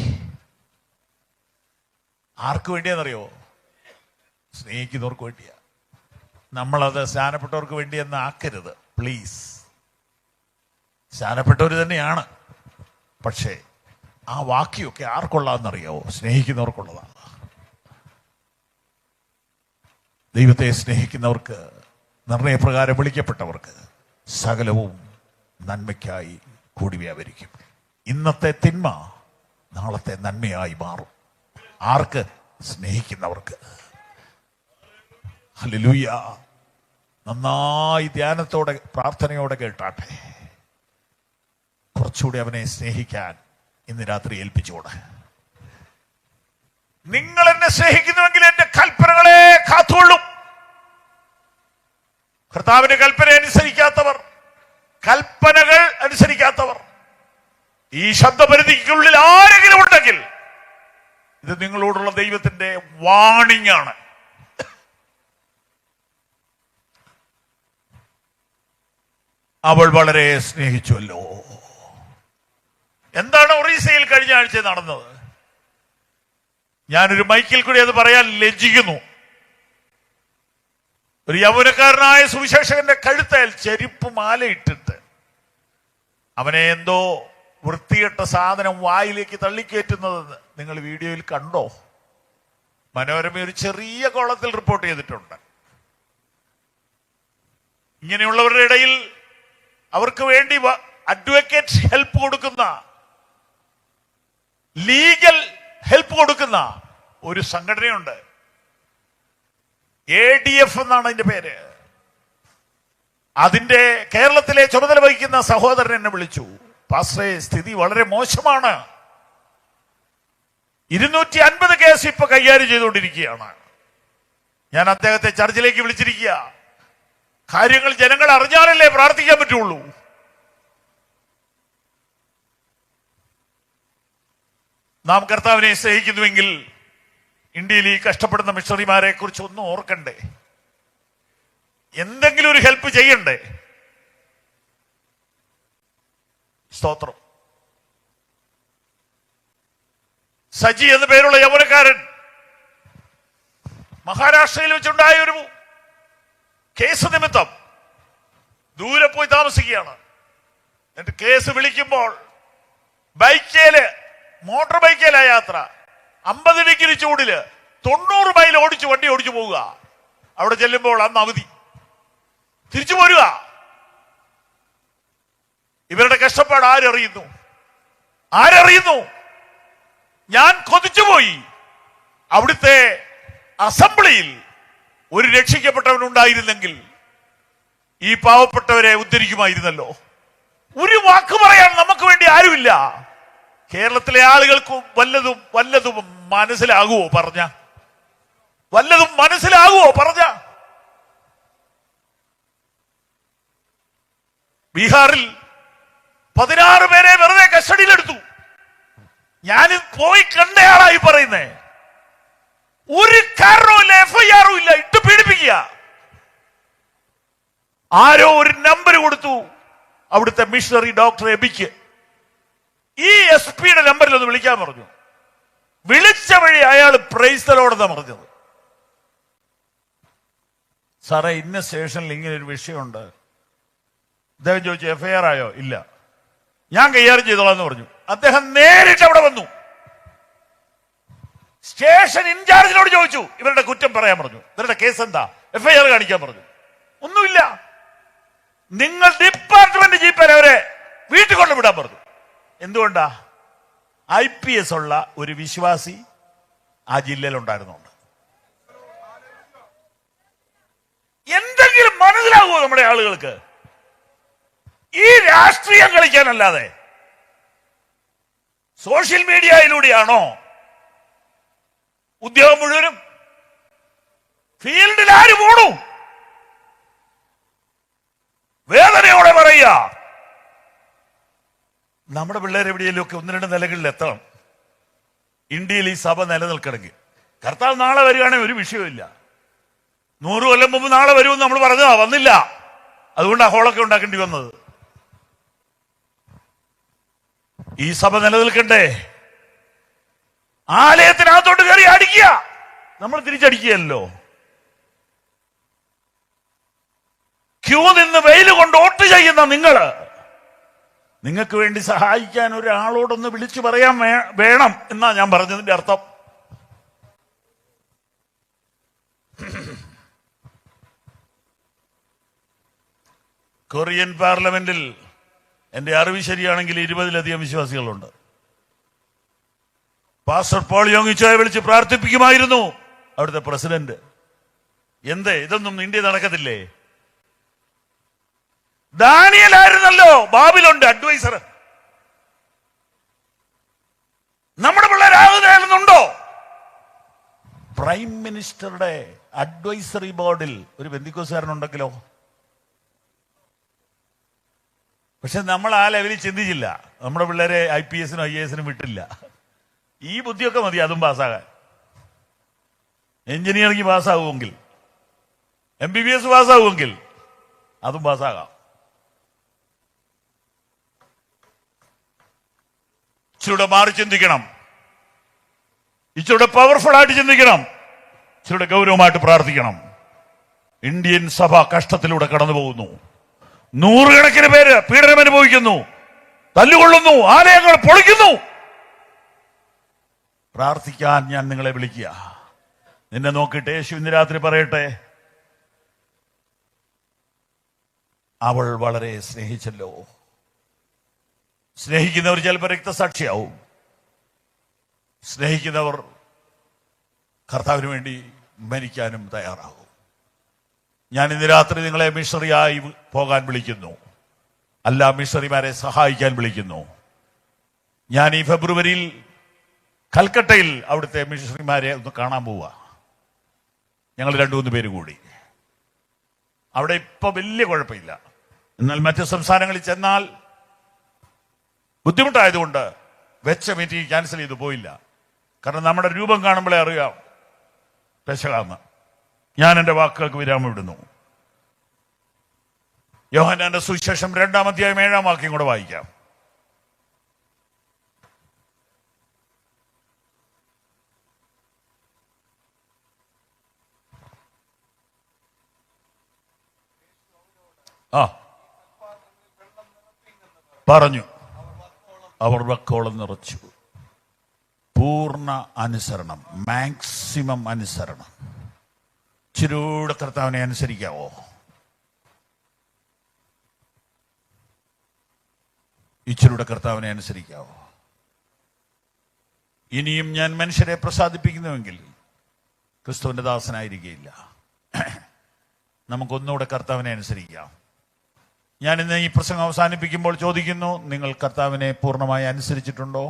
ആർക്ക് വേണ്ടിയാണെന്നറിയോ? സ്നേഹിക്കുന്നവർക്ക് വേണ്ടിയാ. നമ്മളത് സ്നാനപ്പെട്ടവർക്ക് വേണ്ടിയെന്ന് ആക്കരുത് പ്ലീസ്. സ്നാനപ്പെട്ടവർ തന്നെയാണ്, പക്ഷേ ആ വാക്യമൊക്കെ ആർക്കുള്ളതെന്നറിയാവോ? സ്നേഹിക്കുന്നവർക്കുള്ളതാണ്. ദൈവത്തെ സ്നേഹിക്കുന്നവർക്ക്, നിർണയപ്രകാരം വിളിക്കപ്പെട്ടവർക്ക് സകലവും നന്മയ്ക്കായി കൂടി വ്യാപരിക്കും. ഇന്നത്തെ തിന്മ നാളത്തെ നന്മയായി മാറും. ആർക്ക്? സ്നേഹിക്കുന്നവർക്ക്. ഹല്ലേലൂയ. നന്നായി ധ്യാനത്തോടെ പ്രാർത്ഥനയോടെ കേട്ടാട്ടെ. കുറച്ചുകൂടി അവനെ സ്നേഹിക്കാൻ ഇന്ന് രാത്രി ഏൽപ്പിച്ചുകൂടെ? നിങ്ങൾ എന്നെ സ്നേഹിക്കുന്നുവെങ്കിൽ എന്റെ കൽപ്പനകളെ കാത്തുകൊള്ളും. കർത്താവിന്റെ കൽപ്പന അനുസരിക്കാത്തവർ, കൽപ്പനകൾ അനുസരിക്കാത്തവർ, ഈ ശബ്ദപരിധിക്കുള്ളിൽ ആരെങ്കിലും ഉണ്ടെങ്കിൽ ഇത് നിങ്ങളോടുള്ള ദൈവത്തിന്റെ വാണിംഗ് ആണ്. അവൾ വളരെ സ്നേഹിച്ചുവല്ലോ. എന്താണ് ഒറീസയിൽ കഴിഞ്ഞ ആഴ്ച നടന്നത്? ഞാനൊരു മൈക്കിൽ കൂടി അത് പറയാൻ ലജ്ജിക്കുന്നു. ഒരു യൗവനക്കാരനായ സുവിശേഷകന്റെ കഴുത്തേൽ ചെരുപ്പ് മാലയിട്ടിട്ട് അവനെ എന്തോ വൃത്തികെട്ട സാധനം വായിലേക്ക് തള്ളിക്കയറ്റുന്നത് നിങ്ങൾ വീഡിയോയിൽ കണ്ടോ? മനോരമ ഒരു ചെറിയ കോളത്തിൽ റിപ്പോർട്ട് ചെയ്തിട്ടുണ്ട്. ഇങ്ങനെയുള്ളവരുടെ ഇടയിൽ അവർക്ക് വേണ്ടി അഡ്വക്കേറ്റ് ഹെൽപ്പ് കൊടുക്കുന്ന, ലീഗൽ ഹെൽപ്പ് കൊടുക്കുന്ന ഒരു സംഘടനയുണ്ട്. ADF എന്നാണ് അതിന്റെ പേര്. അതിന്റെ കേരളത്തിലെ ചുമതല വഹിക്കുന്ന സഹോദരൻ എന്നെ വിളിച്ചു, പാസ്റ്ററെ, സ്ഥിതി വളരെ മോശമാണ്. 250 കേസ് ഇപ്പൊ കൈകാര്യം ചെയ്തുകൊണ്ടിരിക്കുകയാണ്. ഞാൻ അദ്ദേഹത്തെ ചർച്ചിലേക്ക് വിളിച്ചിരിക്കുക. കാര്യങ്ങൾ ജനങ്ങൾ അറിഞ്ഞാലല്ലേ പ്രാർത്ഥിക്കാൻ പറ്റുള്ളൂ. നാം കർത്താവിനെ സ്നേഹിക്കുന്നുവെങ്കിൽ ഇന്ത്യയിൽ ഈ കഷ്ടപ്പെടുന്ന മിഷണറിമാരെ കുറിച്ച് ഒന്നും ഓർക്കണ്ടേ? എന്തെങ്കിലും ഒരു ഹെൽപ്പ് ചെയ്യണ്ടേ? സ്തോത്രം. സജി എന്ന പേരുള്ള യൗവനക്കാരൻ മഹാരാഷ്ട്രയിൽ വെച്ചുണ്ടായ ഒരു കേസ് നിമിത്തം ദൂരെ പോയി താമസിക്കുകയാണ്. എന്നിട്ട് കേസ് വിളിക്കുമ്പോൾ മോട്ടോർ ബൈക്കേലാ യാത്ര. 50 ഡിഗ്രി ചൂടില് 90 മൈൽ വണ്ടി ഓടിച്ചു പോവുക. അവിടെ ചെല്ലുമ്പോൾ അന്ന് അവധി, തിരിച്ചു പോരുക. ഇവരുടെ കഷ്ടപ്പാട് ആരറിയുന്നു? ഞാൻ കൊതിച്ചുപോയി. അവിടുത്തെ അസംബ്ലിയിൽ ഒരു രക്ഷിക്കപ്പെട്ടവനുണ്ടായിരുന്നെങ്കിൽ ഈ പാവപ്പെട്ടവരെ ഉദ്ധരിക്കുമായിരുന്നല്ലോ. ഒരു വാക്ക് പറയാൻ നമുക്ക് വേണ്ടി ആരുമില്ല. കേരളത്തിലെ ആളുകൾക്ക് വല്ലതും മനസ്സിലാകുമോ പറഞ്ഞ? ബീഹാറിൽ 16 പേരെ വെറുതെ കസ്റ്റഡിയിലെടുത്തു. ഞാൻ പോയി കണ്ടയാളായി പറയുന്നേ. ഒരു കാരണവുമില്ല, FIR ഇല്ല, ഇട്ട് പീഡിപ്പിക്കുക. ആരോ ഒരു നമ്പർ കൊടുത്തു അവിടുത്തെ മിഷണറി ഡോക്ടർ എബിക്ക്. ഈ SP യുടെ നമ്പറിൽ ഒന്ന് വിളിക്കാൻ പറഞ്ഞു. വിളിച്ച വഴി അയാൾ പ്രൈസ് ദി ലോർഡ് എന്നാ പറഞ്ഞത്. സാറേ, ഇന്ന സ്റ്റേഷനിൽ ഇങ്ങനെ ഒരു വിഷയമുണ്ട്. അദ്ദേഹം ചോദിച്ചു, FIR ആയോ? ഇല്ല. ഞാൻ കൈകാര്യം ചെയ്തോളാം എന്ന് പറഞ്ഞു. അദ്ദേഹം നേരിട്ട് അവിടെ വന്നു. സ്റ്റേഷൻ ഇൻചാർജിനോട് ചോദിച്ചു, ഇവരുടെ കുറ്റം പറയാൻ പറഞ്ഞു. ഇവരുടെ കേസ് എന്താ, FIR കാണിക്കാൻ പറഞ്ഞു. ഒന്നുമില്ല. നിങ്ങൾ ഡിപ്പാർട്ട്മെന്റ് ജീപ്പേനെ അവരെ വീട്ടിൽ കൊണ്ടുവിടാൻ പറഞ്ഞു. എന്തുകൊണ്ടാ? IPS ഉള്ള ഒരു വിശ്വാസി ആ ജില്ലയിൽ ഉണ്ടായിരുന്നുണ്ട്. എന്തെങ്കിലും മനസ്സിലാകുമോ നമ്മുടെ ആളുകൾക്ക്? ഈ രാഷ്ട്രീയം കളിക്കാനല്ലാതെ സോഷ്യൽ മീഡിയയിലൂടെയാണോ ഉദ്യോഗം മുഴുവനും? ഫീൽഡിൽ ആര് പോണു? വേദനയോടെ പറയുക, നമ്മുടെ പിള്ളേർ എവിടെയെങ്കിലുമൊക്കെ 1-2 നിലകളിൽ എത്തണം. ഇന്ത്യയിൽ ഈ സഭ നിലനിൽക്കണമെങ്കിൽ. കർത്താവ് നാളെ വരികയാണെങ്കിൽ ഒരു വിഷയമില്ല. 100 കൊല്ലം മുമ്പ് നാളെ വരുമെന്ന് നമ്മൾ പറഞ്ഞതാ, വന്നില്ല. അതുകൊണ്ട് ആ ഹോളൊക്കെ ഉണ്ടാക്കേണ്ടി വന്നത്. ഈ സഭ നിലനിൽക്കണ്ടേ? ആലയത്തിനകത്തോട്ട് കയറി അടിക്കുക, നമ്മൾ തിരിച്ചടിക്കുകയല്ലോ. ക്യൂ നിന്ന് വെയിൽ കൊണ്ട് വോട്ട് ചെയ്യുന്ന നിങ്ങൾക്ക് വേണ്ടി സഹായിക്കാൻ ഒരാളോടൊന്ന് വിളിച്ചു പറയാൻ വേണം എന്നാ ഞാൻ പറഞ്ഞതിന്റെ അർത്ഥം. കൊറിയൻ പാർലമെന്റിൽ എന്റെ അറിവ് ശരിയാണെങ്കിൽ 20-ലധികം വിശ്വാസികളുണ്ട്. പാസ്റ്റർ പോൾ യോങ്ങിച്ചോയെ വിളിച്ച് പ്രാർത്ഥിപ്പിക്കുമായിരുന്നു അവിടുത്തെ പ്രസിഡന്റ്. എന്തേ ഇതൊന്നും ഇന്ത്യ നടക്കത്തില്ലേ? ദാനിയേലായിരുന്നല്ലോ ബാബിലോണിന്റെ അഡ്വൈസർ. നമ്മുടെ പിള്ളേരാകുന്നുണ്ടോ? പ്രൈം മിനിസ്റ്ററുടെ അഡ്വൈസറി ബോർഡിൽ ഒരു ബന്ധിക്കോസുകാരനുണ്ടെങ്കിലോ? പക്ഷെ നമ്മൾ ആ ലെവലിൽ ചിന്തിച്ചില്ല. നമ്മുടെ പിള്ളേരെ IPS-നും IAS-നും വിട്ടില്ല. ഈ ബുദ്ധിയൊക്കെ മതി അതും പാസ്സാകാൻ. എഞ്ചിനീയറിംഗ് പാസ്സാകുമെങ്കിൽ, MBBS പാസ്സാകുമെങ്കിൽ അതും പാസ്സാകാം. ഇച്ചിരൂടെ മാറി ചിന്തിക്കണം, ഇച്ചിരൂടെ പവർഫുൾ ആയിട്ട് ചിന്തിക്കണം, ഇച്ചിരൂടെ ഗൗരവമായിട്ട് പ്രാർത്ഥിക്കണം. ഇന്ത്യൻ സഭ കഷ്ടത്തിലൂടെ കടന്നു പോകുന്നു. 100 കണക്കിന് പേര് പീഡനം അനുഭവിക്കുന്നു, തല്ലുകൊള്ളുന്നു, ആലയങ്ങൾ പൊളിക്കുന്നു. പ്രാർത്ഥിക്കാൻ ഞാൻ നിങ്ങളെ വിളിക്കുക. നിന്നെ നോക്കിയിട്ട് യേശു ഇന്ന് രാത്രി പറയട്ടെ, അവൾ വളരെ സ്നേഹിച്ചല്ലോ. സ്നേഹിക്കുന്നവർ ചിലപ്പോൾ രക്തസാക്ഷിയാവും. സ്നേഹിക്കുന്നവർ കർത്താവിന് വേണ്ടി മരിക്കാനും തയ്യാറാവും. ഞാൻ ഇന്ന് രാത്രി നിങ്ങളെ മിഷണറിയായി പോകാൻ വിളിക്കുന്നു. അല്ല, മിഷണറിമാരെ സഹായിക്കാൻ വിളിക്കുന്നു. ഞാൻ ഈ ഫെബ്രുവരിയിൽ കൽക്കട്ടയിൽ അവിടുത്തെ മിഷണറിമാരെ ഒന്ന് കാണാൻ പോവുക. ഞങ്ങൾ 2-3 പേര് കൂടി. അവിടെ ഇപ്പൊ വലിയ കുഴപ്പമില്ല. എന്നാൽ മറ്റ് സംസ്ഥാനങ്ങളിൽ ചെന്നാൽ ബുദ്ധിമുട്ടായതുകൊണ്ട് വെച്ച മീറ്റിംഗ് ക്യാൻസൽ ചെയ്തു പോയില്ല. കാരണം നമ്മുടെ രൂപം കാണുമ്പോഴേ അറിയാം പെശകാന്ന്. ഞാൻ എൻ്റെ വാക്കുകൾക്ക് വിരാമം ഇടുന്നു. യോഹന്നാന്റെ സുവിശേഷം 2-ാം അധ്യായം 7-ാം വാക്യം കൂടെ വായിക്കാം. പറഞ്ഞു, അവർ വക്കോളം നിറച്ചു. പൂർണ്ണ അനുസരണം, മാക്സിമം അനുസരണം. ഇച്ചിരൂടെ കർത്താവിനെ അനുസരിക്കാവോ? ഇച്ചിരൂടെ കർത്താവിനെ അനുസരിക്കാവോ? ഇനിയും ഞാൻ മനുഷ്യരെ പ്രസാദിപ്പിക്കുന്നുവെങ്കിൽ ക്രിസ്തുവിന്റെ ദാസനായിരിക്കുകയില്ല. നമുക്കൊന്നുകൂടെ കർത്താവിനെ അനുസരിക്കാം. ഞാൻ ഇന്ന് ഈ പ്രസംഗം അവസാനിപ്പിക്കുമ്പോൾ ചോദിക്കുന്നു, നിങ്ങൾ കർത്താവിനെ പൂർണ്ണമായി അനുസരിച്ചിട്ടുണ്ടോ?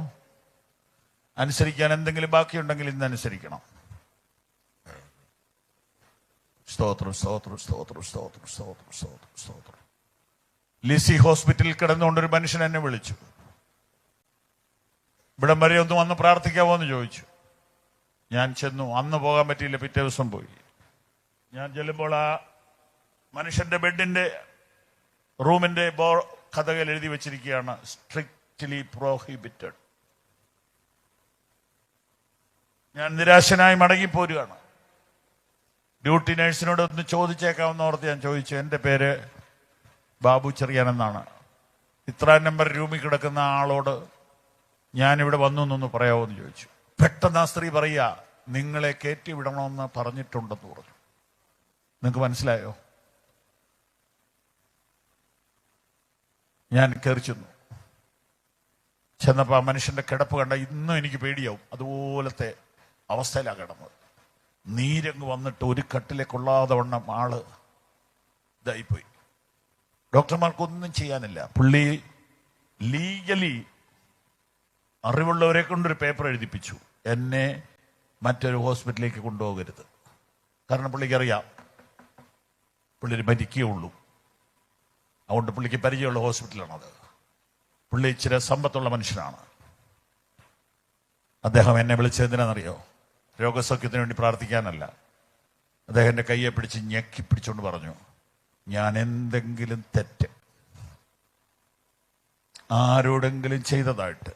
അനുസരിക്കാൻ എന്തെങ്കിലും ബാക്കിയുണ്ടെങ്കിൽ ഇന്ന് അനുസരിക്കണം. സ്തോത്രം, സ്തോത്രം, സ്തോത്രം, സ്തോത്രം, സ്തോത്രം, സ്തോത്രം, സ്തോത്രം. ലിസി ഹോസ്പിറ്റലിൽ കിടന്നുകൊണ്ടൊരു മനുഷ്യൻ എന്നെ വിളിച്ചു. ഇവിടം വരെ ഒന്ന് വന്ന് പ്രാർത്ഥിക്കാവോ എന്ന് ചോദിച്ചു. ഞാൻ ചെന്നു. അന്ന് പോകാൻ പറ്റിയില്ല, പിറ്റേ ദിവസം പോയി. ഞാൻ ചെല്ലുമ്പോൾ ആ മനുഷ്യന്റെ ബെഡിന്റെ റൂമിന്റെ കഥകൾ എഴുതി വെച്ചിരിക്കുകയാണ്, സ്ട്രിക്റ്റ്ലി പ്രോഹിബിറ്റഡ്. ഞാൻ നിരാശനായി മടങ്ങിപ്പോരുകയാണ്. ഡ്യൂട്ടി നേഴ്സിനോട് ഒന്ന് ചോദിച്ചേക്കാമെന്ന് ഓർത്ത് ഞാൻ ചോദിച്ചു. എൻ്റെ പേര് ബാബു ചെറിയാൻ എന്നാണ്. ഇത്ര നമ്പർ റൂമിൽ കിടക്കുന്ന ആളോട് ഞാനിവിടെ വന്നു എന്നൊന്ന് പറയാമോ എന്ന് ചോദിച്ചു. പെട്ടെന്ന് ആ സ്ത്രീ പറയുക, നിങ്ങളെ കയറ്റി വിടണമെന്ന് പറഞ്ഞിട്ടുണ്ടെന്ന് പറഞ്ഞു. നിങ്ങൾക്ക് മനസ്സിലായോ? ഞാൻ കയറി ചെന്നപ്പോൾ ആ മനുഷ്യന്റെ കിടപ്പ് കണ്ട ഇന്നും എനിക്ക് പേടിയാവും. അതുപോലത്തെ അവസ്ഥയിലാണ് കിടന്നത്. നീരങ്ങ് വന്നിട്ട് ഒരു കട്ടിലെ കൊള്ളാതെ വണ്ണം ആള് ഇതായിപ്പോയി. ഡോക്ടർമാർക്കൊന്നും ചെയ്യാനില്ല. പുള്ളി ലീഗലി അറിവുള്ളവരെ കൊണ്ടൊരു പേപ്പർ എഴുതിപ്പിച്ചു, എന്നെ മറ്റൊരു ഹോസ്പിറ്റലിലേക്ക് കൊണ്ടുപോകരുത്. കാരണം പുള്ളിക്കറിയാം പുള്ളി മരിക്കുകയുള്ളൂ. അതുകൊണ്ട് പുള്ളിക്ക് പരിചയമുള്ള ഹോസ്പിറ്റലാണത്. പുള്ളി ഇച്ചിരി സമ്പത്തുള്ള മനുഷ്യനാണ്. അദ്ദേഹം എന്നെ വിളിച്ചതെന്തിനാണെന്നറിയോ? രോഗസൗഖ്യത്തിന് വേണ്ടി പ്രാർത്ഥിക്കാനല്ല. അദ്ദേഹം എൻ്റെ കയ്യെ പിടിച്ച് ഞെക്കി പിടിച്ചുകൊണ്ട് പറഞ്ഞു, ഞാൻ എന്തെങ്കിലും തെറ്റ് ആരോടെങ്കിലും ചെയ്തതായിട്ട്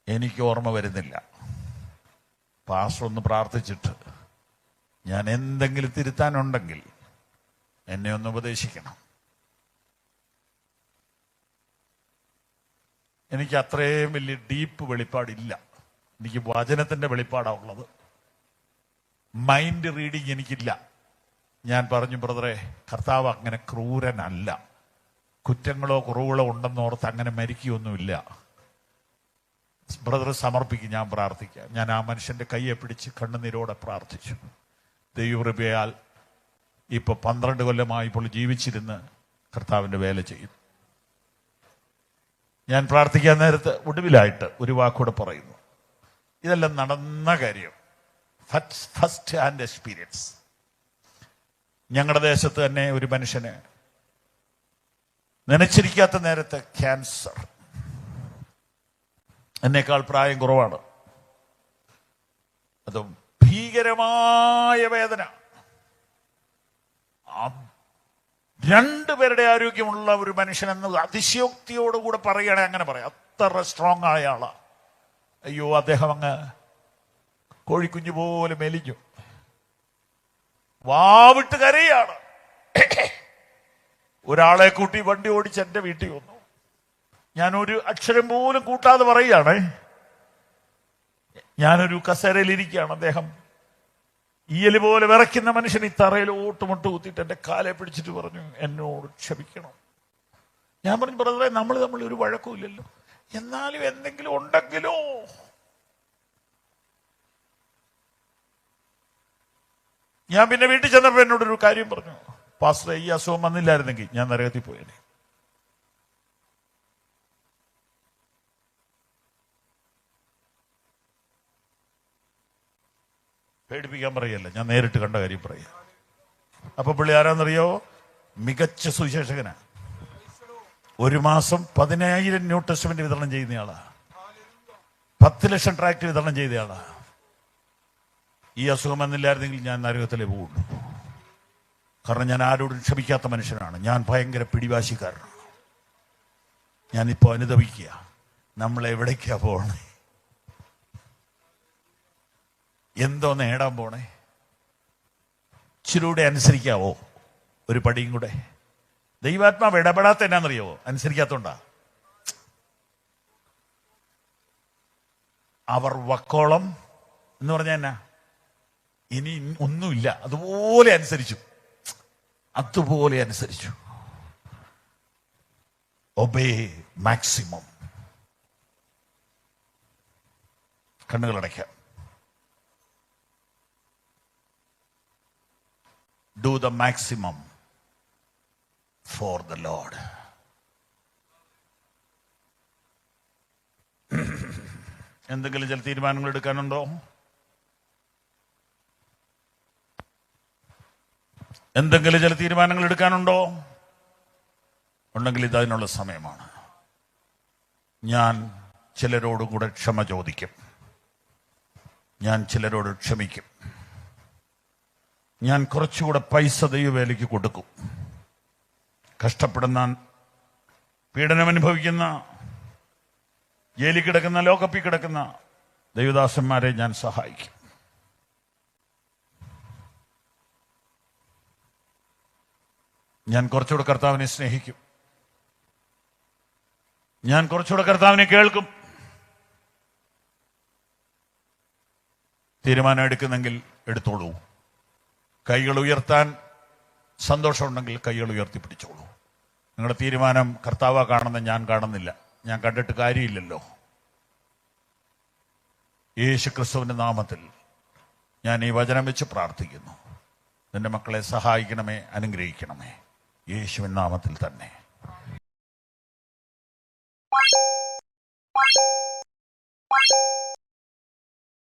എനിക്ക് ഓർമ്മ വരുന്നില്ല. പാസ്റ്റർ ഒന്ന് പ്രാർത്ഥിച്ചിട്ട് ഞാൻ എന്തെങ്കിലും തിരുത്താനുണ്ടെങ്കിൽ എന്നെ ഒന്ന് ഉപദേശിക്കണം. എനിക്ക് അത്രയും വലിയ ഡീപ്പ് വെളിപ്പാടില്ല. എനിക്ക് വചനത്തിന്റെ വെളിപ്പാടാണ് ഉള്ളത്. മൈൻഡ് റീഡിങ് എനിക്കില്ല. ഞാൻ പറഞ്ഞു, ബ്രദറെ, കർത്താവ് അങ്ങനെ ക്രൂരനല്ല. കുറ്റങ്ങളോ കുറവുകളോ ഉണ്ടെന്നോർത്ത് അങ്ങനെ മരിക്കുകയൊന്നുമില്ല. ബ്രദർ സമർപ്പിക്കും, ഞാൻ പ്രാർത്ഥിക്കാം. ഞാൻ ആ മനുഷ്യന്റെ കയ്യെ പിടിച്ച് കണ്ണുനീരോടെ പ്രാർത്ഥിച്ചു. ദൈവകൃപയാൽ ഇപ്പൊ 12 കൊല്ലമായി ഇപ്പോൾ ജീവിച്ചിരുന്ന് കർത്താവിന്റെ വേല ചെയ്യും. ഞാൻ പ്രാർത്ഥിക്കാൻ നേരത്ത് ഒടുവിലായിട്ട് ഒരു വാക്കൂടെ പറയുന്നു. ഇതെല്ലാം നടന്ന കാര്യം, ഫസ്റ്റ് ഹാൻഡ് എക്സ്പീരിയൻസ്. ഞങ്ങളുടെ ദേശത്ത് തന്നെ ഒരു മനുഷ്യന് നനച്ചിരിക്കാത്ത നേരത്തെ ക്യാൻസർ. എന്നേക്കാൾ പ്രായം കുറവാണ്. അത് ഭീകരമായ വേദന. 2 പേരുടെ ആരോഗ്യമുള്ള ഒരു മനുഷ്യനെന്ന് അതിശയോക്തിയോടുകൂടെ പറയുകയാണെ അങ്ങനെ പറയാം. അത്ര സ്ട്രോങ് ആയ ആളാ. അയ്യോ, അദ്ദേഹം അങ്ങ് കോഴിക്കുഞ്ഞു പോലെ മെലിഞ്ഞു, വാവിട്ട് കരയാണ്. ഒരാളെ കൂട്ടി വണ്ടി ഓടിച്ച് എന്റെ വീട്ടിൽ വന്നു. ഞാനൊരു അക്ഷരം പോലും കൂട്ടാതെ പറയുകയാണ്. ഞാനൊരു കസേരയിലിരിക്കുകയാണ്. അദ്ദേഹം ഈയല് പോലെ വിറയ്ക്കുന്ന മനുഷ്യൻ ഈ തറയിലോട്ട് മുട്ട് കുത്തിയിട്ട് എന്റെ കാലെ പിടിച്ചിട്ട് പറഞ്ഞു, എന്നോട് ക്ഷമിക്കണം. ഞാൻ പറഞ്ഞു, ബ്രദറെ, നമ്മൾ ഒരു വഴക്കുമില്ലല്ലോ, എന്നാലും എന്തെങ്കിലും ഉണ്ടെങ്കിലോ. ഞാൻ പിന്നെ വീട്ടിൽ ചെന്നപ്പോൾ എന്നോടൊരു കാര്യം പറഞ്ഞു, പാസ്റ്റർ, ഈ അസുഖം വന്നില്ലായിരുന്നെങ്കിൽ ഞാൻ നരകത്തിൽ പോയേനെ. പേടിപ്പിക്കാൻ പറയല്ല, ഞാൻ നേരിട്ട് കണ്ട കാര്യം പറയാം. അപ്പൊ പുള്ളി ആരാന്നറിയോ? മികച്ച സുവിശേഷകനാ. 1 മാസം 10,000 ന്യൂ ടെസ്റ്റ്മെന്റ് വിതരണം ചെയ്യുന്നയാളാ. 10 ലക്ഷം ട്രാക്ട് വിതരണം ചെയ്തയാളാ. ഈ അസുഖം വന്നില്ലായിരുന്നെങ്കിൽ ഞാൻ നരകത്തിലേ പോകുള്ളൂ. കാരണം ഞാൻ ആരോടും ക്ഷമിക്കാത്ത മനുഷ്യനാണ്. ഞാൻ ഭയങ്കര പിടിവാശിക്കാരനാണ്. ഞാനിപ്പോ അനുദപിക്കുക, നമ്മൾ എവിടേക്കാ പോണേ, എന്തോ നേടാൻ പോണേ. ഇച്ചിരൂടെ അനുസരിക്കാവോ? ഒരു പടിയും കൂടെ. ദൈവാത്മാവ് ഇടപെടാത്ത എന്നാന്നറിയാവോ? അനുസരിക്കാത്തോണ്ടാ. അവർ വക്കോളം എന്ന് പറഞ്ഞാൽ എന്നാ? ഇനി ഒന്നുമില്ല, അതുപോലെ അനുസരിച്ചു. Obey maximum. കണ്ണുകളടയ്ക്കാം. Do the maximum for the Lord. എന്തെങ്കിലും ചില തീരുമാനങ്ങൾ എടുക്കാനുണ്ടോ? ഉണ്ടെങ്കിൽ ഇതതിനുള്ള സമയമാണ്. ഞാൻ ചിലരോടും കൂടെ ക്ഷമ ചോദിക്കും. ഞാൻ ചിലരോട് ക്ഷമിക്കും. ഞാൻ കുറച്ചുകൂടെ പൈസ ദൈവവേലയ്ക്ക് കൊടുക്കും. കഷ്ടപ്പെടുന്ന, പീഡനമനുഭവിക്കുന്ന, ജയിലിൽ കിടക്കുന്ന, ലോകപ്പിൽ കിടക്കുന്ന ദൈവദാസന്മാരെ ഞാൻ സഹായിക്കും. ഞാൻ കുറച്ചുകൂടെ കർത്താവിനെ സ്നേഹിക്കും. ഞാൻ കുറച്ചുകൂടെ കർത്താവിനെ കേൾക്കും. തീരുമാനം എടുക്കുന്നെങ്കിൽ എടുത്തോളൂ. കൈകൾ ഉയർത്താൻ സന്തോഷമുണ്ടെങ്കിൽ കൈകൾ ഉയർത്തി പിടിച്ചോളൂ. നിങ്ങളുടെ തീരുമാനം കർത്താവ കാണുന്ന ഞാൻ കാണുന്നില്ല, ഞാൻ കണ്ടിട്ട് കാര്യമില്ലല്ലോ. യേശു ക്രിസ്തുവിന്റെ നാമത്തിൽ ഞാൻ ഈ വചനം വെച്ച് പ്രാർത്ഥിക്കുന്നു. നിന്റെ മക്കളെ സഹായിക്കണമേ, അനുഗ്രഹിക്കണമേ, യേശുവിൻ നാമത്തിൽ തന്നെ.